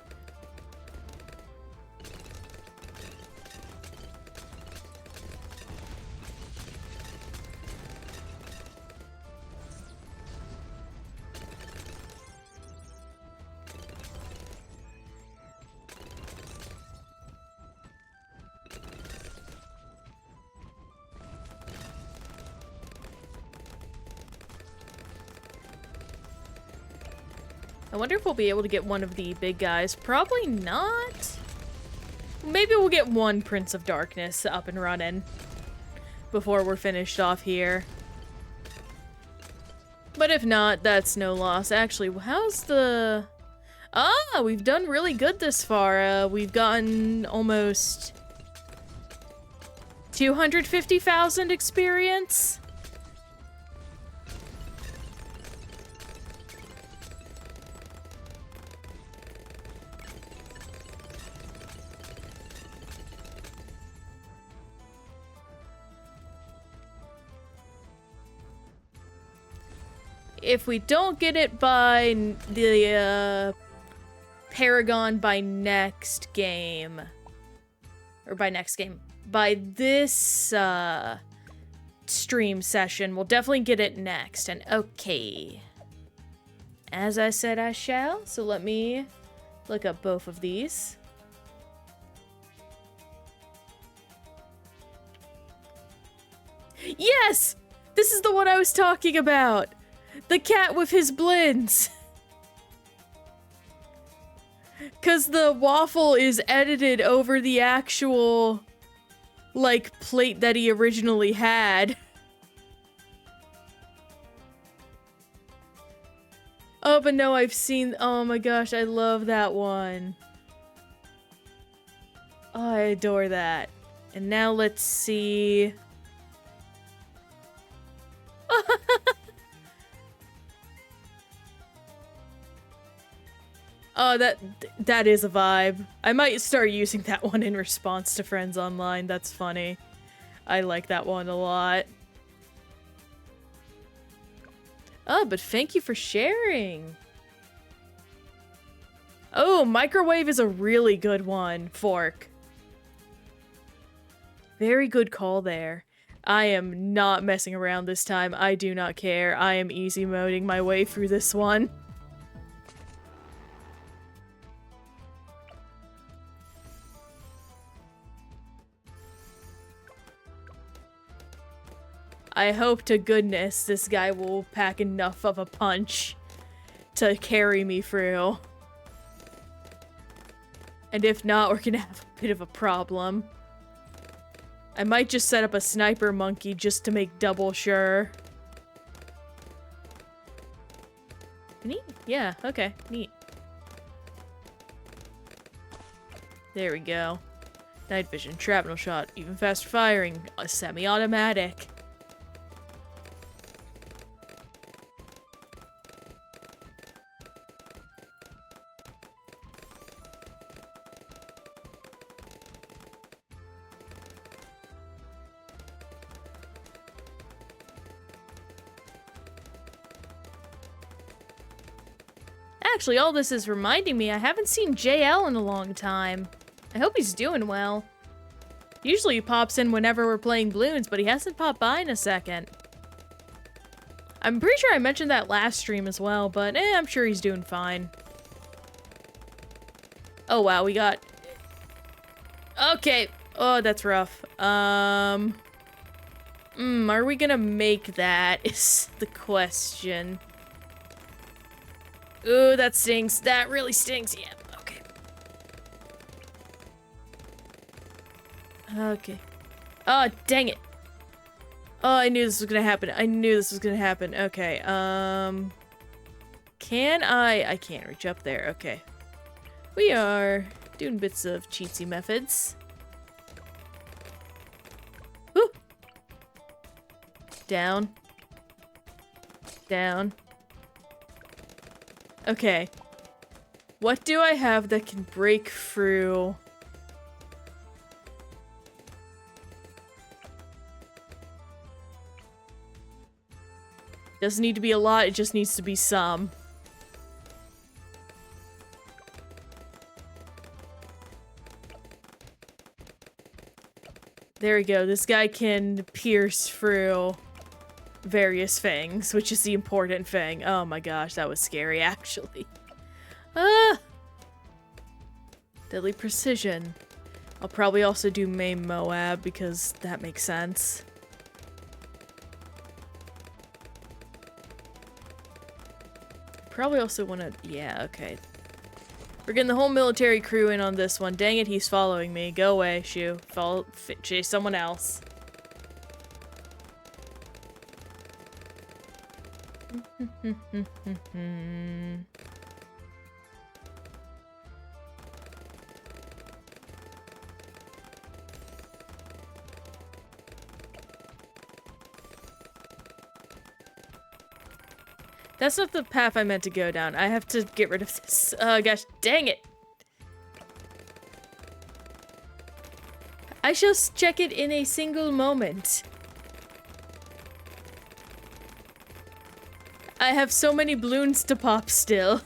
[SPEAKER 1] I wonder if we'll be able to get one of the big guys. Probably not. Maybe we'll get one Prince of Darkness up and running before we're finished off here. But if not, that's no loss. Actually, how's the... Ah, we've done really good this far. We've gotten almost 250,000 experience. If we don't get it by the Paragon by next game, or by next game, by this stream session, we'll definitely get it next. And okay, as I said I shall, so let me look up both of these. Yes! This is the one I was talking about! The cat with his blins. Cause the waffle is edited over the actual, like, plate that he originally had. Oh, but no, I've seen, oh my gosh, I love that one. Oh, I adore that. And now let's see. Oh, that is a vibe. I might start using that one in response to friends online. That's funny. I like that one a lot. Oh, but thank you for sharing. Oh, microwave is a really good one, Fork. Very good call there. I am not messing around this time. I do not care. I am easy moding my way through this one. I hope to goodness this guy will pack enough of a punch to carry me through. And if not, we're gonna have a bit of a problem. I might just set up a sniper monkey just to make double sure. Neat? Yeah, okay, neat. There we go. Night vision, shrapnel shot, even faster firing, a semi-automatic. Actually, all this is reminding me I haven't seen JL in a long time. I hope he's doing well. Usually he pops in whenever we're playing Bloons, but he hasn't popped by in a second. I'm pretty sure I mentioned that last stream as well, but I'm sure he's doing fine. Oh wow, we got... Okay. Oh, that's rough. Are we gonna make that is the question. Ooh, that stings. That really stings. Yeah, okay. Okay. Oh, dang it. Oh, I knew this was gonna happen. I knew this was gonna happen. Okay, can I can't reach up there. Okay. We are doing bits of cheatsy methods. Woo! Down. Down. Okay. What do I have that can break through? Doesn't need to be a lot, it just needs to be some. There we go. This guy can pierce through various things, which is the important thing. Oh my gosh, that was scary, actually. Ah! Deadly precision. I'll probably also do main Moab, because that makes sense. probably also want to... Yeah, okay. We're getting the whole military crew in on this one. Dang it, he's following me. Go away, Shu. Chase someone else. That's not the path I meant to go down. I have to get rid of this. Gosh, dang it. I shall check it in a single moment. I have so many balloons to pop still.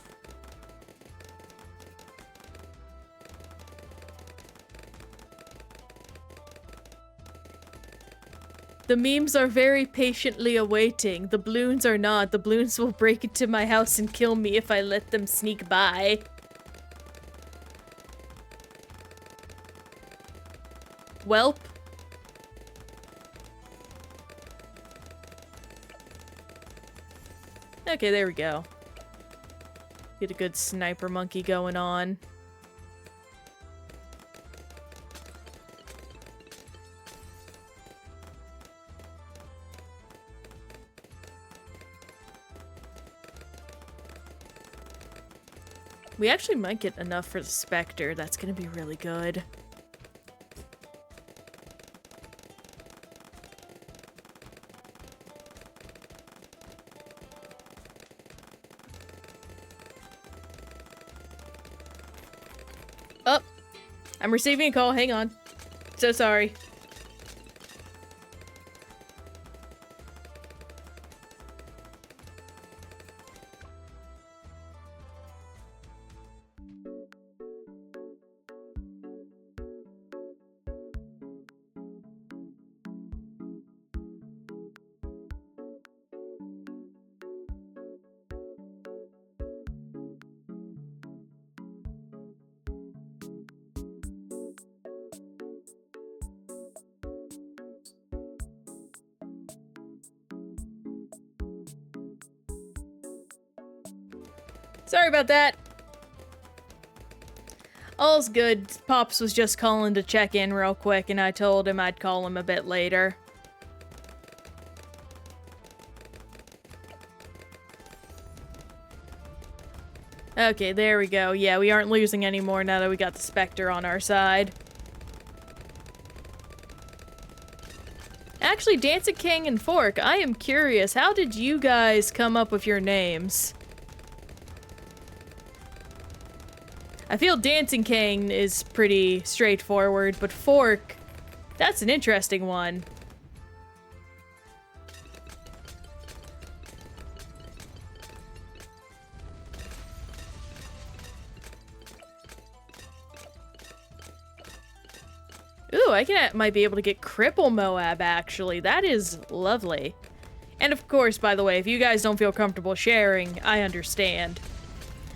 [SPEAKER 1] The memes are very patiently awaiting. The balloons are not. The balloons will break into my house and kill me if I let them sneak by. Welp. Okay, there we go. Get a good sniper monkey going on. We actually might get enough for the Spectre. That's gonna be really good. Oh! I'm receiving a call. Hang on. So sorry. Sorry about that. All's good. Pops was just calling to check in real quick, and I told him I'd call him a bit later. Okay, there we go. Yeah, we aren't losing anymore now that we got the Spectre on our side. Actually, Dancing King and Fork, I am curious, how did you guys come up with your names? I feel Dancing King is pretty straightforward, but Fork, that's an interesting one. Ooh, might be able to get Cripple Moab, actually. That is lovely. And of course, by the way, if you guys don't feel comfortable sharing, I understand.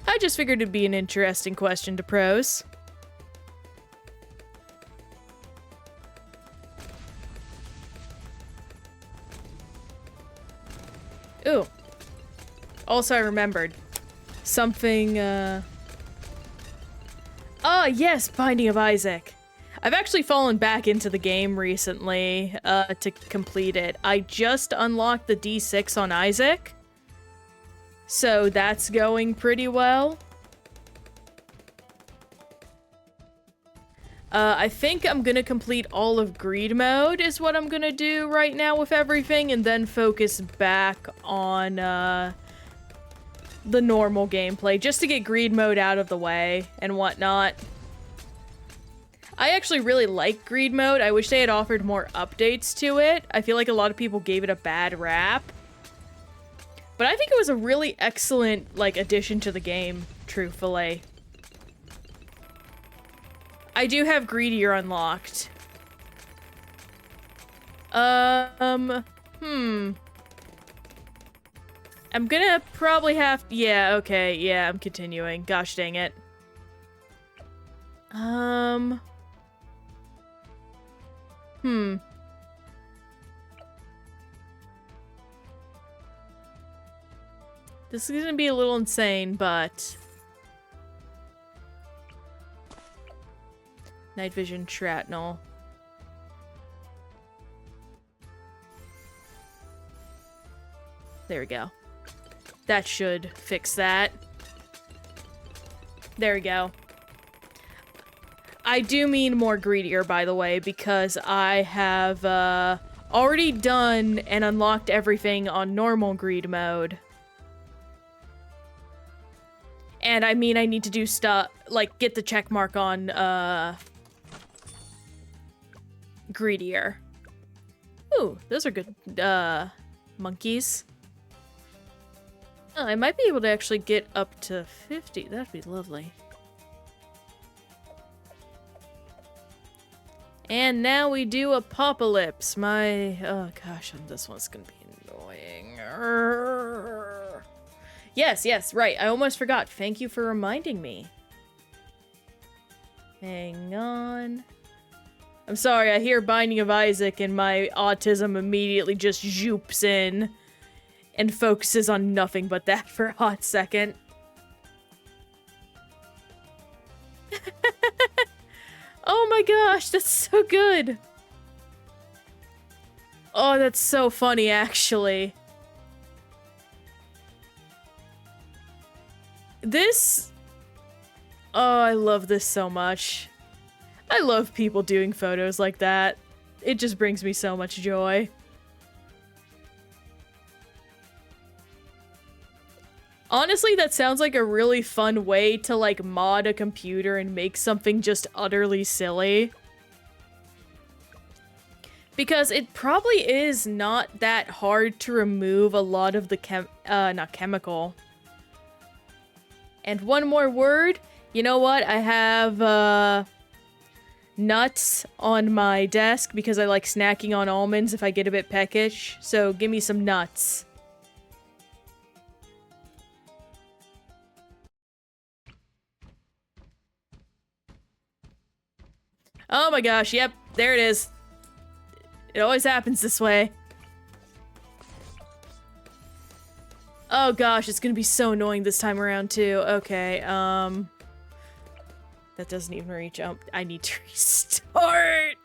[SPEAKER 1] I just figured it'd be an interesting question to pose. Ooh. Also, I remembered. Something, yes, Binding of Isaac. I've actually fallen back into the game recently, to complete it. I just unlocked the D6 on Isaac. So that's going pretty well. I think I'm gonna complete all of Greed Mode is what I'm gonna do right now with everything, and then focus back on, the normal gameplay, just to get Greed Mode out of the way and whatnot. I actually really like Greed Mode. I wish they had offered more updates to it. I feel like a lot of people gave it a bad rap. But I think it was a really excellent, like, addition to the game, truthfully. I do have Greedier unlocked. I'm gonna probably have... Yeah, okay, yeah, I'm continuing. Gosh dang it. This is gonna be a little insane, but... Night vision shrapnel. There we go. That should fix that. There we go. I do mean more greedier, by the way, because I have already done and unlocked everything on normal greed mode. And I mean I need to do stuff, like get the check mark on greedier. Ooh, those are good monkeys. Oh, I might be able to actually get up to 50. That'd be lovely. And now we do Apocalypse. Oh gosh, this one's gonna be annoying. Arrgh. Yes, right. I almost forgot. Thank you for reminding me. Hang on. I'm sorry, I hear Binding of Isaac and my autism immediately just zoops in and focuses on nothing but that for a hot second. Oh my gosh, that's so good. Oh, that's so funny, actually. This... Oh, I love this so much. I love people doing photos like that. It just brings me so much joy. Honestly, that sounds like a really fun way to, like, mod a computer and make something just utterly silly. Because it probably is not that hard to remove a lot of the not chemical. And one more word. You know what? I have, nuts on my desk because I like snacking on almonds if I get a bit peckish. So give me some nuts. Oh my gosh, yep, there it is. It always happens this way. Oh gosh, it's gonna be so annoying this time around too. Okay, that doesn't even reach out. I need to restart.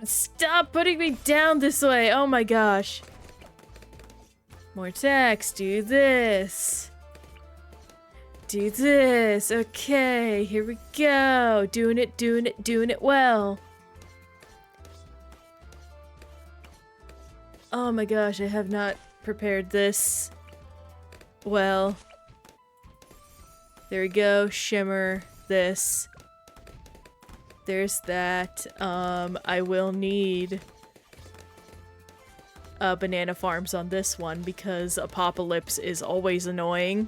[SPEAKER 1] Stop putting me down this way. Oh my gosh. More text, do this. Do this. Okay, here we go. Doing it well. Oh my gosh, I have not prepared this well. There we go. Shimmer this. There's that. I will need banana farms on this one because Apocalypse is always annoying.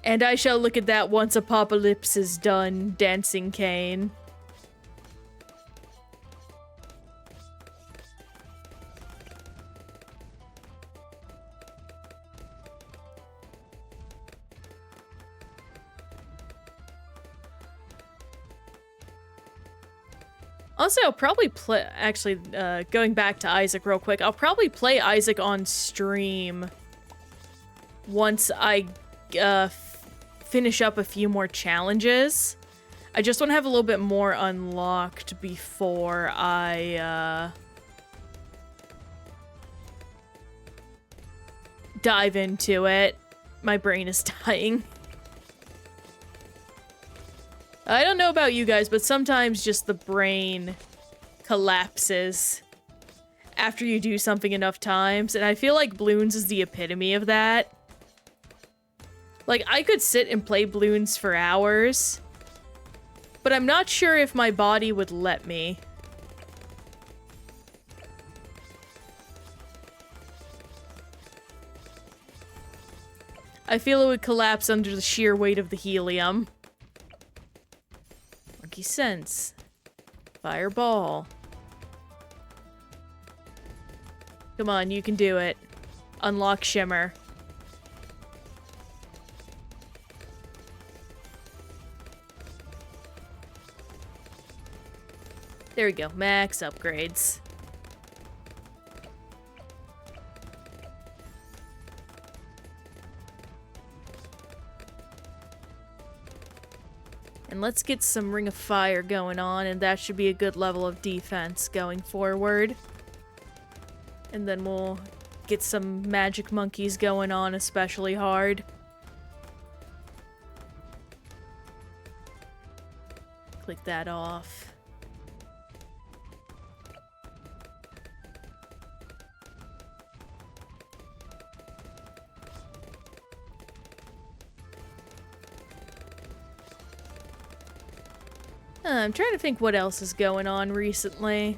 [SPEAKER 1] And I shall look at that once Apocalypse is done, Dancing Cane. Also, I'll probably play, actually, going back to Isaac real quick, I'll probably play Isaac on stream once I, finish up a few more challenges. I just want to have a little bit more unlocked before I, dive into it. My brain is dying. I don't know about you guys, but sometimes just the brain collapses after you do something enough times, and I feel like Bloons is the epitome of that. Like, I could sit and play Bloons for hours, but I'm not sure if my body would let me. I feel it would collapse under the sheer weight of the helium. Monkey Sense. Fireball. Come on, you can do it. Unlock Shimmer. There we go. Max upgrades. And let's get some Ring of Fire going on, and that should be a good level of defense going forward. And then we'll get some magic monkeys going on especially hard. Click that off. I'm trying to think what else is going on recently.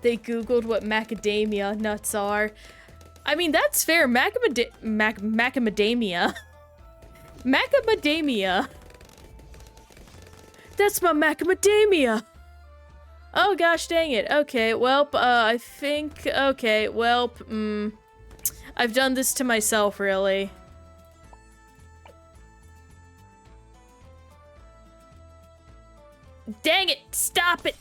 [SPEAKER 1] They googled what macadamia nuts are. I mean, that's fair. Macadamia. Macadamia. That's my macadamia. Oh gosh dang it. Okay, welp, I think... Okay, welp, I've done this to myself, really. Dang it! Stop it!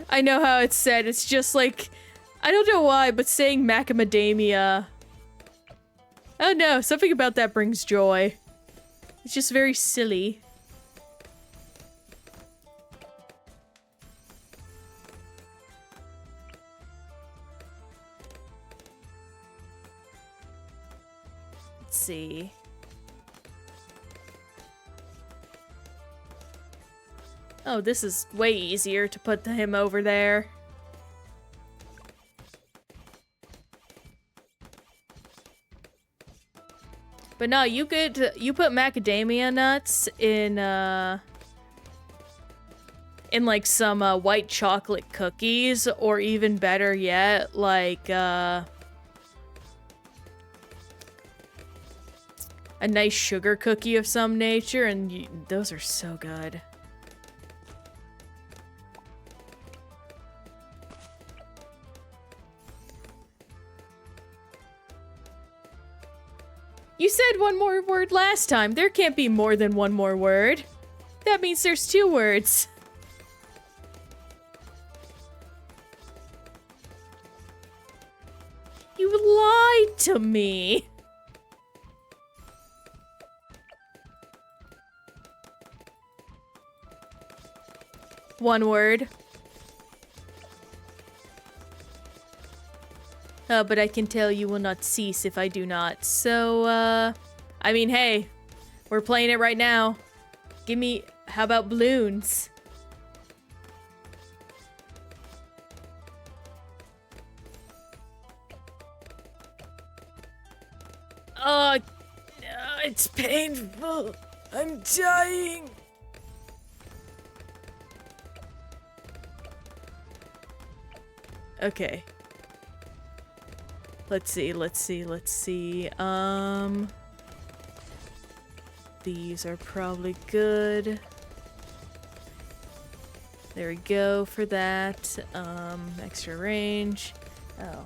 [SPEAKER 1] I know how it's said, it's just like... I don't know why, but saying macadamia... Oh no, something about that brings joy. It's just very silly. Let's see. Oh, this is way easier to put him over there. But no, you put macadamia nuts in like some white chocolate cookies, or even better yet, like a nice sugar cookie of some nature, and those are so good. You said one more word last time. There can't be more than one more word. That means there's 2 words. You lied to me. One word. But I can tell you will not cease if I do not. So, I mean, hey, we're playing it right now. Give me, how about Bloons? Oh, it's painful. I'm dying. Okay. Let's see. These are probably good. There we go for that. Extra range. Oh.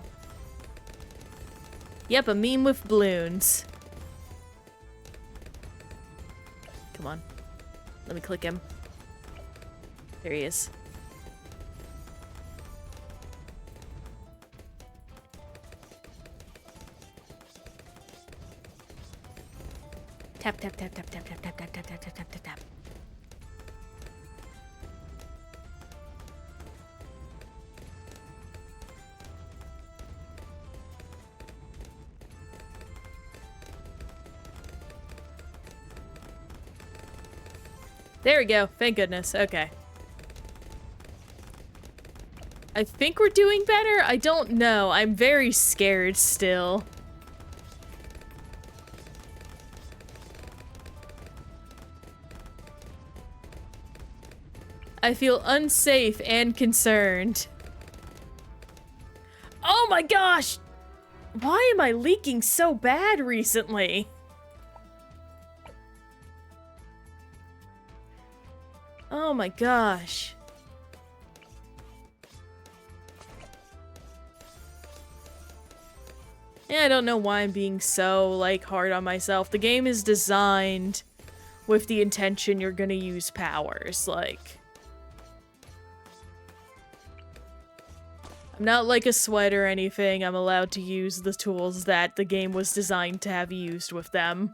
[SPEAKER 1] Yep, a meme with Bloons. Come on. Let me click him. There he is. Tap, tap, tap, tap, tap, tap, tap, tap, tap, tap, tap, tap, tap. There we go. Thank goodness. Okay. I think we're doing better. I don't know. I'm very scared still. I feel unsafe and concerned. Oh my gosh! Why am I leaking so bad recently? Oh my gosh. Yeah, I don't know why I'm being so, like, hard on myself. The game is designed with the intention you're gonna use powers, like... I'm not like a sweat or anything. I'm allowed to use the tools that the game was designed to have used with them.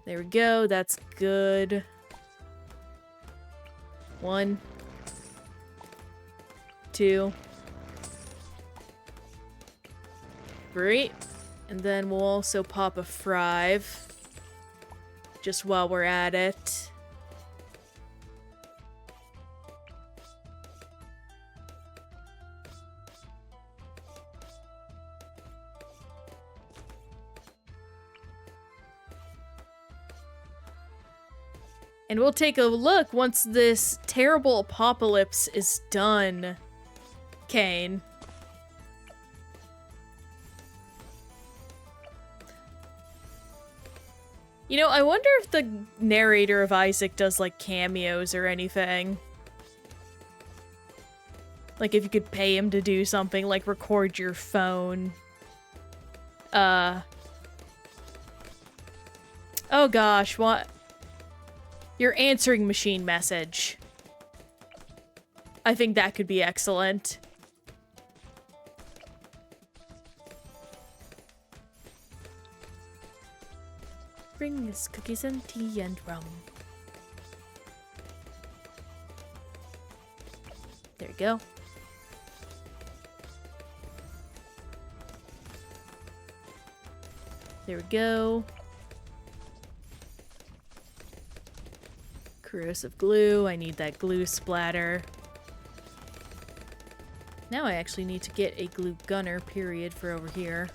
[SPEAKER 1] There we go, that's good. 1, 2, 3. And then we'll also pop a thrive. Just while we're at it. And we'll take a look once this terrible apocalypse is done, Kane. You know, I wonder if the narrator of Isaac does, like, cameos or anything. Like, if you could pay him to do something, like record your phone. Oh gosh, what? Your answering machine message. I think that could be excellent. Bring us cookies and tea and rum. There we go. There we go. Corrosive glue. I need that glue splatter. Now I actually need to get a glue gunner, period, for over here.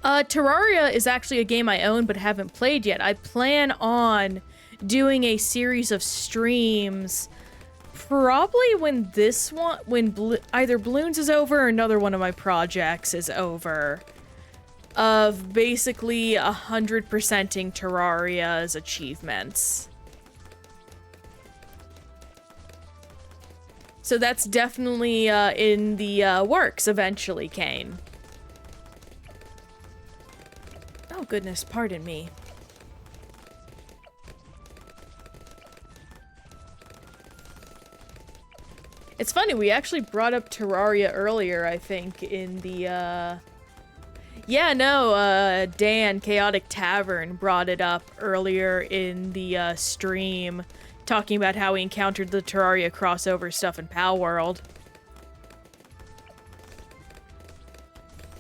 [SPEAKER 1] Terraria is actually a game I own but haven't played yet. I plan on doing a series of streams probably when this one, either Bloons is over or another one of my projects is over, of basically 100%ing Terraria's achievements. So that's definitely in the works eventually, Kane. Oh goodness, pardon me. It's funny, we actually brought up Terraria earlier, I think, in the, yeah, no, Dan, Chaotic Tavern, brought it up earlier in the, stream, talking about how he encountered the Terraria crossover stuff in Pal World.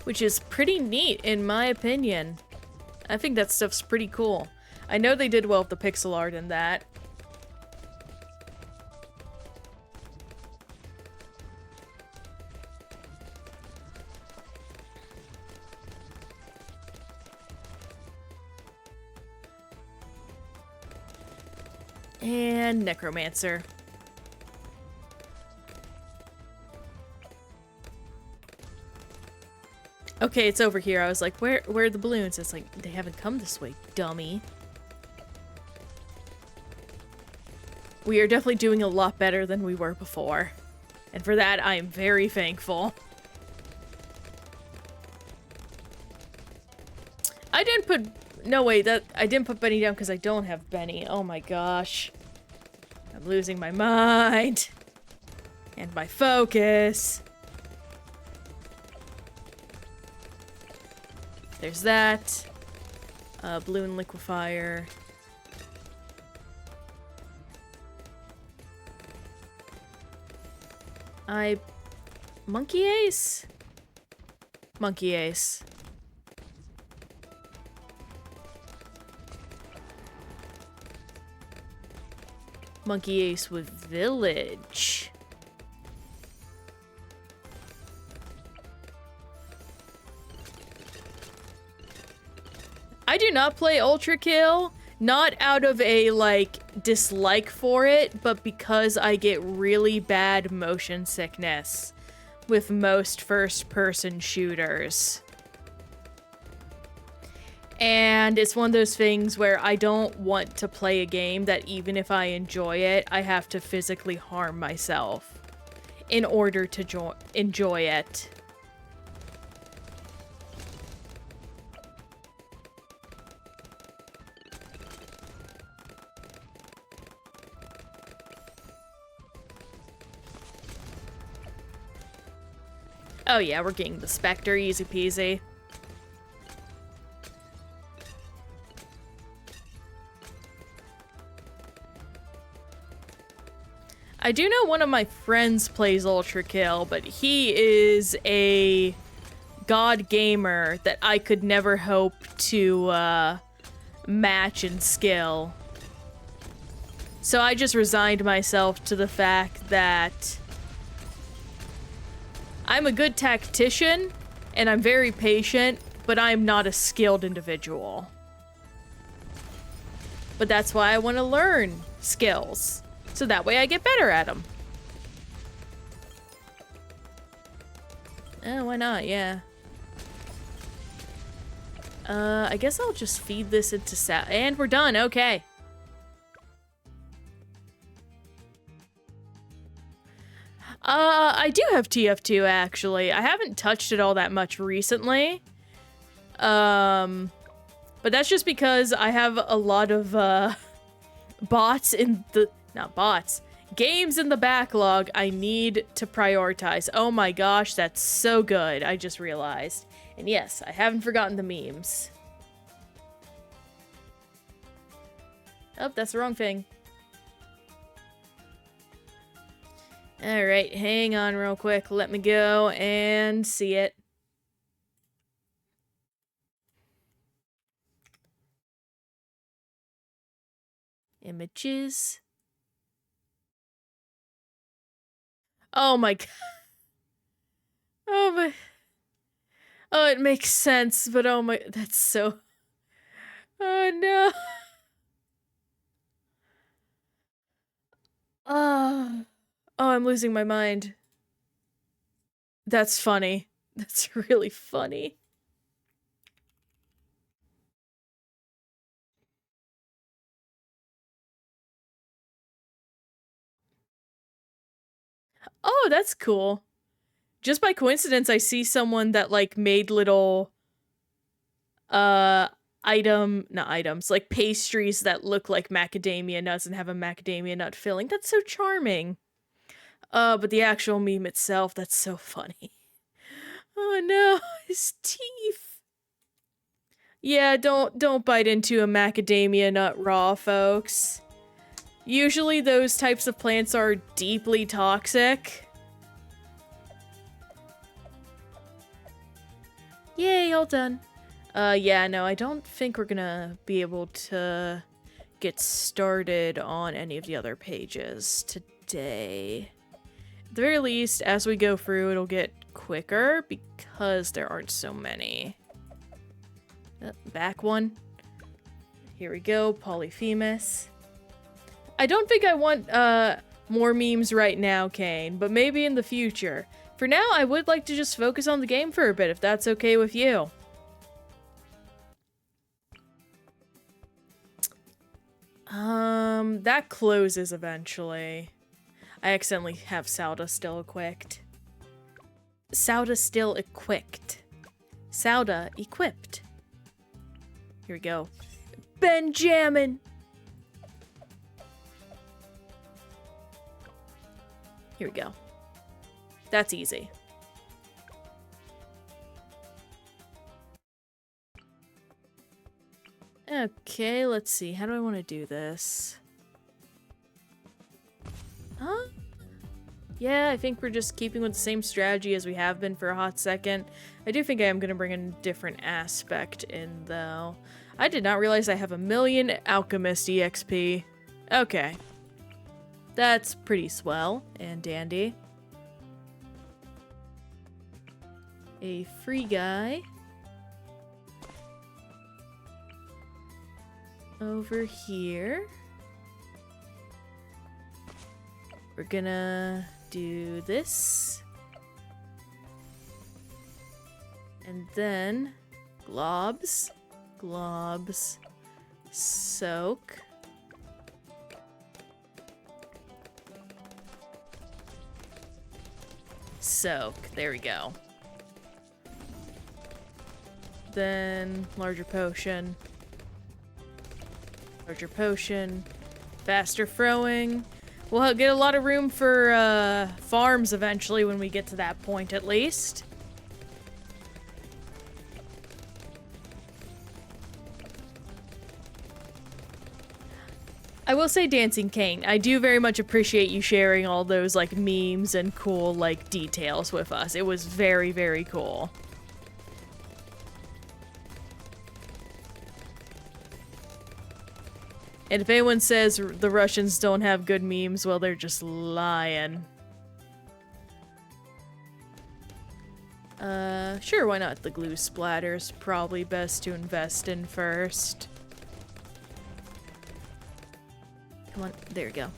[SPEAKER 1] Which is pretty neat, in my opinion. I think that stuff's pretty cool. I know they did well with the pixel art in that. And Necromancer. Okay, it's over here. I was like, where are the balloons? It's like, they haven't come this way, dummy. We are definitely doing a lot better than we were before. And for that, I am very thankful. I didn't put... No, wait, I didn't put Benny down because I don't have Benny. Oh my gosh. I'm losing my mind. And my focus. There's that. Balloon liquefier. Monkey Ace? Monkey Ace. Monkey Ace with Village. I do not play Ultra Kill, not out of a, like, dislike for it, but because I get really bad motion sickness with most first-person shooters. And it's one of those things where I don't want to play a game that even if I enjoy it, I have to physically harm myself in order to enjoy it. Oh yeah, we're getting the Spectre, easy peasy. I do know one of my friends plays Ultra Kill, but he is a god gamer that I could never hope to match in skill. So I just resigned myself to the fact that I'm a good tactician and I'm very patient, but I'm not a skilled individual. But that's why I want to learn skills. So that way I get better at them. Oh, why not? Yeah. I guess I'll just feed this into and we're done. Okay. I do have TF2 actually. I haven't touched it all that much recently. But that's just because I have a lot of bots in the not bots, games in the backlog I need to prioritize. Oh my gosh, that's so good. I just realized. And yes, I haven't forgotten the memes. Oh, that's the wrong thing. Alright, hang on real quick. Let me go and see it. Images. Oh my god. Oh my. Oh, it makes sense, but oh my. That's so. Oh no. Oh, I'm losing my mind. That's funny. That's really funny. Oh, that's cool. Just by coincidence, I see someone that, like, made little, not items, like pastries that look like macadamia nuts and have a macadamia nut filling. That's so charming. But the actual meme itself, that's so funny. Oh no, his teeth. Yeah, don't bite into a macadamia nut raw, folks. Usually those types of plants are deeply toxic. Yay, all done. Yeah, no, I don't think we're gonna be able to get started on any of the other pages today. At the very least, as we go through, it'll get quicker because there aren't so many. Back one. Here we go, Polyphemus. I don't think I want more memes right now, Kane, but maybe in the future. For now, I would like to just focus on the game for a bit, if that's okay with you. That closes eventually. I accidentally have Sauda still equipped. Sauda still equipped. Sauda equipped. Here we go. Benjamin! Here we go. That's easy. Okay, let's see. How do I want to do this? Huh? Yeah, I think we're just keeping with the same strategy as we have been for a hot second. I do think I am going to bring a different aspect in, though. I did not realize I have 1,000,000 Alchemist EXP. Okay. That's pretty swell and dandy. A free guy. Over here. We're gonna do this. And then globs. Globs. Soak. Soak. There we go. Then larger potion. Larger potion. Faster throwing. We'll get a lot of room for farms eventually when we get to that point at least. I will say, Dancing Cane, I do very much appreciate you sharing all those, like, memes and cool, like, details with us. It was very, very cool. And if anyone says the Russians don't have good memes, well, they're just lying. Sure, why not? The glue splatter's probably best to invest in first. Come on, there we go.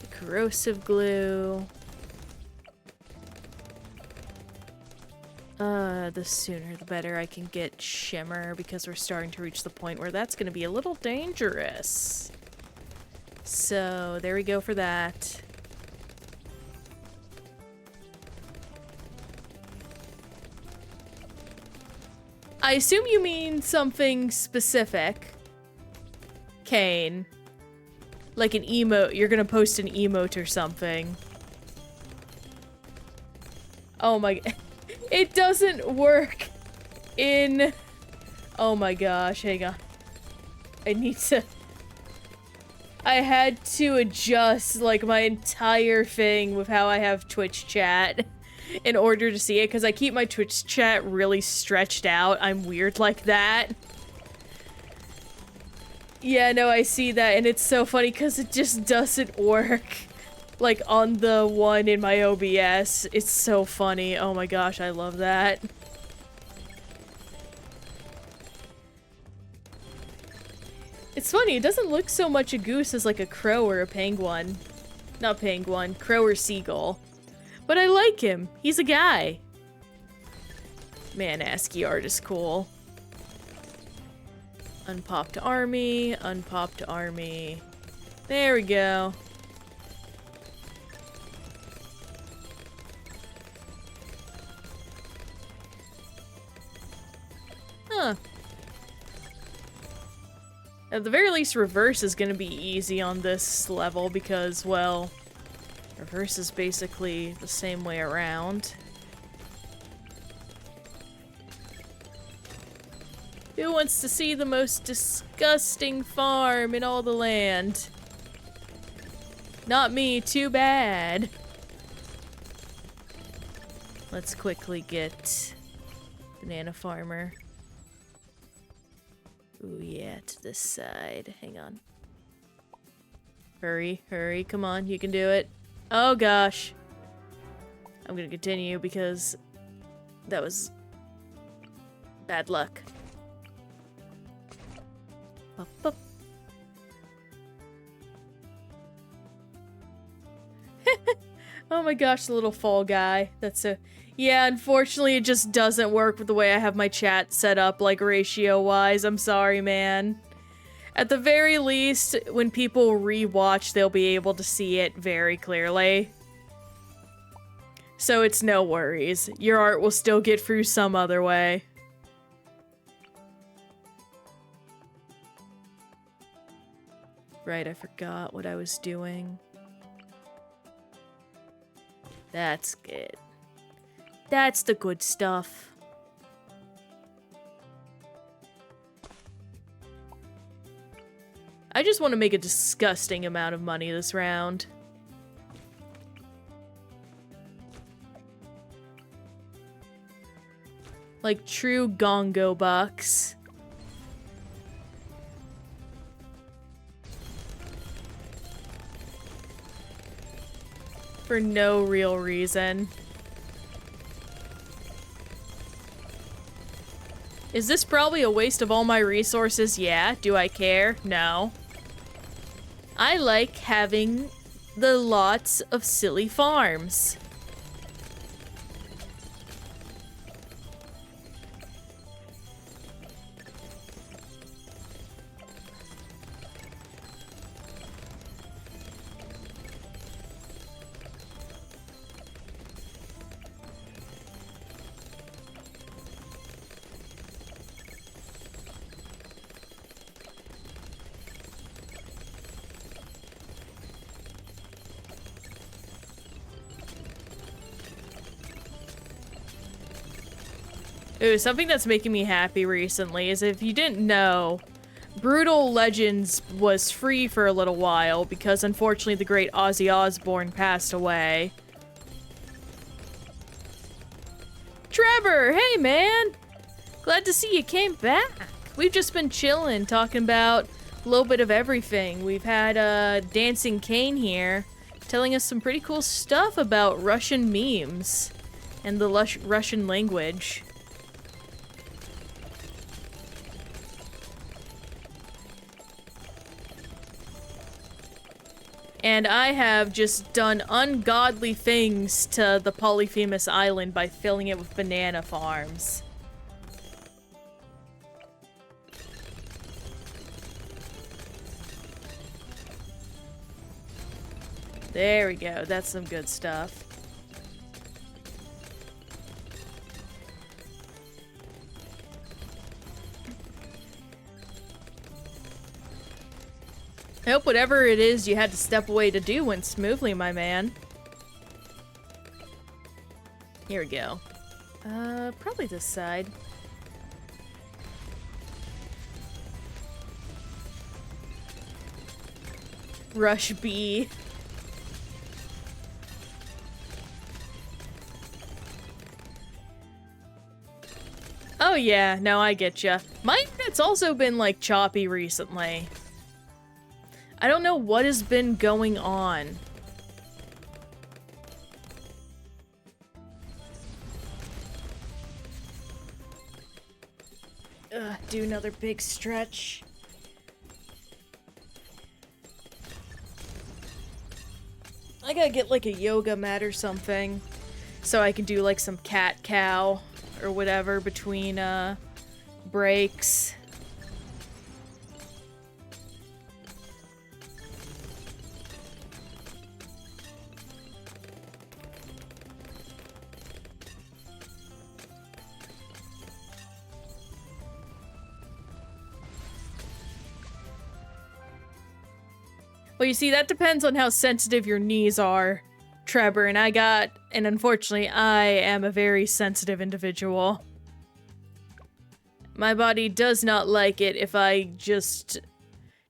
[SPEAKER 1] The corrosive glue. The sooner the better I can get shimmer, because we're starting to reach the point where that's gonna be a little dangerous. So, there we go for that. I assume you mean something specific, Kane. Like an emote. You're gonna post an emote or something. Oh my... It doesn't work in... Oh my gosh, hang on. I need to... I had to adjust, like, my entire thing with how I have Twitch chat in order to see it, because I keep my Twitch chat really stretched out. I'm weird like that. Yeah, no, I see that, and it's so funny because it just doesn't work. Like, on the one in my OBS. It's so funny. Oh my gosh, I love that. It's funny, it doesn't look so much a goose as like a crow or a penguin. Not penguin, crow or seagull. But I like him. He's a guy. Man, ASCII art is cool. Unpopped army, unpopped army. There we go. Huh. At the very least, reverse is gonna be easy on this level because, well, reverse is basically the same way around. Who wants to see the most disgusting farm in all the land? Not me, too bad. Let's quickly get banana farmer. Ooh, yeah, to this side. Hang on. Hurry, hurry, come on, you can do it. Oh gosh. I'm gonna continue because that was bad luck. Up, up. Oh my gosh, the little fall guy. That's so... Yeah, unfortunately it just doesn't work with the way I have my chat set up, like, ratio-wise. I'm sorry, man. At the very least, when people re-watch, they'll be able to see it very clearly. So it's no worries. Your art will still get through some other way. Right, I forgot what I was doing. That's good. That's the good stuff. I just want to make a disgusting amount of money this round. Like true gongo bucks. For no real reason. Is this probably a waste of all my resources? Yeah. Do I care? No. I like having the lots of silly farms. Ooh, something that's making me happy recently is, if you didn't know, Brutal Legends was free for a little while because unfortunately the great Ozzy Osbourne passed away. Trevor, hey man! Glad to see you came back. We've just been chilling, talking about a little bit of everything. We've had Dancing Kane here, telling us some pretty cool stuff about Russian memes and the Russian language. And I have just done ungodly things to the Polyphemus Island by filling it with banana farms. There we go, that's some good stuff. I hope whatever it is you had to step away to do went smoothly, my man. Here we go. Probably this side. Rush B. Oh yeah, no, I get ya. My internet's also been, like, choppy recently. I don't know what has been going on. Do another big stretch. I gotta get, like, a yoga mat or something, so I can do, like, some cat-cow or whatever between, breaks. Well, you see, that depends on how sensitive your knees are, Trevor, and unfortunately, I am a very sensitive individual. My body does not like it if I just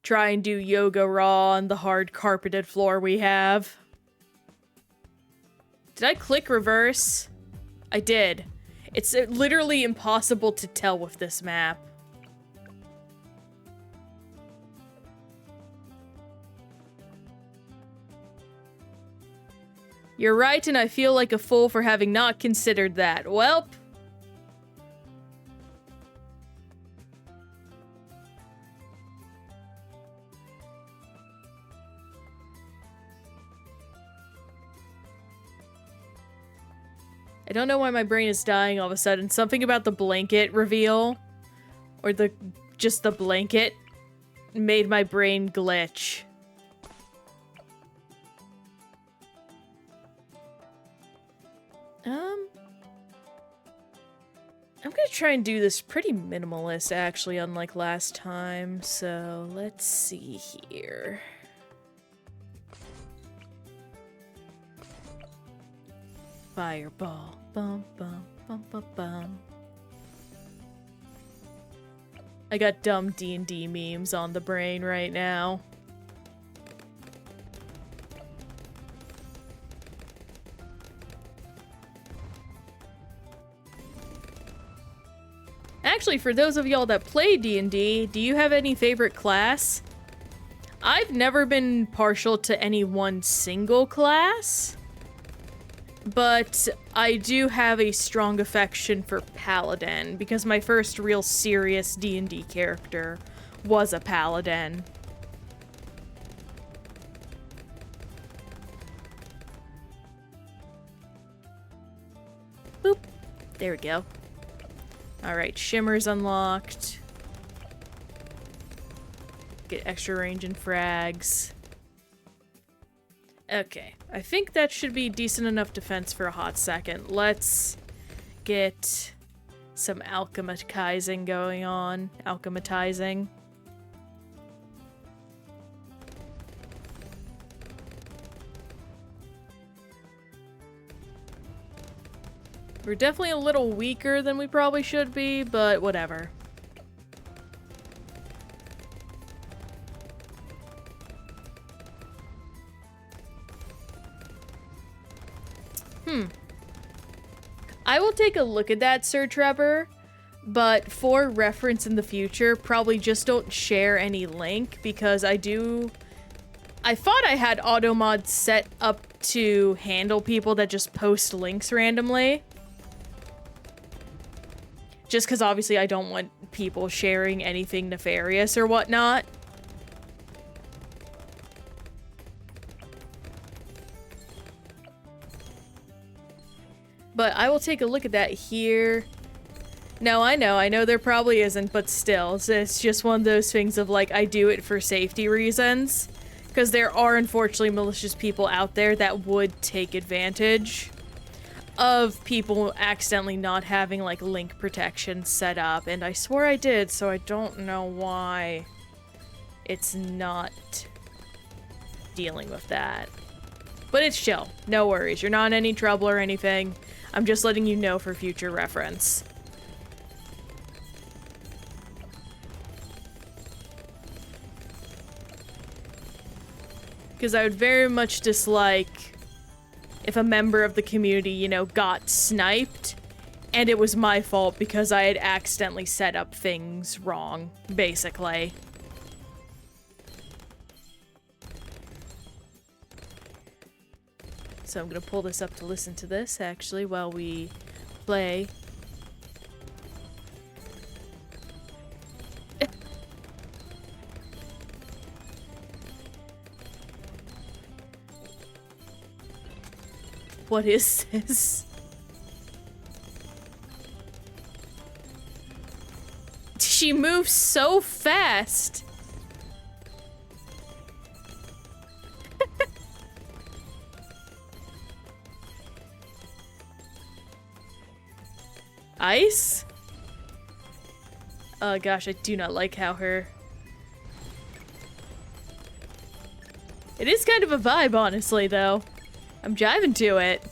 [SPEAKER 1] try and do yoga raw on the hard carpeted floor we have. Did I click reverse? I did. It's literally impossible to tell with this map. You're right, and I feel like a fool for having not considered that. Welp. I don't know why my brain is dying all of a sudden. Something about the blanket reveal, or just the blanket, made my brain glitch. I'm gonna try and do this pretty minimalist, actually, unlike last time. So, let's see here. Fireball. Bum, bum, bum, bum, bum. I got dumb D&D memes on the brain right now. Actually, for those of y'all that play D&D, do you have any favorite class? I've never been partial to any one single class, but I do have a strong affection for Paladin, because my first real serious D&D character was a Paladin. Boop. There we go. Alright, Shimmer's unlocked. Get extra range and frags. Okay, I think that should be decent enough defense for a hot second. Let's get some alchematizing going on. Alchematizing. We're definitely a little weaker than we probably should be, but whatever. I will take a look at that, Sir Trevor, but for reference in the future, probably just don't share any link, because I thought I had automod set up to handle people that just post links randomly. Just because obviously I don't want people sharing anything nefarious or whatnot. But I will take a look at that here. No, I know there probably isn't, but still, it's just one of those things of like, I do it for safety reasons. Because there are unfortunately malicious people out there that would take advantage of people accidentally not having like link protection set up. And I swore I did, so I don't know why it's not dealing with that. But it's chill, no worries, you're not in any trouble or anything. I'm just letting you know for future reference. Because I would very much dislike if a member of the community, you know, got sniped and it was my fault because I had accidentally set up things wrong, basically. So I'm gonna pull this up to listen to this, actually, while we play. What is this? She moves so fast! Ice? Oh gosh, I do not like how her... It is kind of a vibe, honestly, though. I'm jiving to it.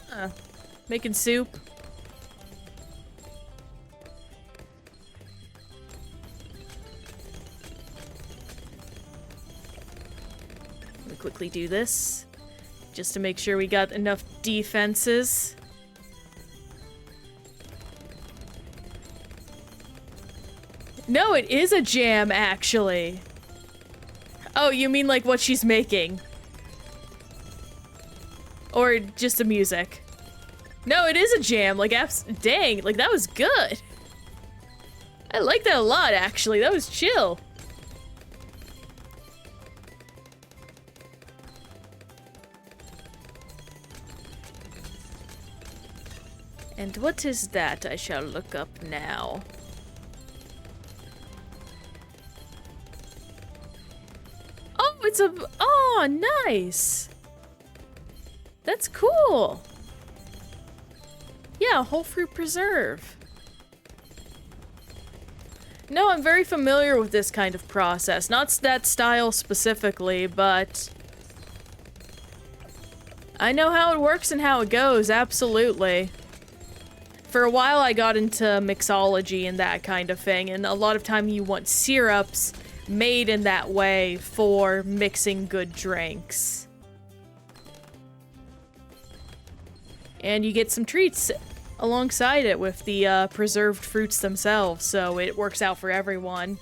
[SPEAKER 1] Huh. Making soup. Let me quickly do this, just to make sure we got enough defenses. No, it is a jam, actually. Oh, you mean like what she's making? Or just the music? No, it is a jam, like, dang, like, that was good. I like that a lot, actually. That was chill. And what is that I shall look up now? Oh, it's a... Oh, nice! That's cool! Yeah, whole fruit preserve. No, I'm very familiar with this kind of process. Not that style specifically, but... I know how it works and how it goes, absolutely. For a while I got into mixology and that kind of thing, and a lot of time you want syrups made in that way for mixing good drinks. And you get some treats alongside it with the preserved fruits themselves, so it works out for everyone.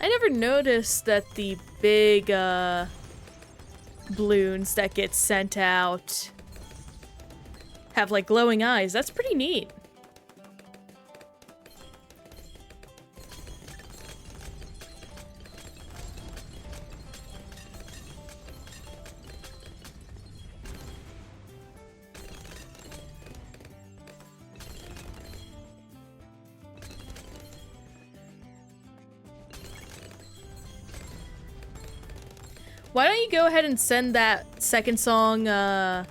[SPEAKER 1] I never noticed that the big balloons that get sent out have like glowing eyes. That's pretty neat. Why don't you go ahead and send that second song to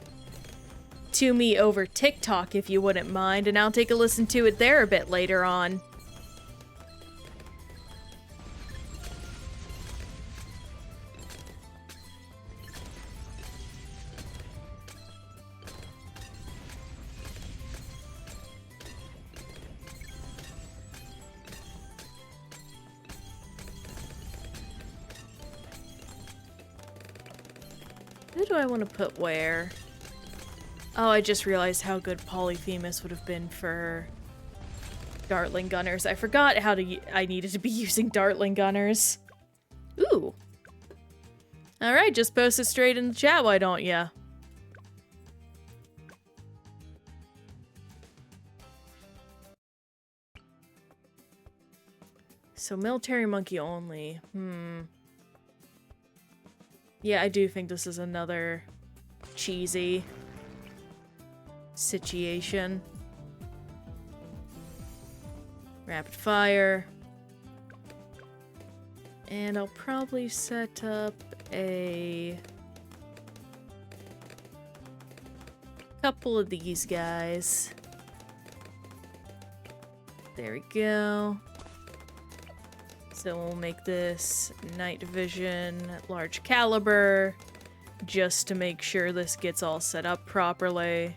[SPEAKER 1] to me over TikTok if you wouldn't mind, and I'll take a listen to it there a bit later on. Who do I want to put where? Oh, I just realized how good Polyphemus would have been for Dartling Gunners. I forgot how to I needed to be using Dartling Gunners. Ooh. Alright, just post it straight in the chat, why don't ya? So military monkey only. Yeah, I do think this is another cheesy situation. Rapid fire. And I'll probably set up a couple of these guys. There we go. So we'll make this night vision, large caliber, just to make sure this gets all set up properly.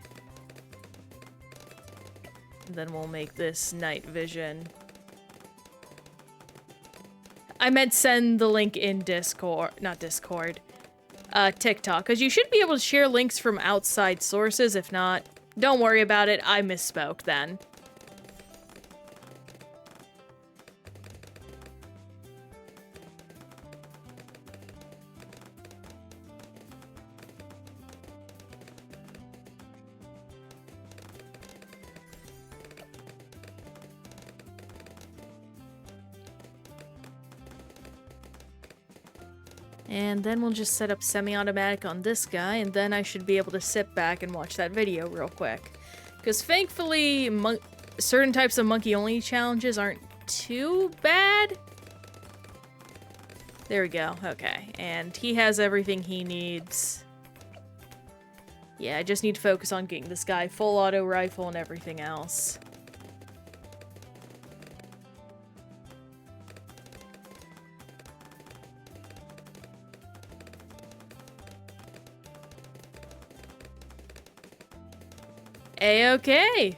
[SPEAKER 1] And then we'll make this night vision. I meant send the link in Discord, not Discord, TikTok, because you should be able to share links from outside sources. If not, don't worry about it, I misspoke then. And then we'll just set up semi-automatic on this guy, and then I should be able to sit back and watch that video real quick. Because thankfully, certain types of monkey-only challenges aren't too bad. There we go, okay. And he has everything he needs. Yeah, I just need to focus on getting this guy full auto rifle and everything else. A-okay.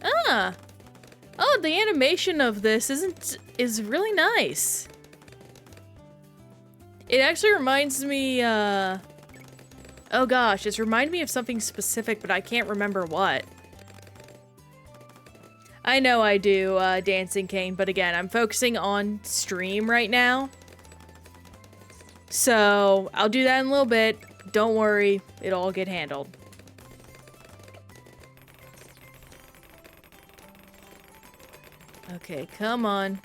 [SPEAKER 1] Ah. Oh, the animation of this is really nice. It actually reminds me, oh gosh, it's reminded me of something specific, but I can't remember what. I know I do, Dancing Cane, but again, I'm focusing on stream right now. So, I'll do that in a little bit. Don't worry, it'll all get handled. Okay, come on.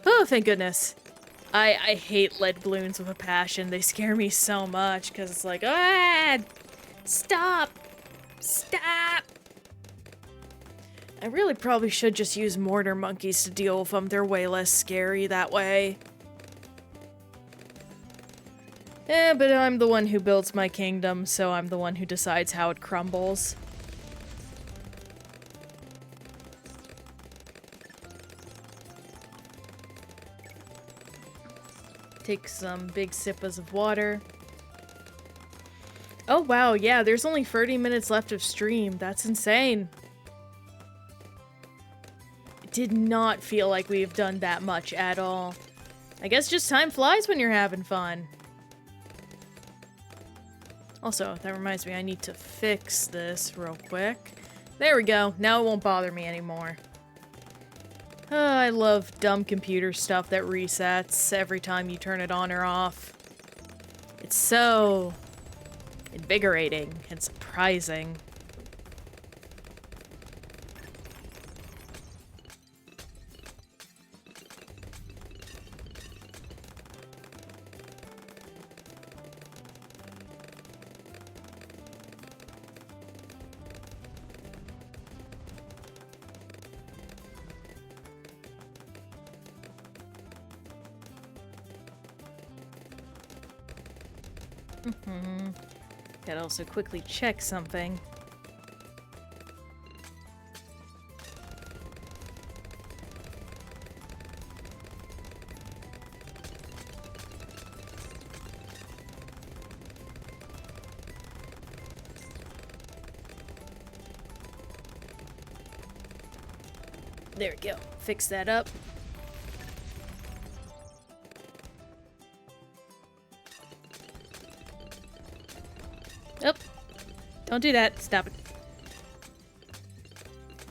[SPEAKER 1] Oh, thank goodness. I hate lead balloons with a passion. They scare me so much because it's like, ah, stop, stop. I really probably should just use mortar monkeys to deal with them. They're way less scary that way. But I'm the one who builds my kingdom, so I'm the one who decides how it crumbles. Take some big sippers of water. Oh wow, yeah, there's only 30 minutes left of stream. That's insane. It did not feel like we've done that much at all. I guess just time flies when you're having fun. Also, that reminds me, I need to fix this real quick. There we go. Now it won't bother me anymore. I love dumb computer stuff that resets every time you turn it on or off. It's so invigorating and surprising. Gotta also quickly check something. There we go. Fix that up. Oh, don't do that. Stop it.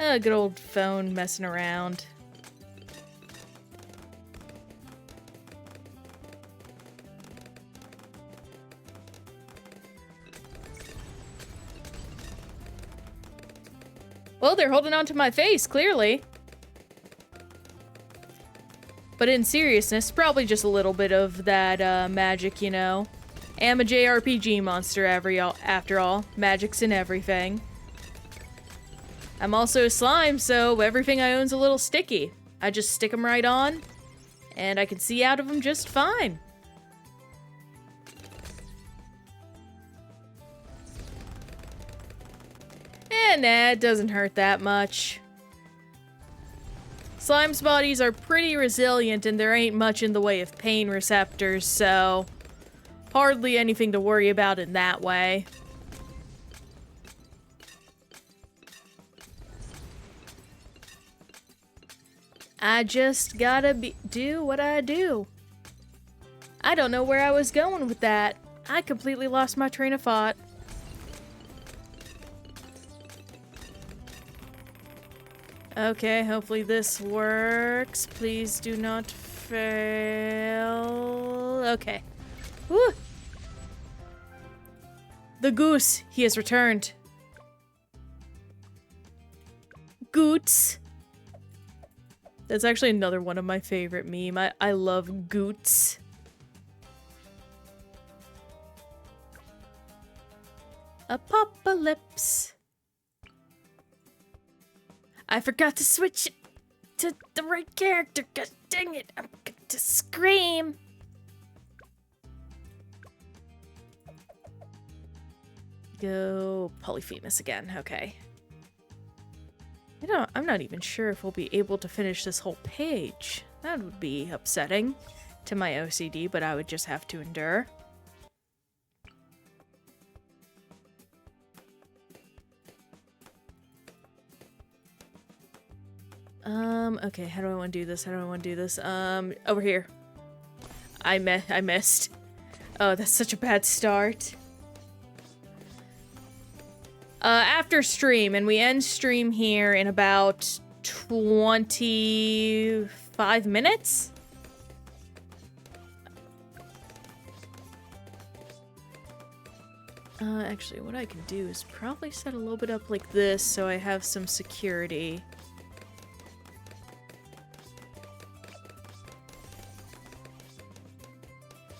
[SPEAKER 1] Oh, good old phone messing around. Well, they're holding on to my face, clearly. But in seriousness, probably just a little bit of that magic, you know. Am a JRPG monster after all. Magic's in everything. I'm also a slime, so everything I own's a little sticky. I just stick them right on, and I can see out of them just fine. Nah, it doesn't hurt that much. Slime's bodies are pretty resilient, and there ain't much in the way of pain receptors, so hardly anything to worry about in that way. I just gotta do what I do. I don't know where I was going with that. I completely lost my train of thought. Okay, hopefully this works. Please do not fail. Okay. Woo! The goose, he has returned. Goots. That's actually another one of my favorite meme. I love goots. Apocalypse. I forgot to switch it to the right character. God dang it, I'm going to scream. Go Polyphemus again, okay. I'm not even sure if we'll be able to finish this whole page. That would be upsetting to my OCD, but I would just have to endure. Okay, how do I want to do this? Over here. I missed. Oh, that's such a bad start. After stream, and we end stream here in about 25 minutes? Actually, what I can do is probably set a little bit up like this so I have some security.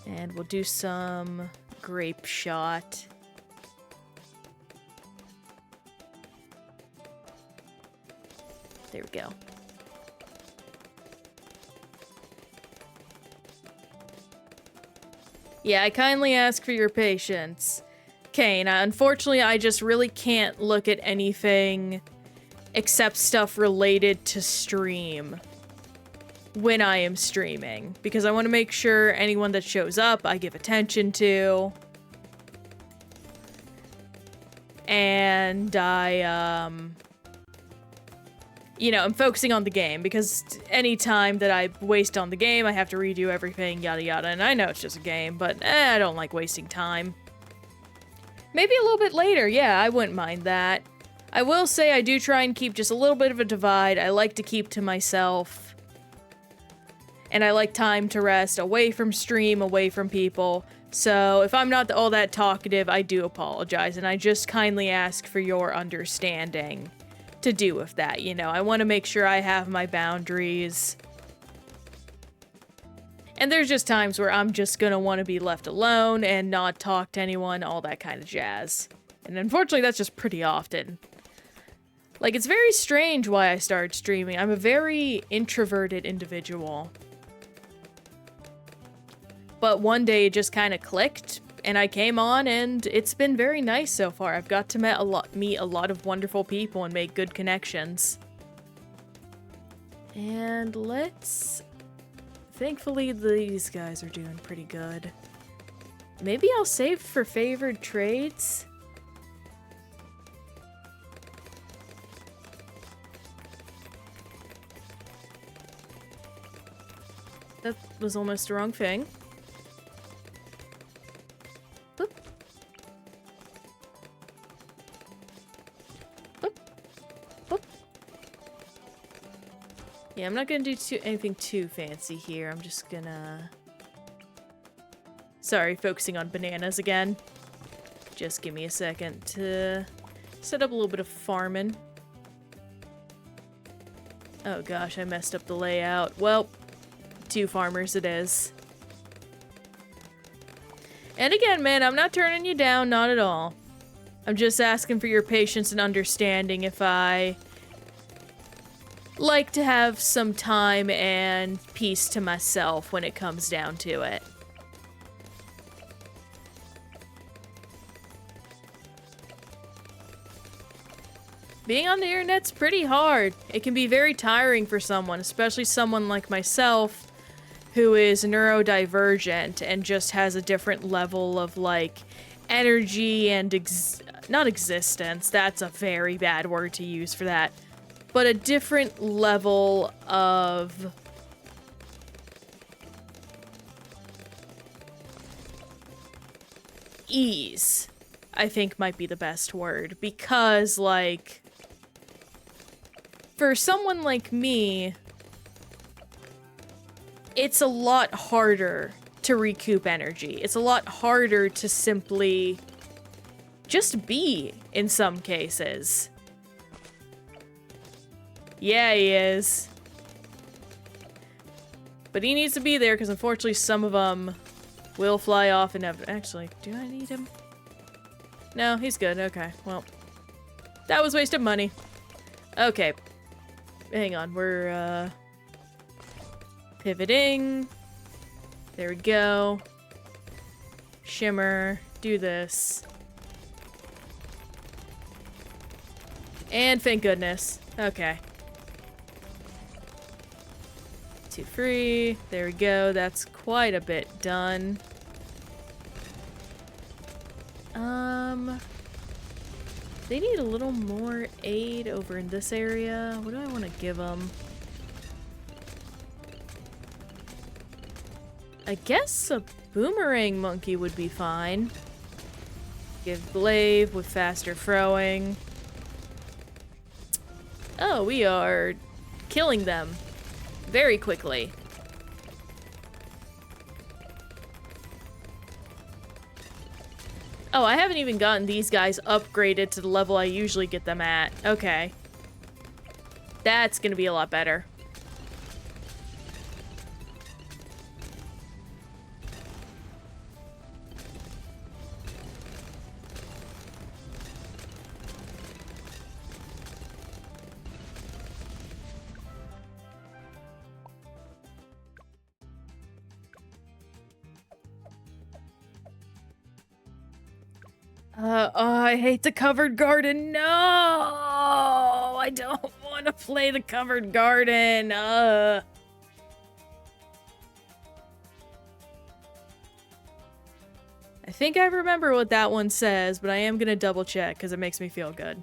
[SPEAKER 1] And we'll do some grape shot. There we go. Yeah, I kindly ask for your patience. Kane, unfortunately, I just really can't look at anything except stuff related to stream when I am streaming, because I want to make sure anyone that shows up I give attention to, and I'm focusing on the game, because any time that I waste on the game, I have to redo everything, yada yada, and I know it's just a game, but I don't like wasting time. Maybe a little bit later, yeah, I wouldn't mind that. I will say I do try and keep just a little bit of a divide. I like to keep to myself. And I like time to rest, away from stream, away from people. So if I'm not all that talkative, I do apologize. And I just kindly ask for your understanding to do with that. You know, I want to make sure I have my boundaries. And there's just times where I'm just gonna want to be left alone and not talk to anyone, all that kind of jazz. And unfortunately, that's just pretty often. Like, it's very strange why I started streaming. I'm a very introverted individual. But one day it just kind of clicked, and I came on, and it's been very nice so far. I've got to meet a lot of wonderful people and make good connections. And let's... Thankfully, these guys are doing pretty good. Maybe I'll save for favored trades? That was almost the wrong thing. Boop. Boop. Boop. Yeah, I'm not gonna do anything too fancy here. I'm just gonna... Sorry, focusing on bananas again. Just give me a second to set up a little bit of farming. Oh gosh, I messed up the layout. Well, 2 farmers it is. And again, man, I'm not turning you down, not at all. I'm just asking for your patience and understanding if I like to have some time and peace to myself when it comes down to it. Being on the internet's pretty hard. It can be very tiring for someone, especially someone like myself who is neurodivergent and just has a different level of, like, energy and not existence. That's a very bad word to use for that. But a different level of ease, I think might be the best word. Because, like, for someone like me, it's a lot harder to recoup energy. It's a lot harder to simply just be in some cases. Yeah, he is. But he needs to be there because unfortunately some of them will fly off and actually, do I need him? No, he's good. Okay, well, that was wasted money. Okay. Hang on, we're, pivoting. There we go. Shimmer. Do this. And thank goodness. Okay. 2 free. There we go. That's quite a bit done. They need a little more aid over in this area. What do I want to give them? I guess a boomerang monkey would be fine. Give glaive with faster throwing. Oh, we are killing them very quickly. Oh, I haven't even gotten these guys upgraded to the level I usually get them at. Okay. That's gonna be a lot better. Oh, I hate the covered garden. No! I don't want to play the covered garden. I think I remember what that one says, but I am gonna double check because it makes me feel good.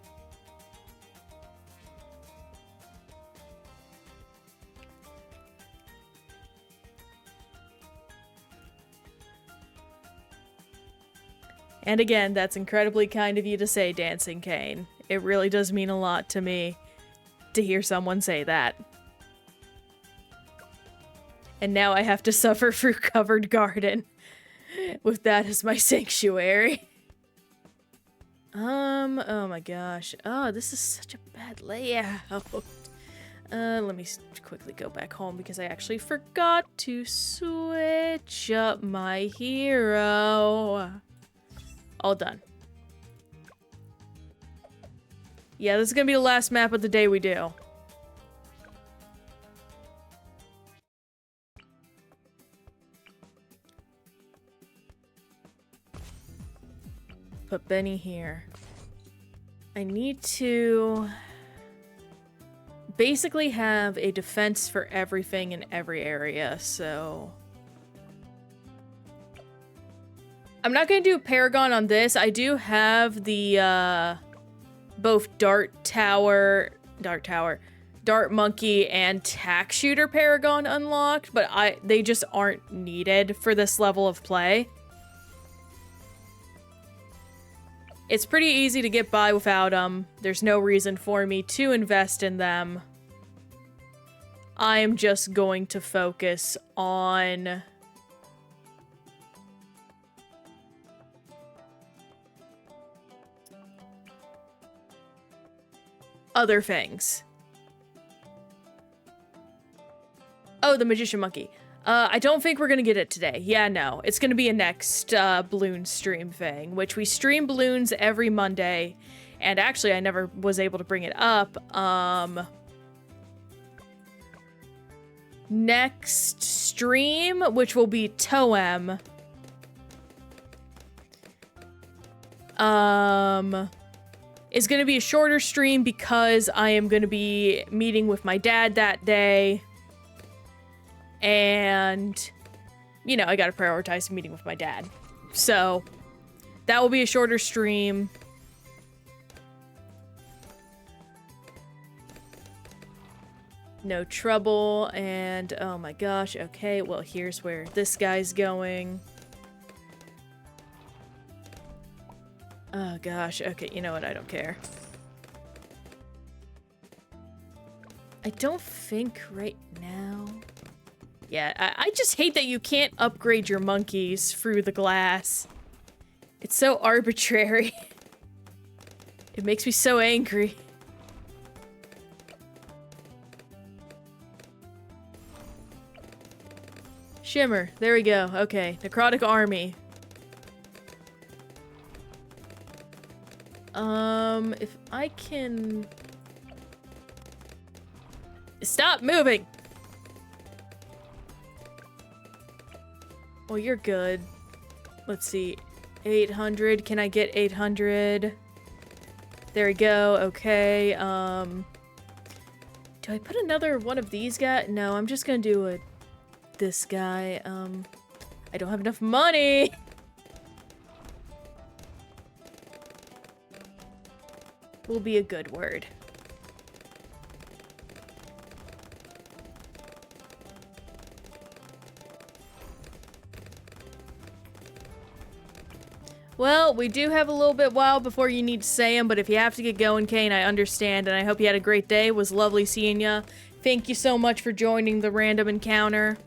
[SPEAKER 1] And again, that's incredibly kind of you to say, Dancing Cane. It really does mean a lot to me to hear someone say that. And now I have to suffer through covered garden with that as my sanctuary. Oh my gosh. Oh, this is such a bad layout. Let me quickly go back home because I actually forgot to switch up my hero. All done. Yeah, this is gonna be the last map of the day we do. Benny here. I need to basically have a defense for everything in every area, so... I'm not going to do a Paragon on this. I do have the, both Dart Monkey, and Tack Shooter Paragon unlocked, but they just aren't needed for this level of play. It's pretty easy to get by without them. There's no reason for me to invest in them. I am just going to focus on... other things. Oh, the Magician Monkey. I don't think we're gonna get it today. Yeah, no. It's gonna be a next Bloons stream thing, which we stream Bloons every Monday. And actually, I never was able to bring it up. Next stream, which will be Toem. Is gonna be a shorter stream because I am gonna be meeting with my dad that day. And, you know, I gotta prioritize meeting with my dad. So, that will be a shorter stream. No trouble, and oh my gosh, okay, well, here's where this guy's going. Oh gosh, okay, you know what, I don't care. I don't think right now... Yeah, I just hate that you can't upgrade your monkeys through the glass. It's so arbitrary. It makes me so angry. Shimmer, there we go. Okay, Necrotic Army. If I can... Stop moving! Well, you're good. Let's see. 800. Can I get 800? There we go. Okay. Do I put another one of these guys? No, I'm just gonna do this guy. I don't have enough money. Will be a good word. Well, we do have a little bit while before you need to say them, but if you have to get going, Kane, I understand, and I hope you had a great day. It was lovely seeing you. Thank you so much for joining the random encounter.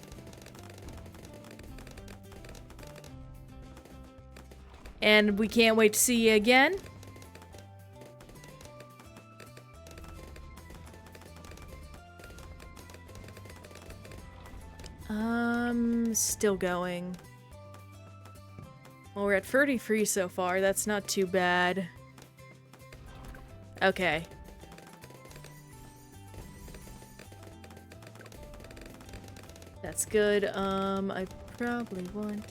[SPEAKER 1] And we can't wait to see you again. Still going. Well, we're at 33 so far. That's not too bad. Okay. That's good. I probably want...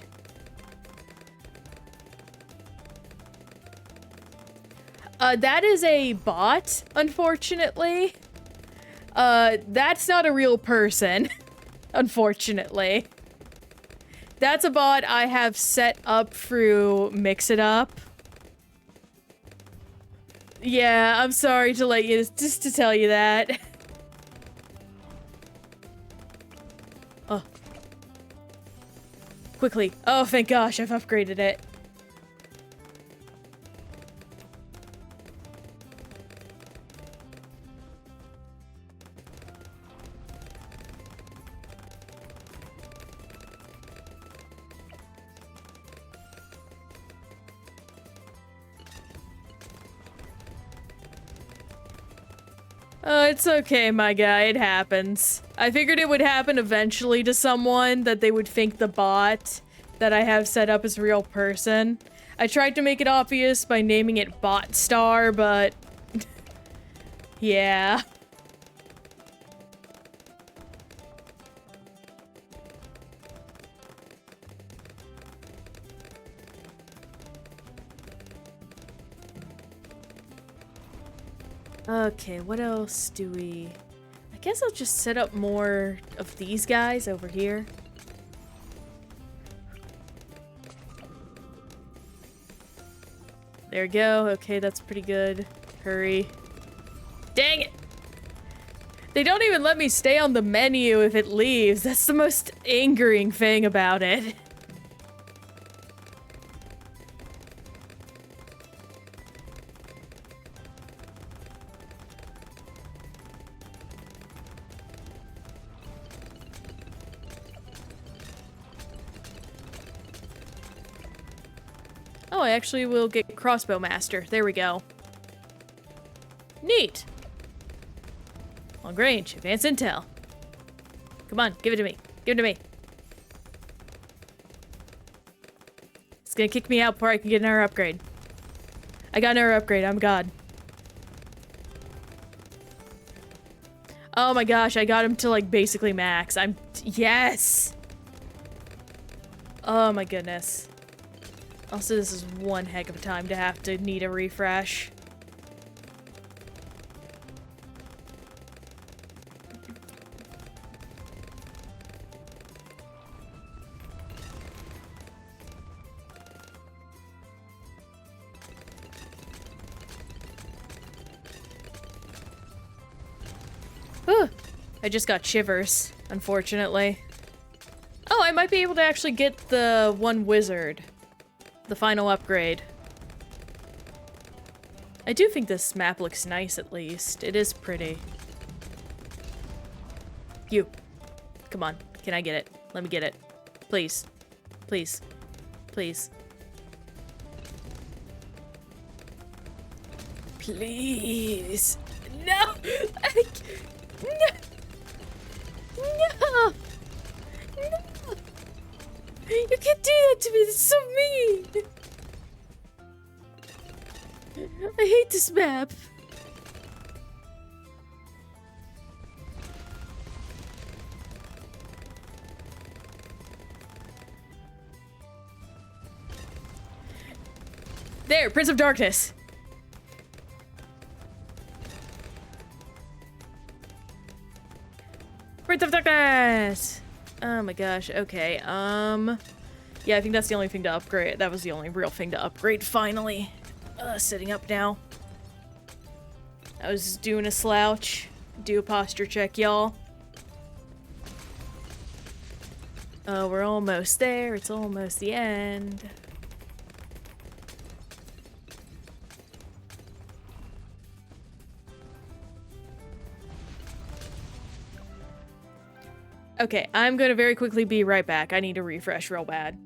[SPEAKER 1] that is a bot, unfortunately. That's not a real person, unfortunately. That's a bot I have set up through Mix It Up. Yeah, I'm sorry to let you, just to tell you that. Oh. Quickly. Oh, thank gosh, I've upgraded it. Oh, it's okay, my guy. It happens. I figured it would happen eventually to someone, that they would think the bot that I have set up is a real person. I tried to make it obvious by naming it Bot Star, but... yeah. Okay, what else do we... I guess I'll just set up more of these guys over here. There we go. Okay, that's pretty good. Hurry. Dang it! They don't even let me stay on the menu if it leaves. That's the most angering thing about it. Oh, I actually will get Crossbow Master. There we go. Neat. Long range, advanced intel. Come on, give it to me. Give it to me. It's gonna kick me out before I can get another upgrade. I got another upgrade, I'm God. Oh my gosh, I got him to like basically max. Yes! Oh my goodness. Also, this is one heck of a time to have to need a refresh. Whew. I just got shivers, unfortunately. Oh, I might be able to actually get the one wizard. The final upgrade. I do think this map looks nice, at least. It is pretty. You. Come on. Can I get it? Let me get it. Please. Please. Please. Please. No! No! No! No! You can't do that to me! That's so mean! I hate this map. There, Prince of Darkness. Prince of Darkness! Oh my gosh, okay, yeah, I think that's the only thing to upgrade. That was the only real thing to upgrade, finally. Sitting up now. I was doing a slouch. Do a posture check, y'all. We're almost there. It's almost the end. Okay, I'm gonna very quickly be right back. I need to refresh real bad.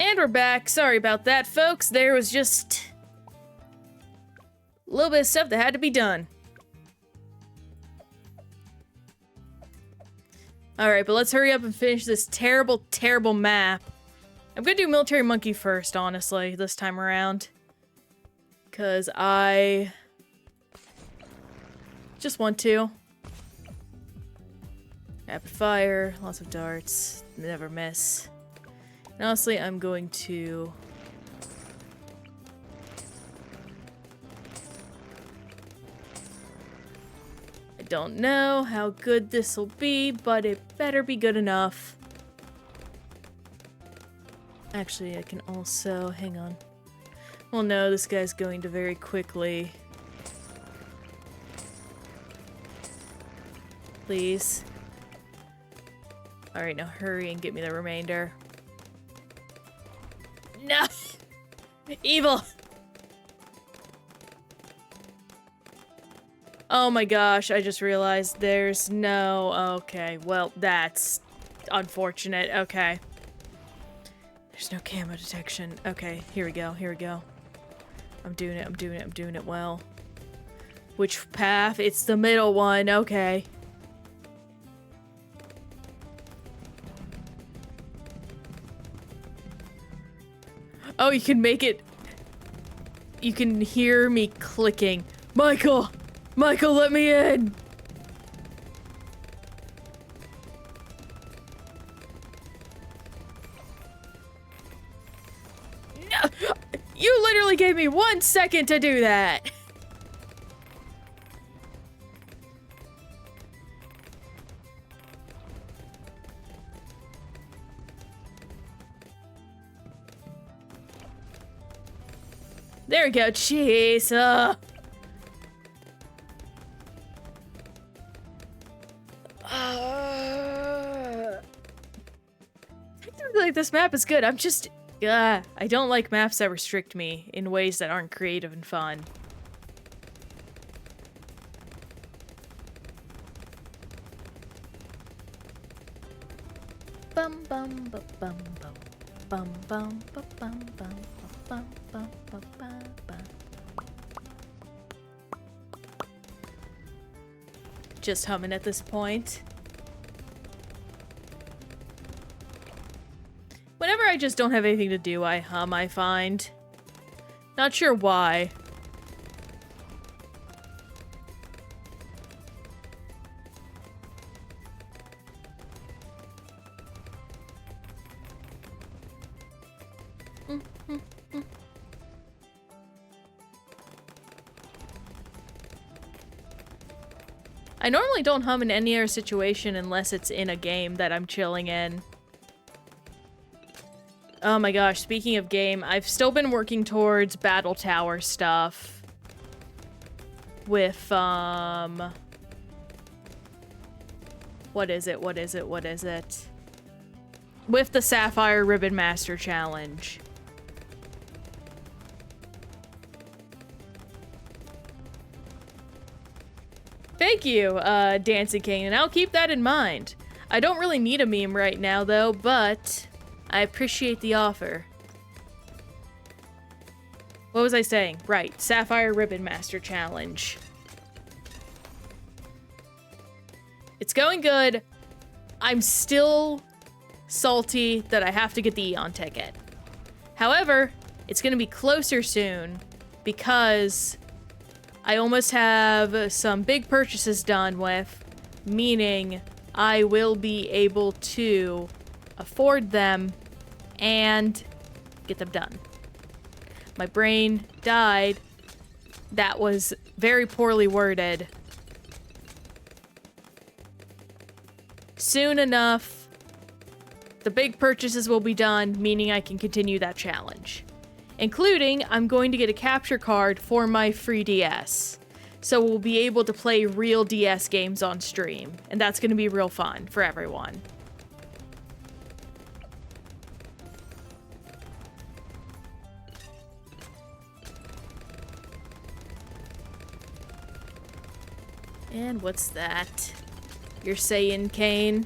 [SPEAKER 1] And we're back. Sorry about that, folks. There was just a little bit of stuff that had to be done. Alright, but let's hurry up and finish this terrible, terrible map. I'm gonna do Military Monkey first, honestly, this time around. Because I just want to. Rapid fire, lots of darts, never miss. And honestly, I'm going to... I don't know how good this will be, but it better be good enough. Actually, I can also... hang on. Well, no, this guy's going to very quickly. Please. Alright, now hurry and get me the remainder. No! Evil! Oh my gosh, I just realized there's no... Okay, well, that's unfortunate. Okay. There's no camo detection. Okay, here we go, here we go. I'm doing it, I'm doing it, I'm doing it well. Which path? It's the middle one, okay. Oh, you can make it... You can hear me clicking. Michael! Michael, let me in! No! You literally gave me 1 second to do that! There we go, jeez. Technically, like, this map is good. I'm just... I don't like maps that restrict me in ways that aren't creative and fun. Bum bum ba bum bum bum bum ba bum bum ba bum ba ba ba. Just humming at this point. Whenever I just don't have anything to do, I hum, I find. Not sure why. I normally don't hum in any other situation unless it's in a game that I'm chilling in. Oh my gosh, speaking of game, I've still been working towards Battle Tower stuff. With, what is it? What is it? What is it? With the Sapphire Ribbon Master Challenge. Thank you, Dancing King, and I'll keep that in mind. I don't really need a meme right now, though, but I appreciate the offer. What was I saying? Right, Sapphire Ribbon Master Challenge. It's going good. I'm still salty that I have to get the Eon ticket. However, it's going to be closer soon because I almost have some big purchases done with, meaning I will be able to afford them and get them done. My brain died. That was very poorly worded. Soon enough, the big purchases will be done, meaning I can continue that challenge. Including, I'm going to get a capture card for my free DS. So we'll be able to play real DS games on stream. And that's going to be real fun for everyone. And what's that? You're saying, Kane?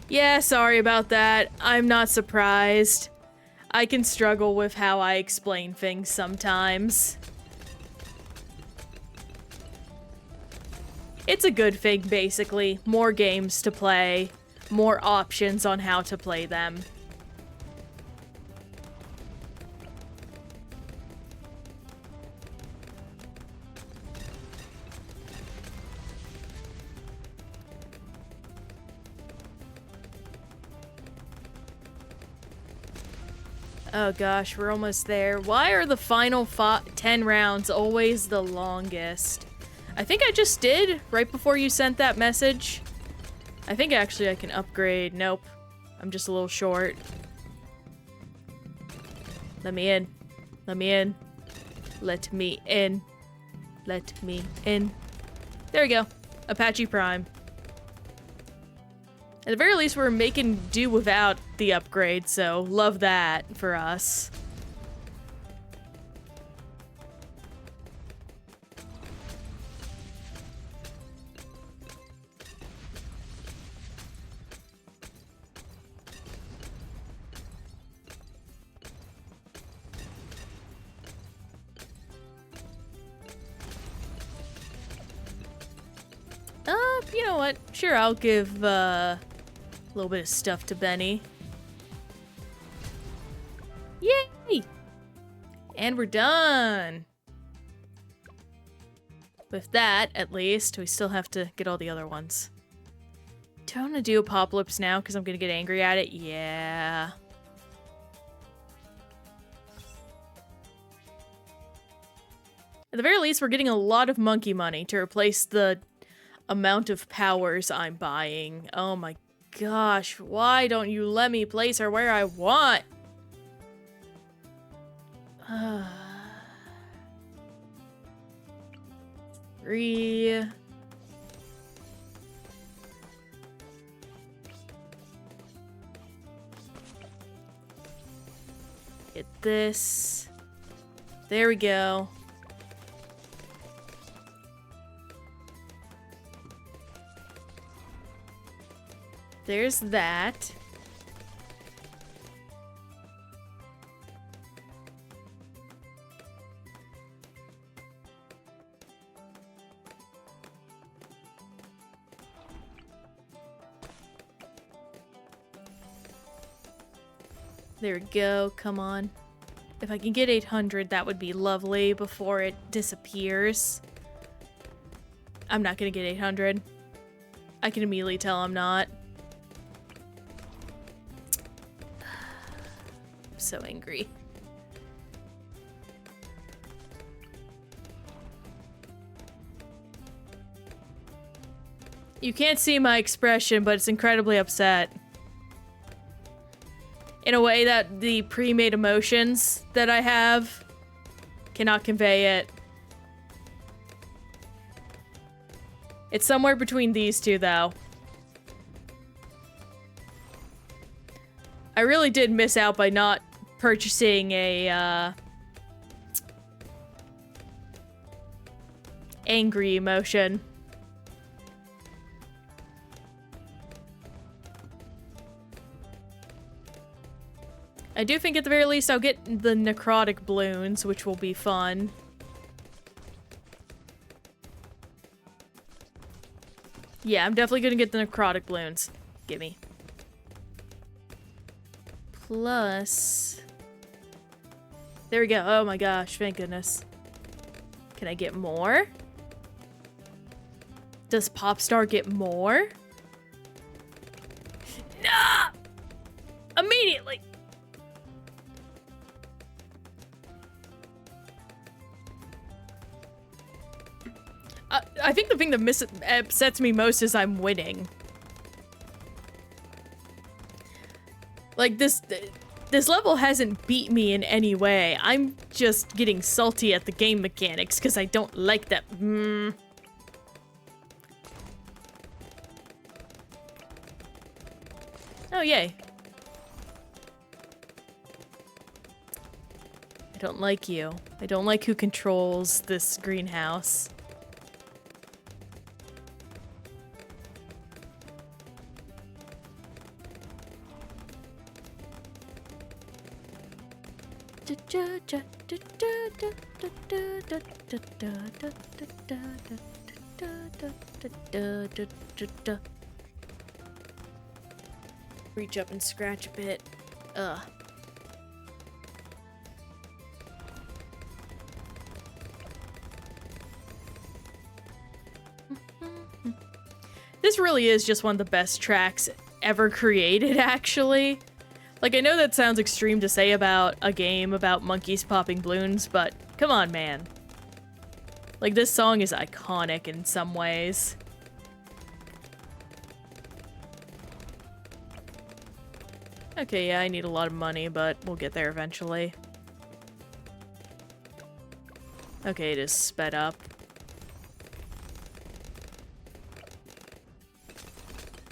[SPEAKER 1] Yeah, sorry about that. I'm not surprised. I can struggle with how I explain things sometimes. It's a good thing, basically. More games to play, more options on how to play them. Oh gosh, we're almost there. Why are the final 10 rounds always the longest? I think I just did, right before you sent that message. I think actually I can upgrade. Nope. I'm just a little short. Let me in. Let me in. Let me in. Let me in. There we go. Apache Prime. At the very least, we're making do without the upgrade, so love that for us. You know what? Sure, I'll give, a little bit of stuff to Benny. Yay! And we're done! With that, at least, we still have to get all the other ones. Do I want to do Apocalypse now because I'm going to get angry at it? Yeah. At the very least, we're getting a lot of monkey money to replace the amount of powers I'm buying. Oh my gosh, why don't you let me place her where I want? Three. Get this. There we go. There's that. There we go, come on. If I can get 800, that would be lovely before it disappears. I'm not gonna get 800. I can immediately tell I'm not. I'm so angry. You can't see my expression, but it's incredibly upset. In a way that the pre-made emotions that I have cannot convey it. It's somewhere between these two, though. I really did miss out by not purchasing a, angry emotion. I do think at the very least I'll get the necrotic Bloons, which will be fun. Yeah, I'm definitely gonna get the necrotic Bloons. Gimme. Plus... There we go. Oh my gosh, thank goodness. Can I get more? Does Popstar get more? No! Immediately! I think the thing that upsets me most is I'm winning. Like, this level hasn't beat me in any way. I'm just getting salty at the game mechanics because I don't like that. Oh, yay. I don't like you. I don't like who controls this greenhouse. Reach up and scratch a bit. Ugh. This really is just one of the best tracks ever created, actually. Like, I know that sounds extreme to say about a game about monkeys popping balloons, but come on, man. Like, this song is iconic in some ways. Okay, yeah, I need a lot of money, but we'll get there eventually. Okay, it is sped up.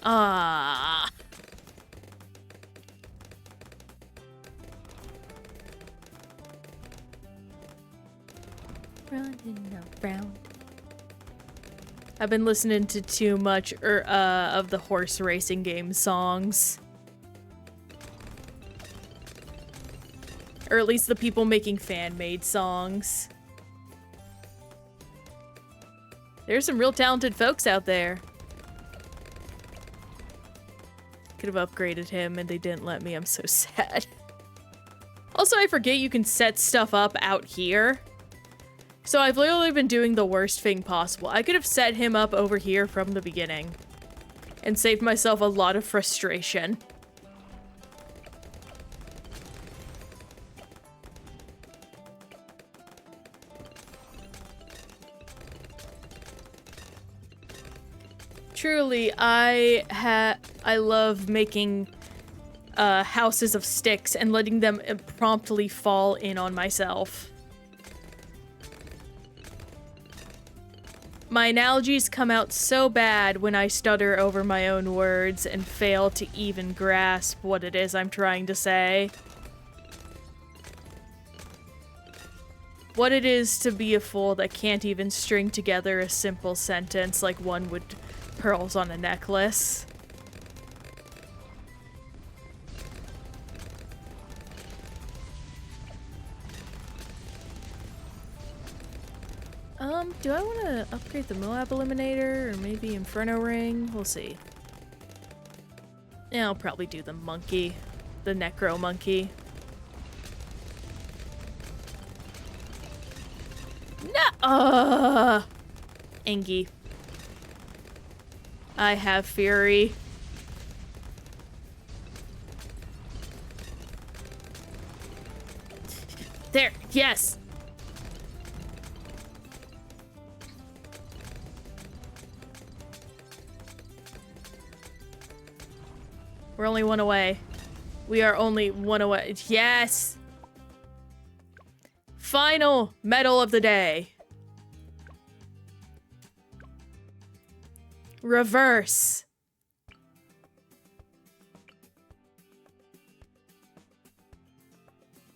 [SPEAKER 1] Ah. Running around. I've been listening to too much of the horse racing game songs. Or at least the people making fan-made songs. There's some real talented folks out there. Could have upgraded him and they didn't let me. I'm so sad. Also, I forget you can set stuff up out here. So I've literally been doing the worst thing possible. I could have set him up over here from the beginning and saved myself a lot of frustration. Truly, I love making houses of sticks and letting them promptly fall in on myself. My analogies come out so bad when I stutter over my own words and fail to even grasp what it is I'm trying to say. What it is to be a fool that can't even string together a simple sentence like one would pearls on a necklace. Do I want to upgrade the Moab Eliminator or maybe Inferno Ring? We'll see. Yeah, I'll probably do the monkey. The Necro Monkey. No! Engie. I have fury. There, yes! We're only one away. We are only one away. Yes! Final medal of the day. Reverse.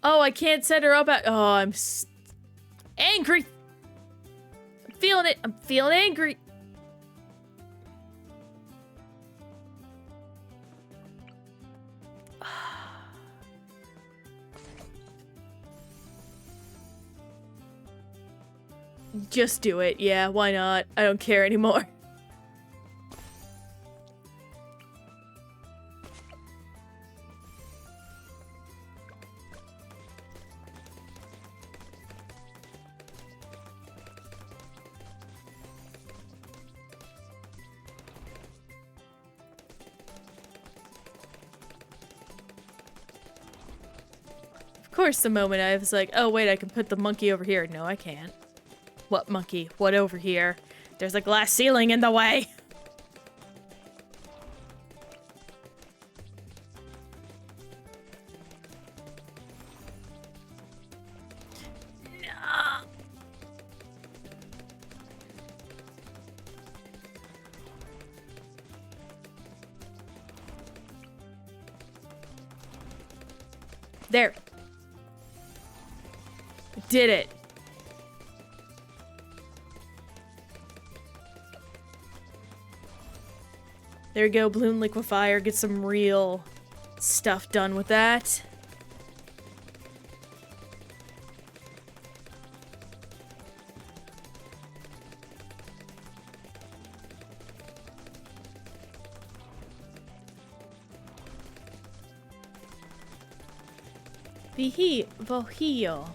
[SPEAKER 1] Oh, I can't set her up at— oh, I'm angry. I'm feeling it. I'm feeling angry. Just do it. Yeah, why not? I don't care anymore. Of course, the moment I was like, oh wait, I can put the monkey over here. No, I can't. What monkey? What over here? There's a glass ceiling in the way. No. There. Did it. There you go, Bloon Liquefier. Get some real stuff done with that. Vojillo.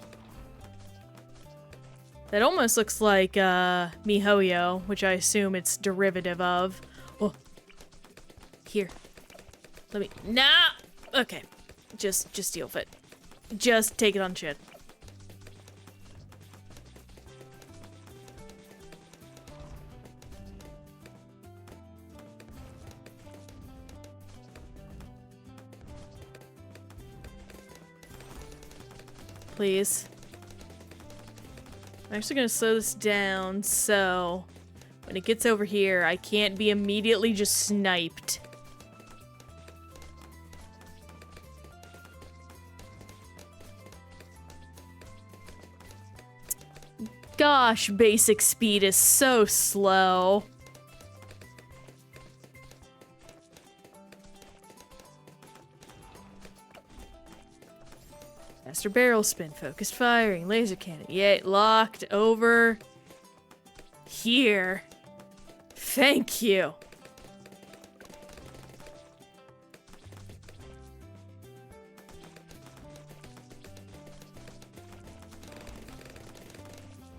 [SPEAKER 1] That almost looks like MiHoYo, which I assume it's derivative of. Oh. Here. Let me... Nah! Okay. Just deal with it. Just take it on chin. Please. I'm actually gonna slow this down so when it gets over here, I can't be immediately just sniped. Gosh, basic speed is so slow. Faster barrel spin, focused firing, laser cannon. Yay, locked over here. Thank you.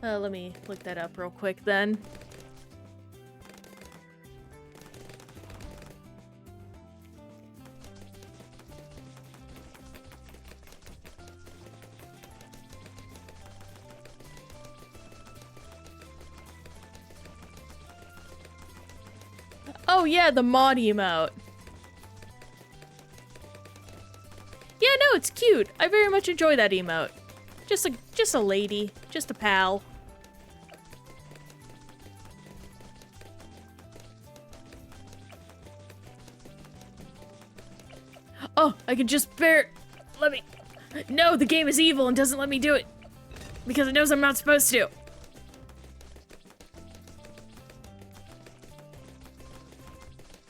[SPEAKER 1] Let me look that up real quick then. Oh yeah, the mod emote. Yeah, no, it's cute. I very much enjoy that emote. Just a lady, just a pal. Oh, I can just bear... Let me... No, the game is evil and doesn't let me do it. Because it knows I'm not supposed to.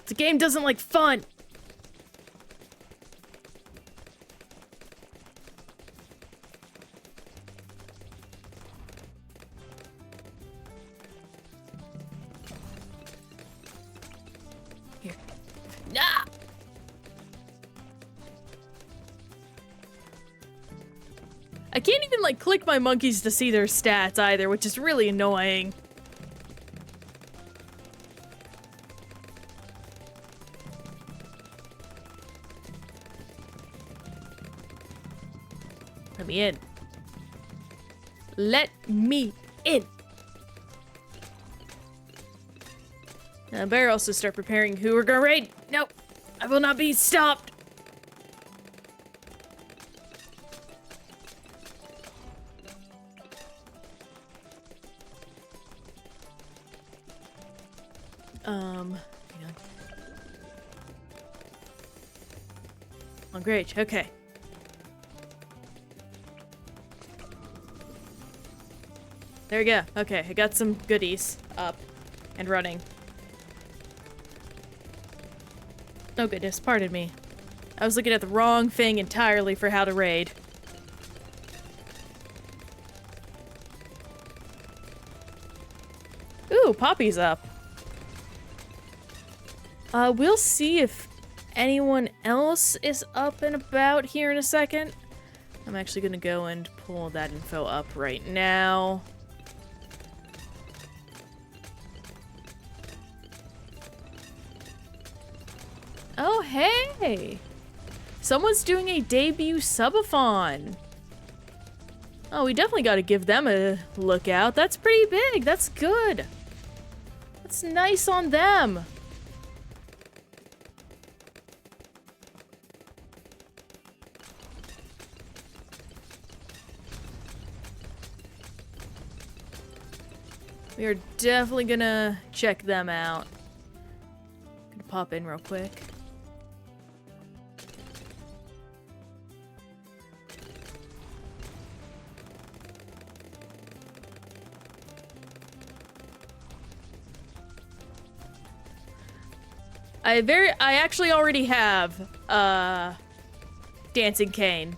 [SPEAKER 1] The game doesn't like fun. Here. Nah! I can't even, like, click my monkeys to see their stats either, which is really annoying. Let me in. Let me in! I better also start preparing who we're gonna raid. Nope. I will not be stopped. Hang on. Oh, great. Okay. There we go. Okay, I got some goodies up and running. Oh goodness, pardon me. I was looking at the wrong thing entirely for how to raid. Ooh, Poppy's up. We'll see if anyone else is up and about here in a second. I'm actually gonna go and pull that info up right now. Oh, hey! Someone's doing a debut subathon. Oh, we definitely gotta give them a look out. That's pretty big. That's good. That's nice on them. We are definitely gonna check them out. Gonna pop in real quick. I actually already have, Dancing Cane.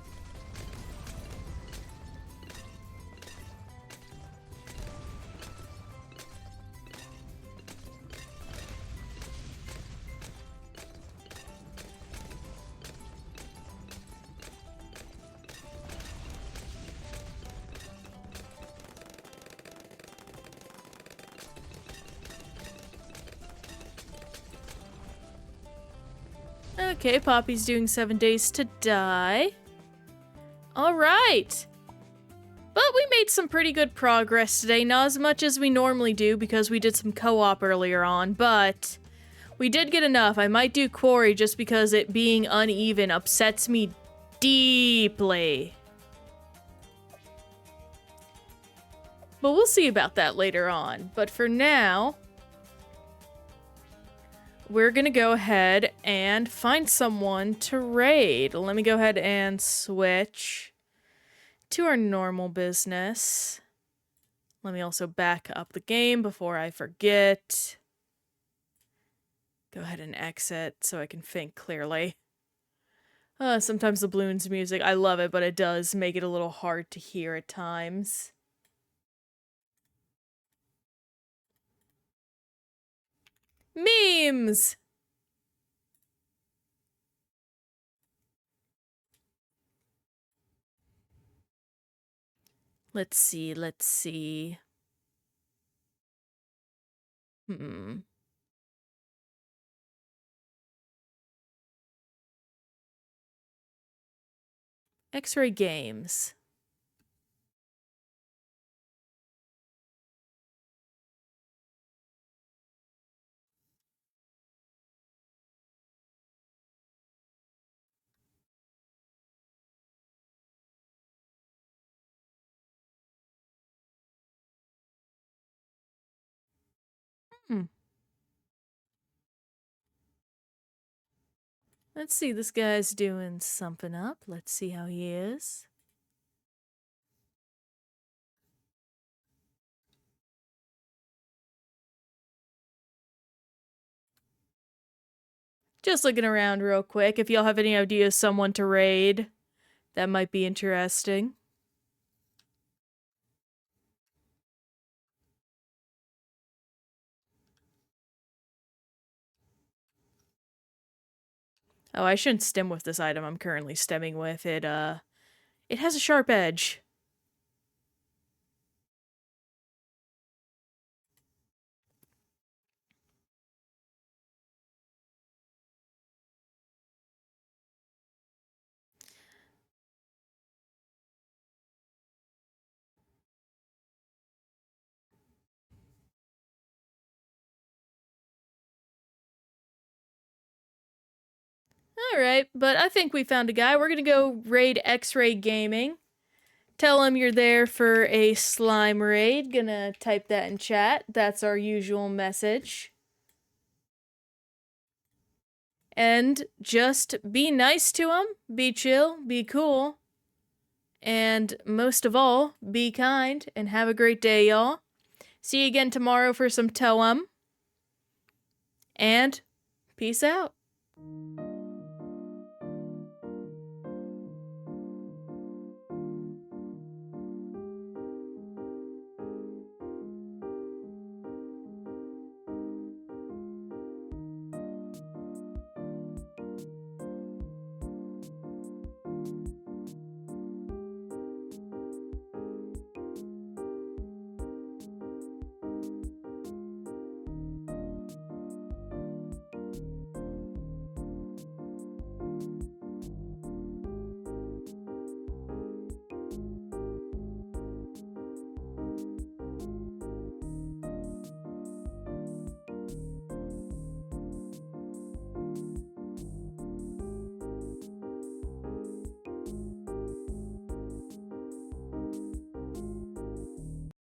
[SPEAKER 1] Okay, Poppy's doing 7 days to die. Alright! But we made some pretty good progress today, not as much as we normally do because we did some co-op earlier on, but we did get enough. I might do quarry just because it being uneven upsets me deeply. But we'll see about that later on. But for now, we're gonna go ahead and find someone to raid. Let me go ahead and switch to our normal business. Let me also back up the game before I forget. Go ahead and exit so I can think clearly. Sometimes the Bloons music, I love it, but it does make it a little hard to hear at times. Memes! Let's see. X-Ray Games. Let's see, this guy's doing something up. Let's see how he is. Just looking around real quick. If y'all have any ideas someone to raid, that might be interesting. Oh, I shouldn't stem with this item I'm currently stemming with. It has a sharp edge. Alright, but I think we found a guy. We're gonna go raid X-Ray Gaming. Tell him you're there for a slime raid. Gonna type that in chat. That's our usual message. And just be nice to him. Be chill. Be cool. And most of all, be kind. And have a great day, y'all. See you again tomorrow for some Toem. And peace out.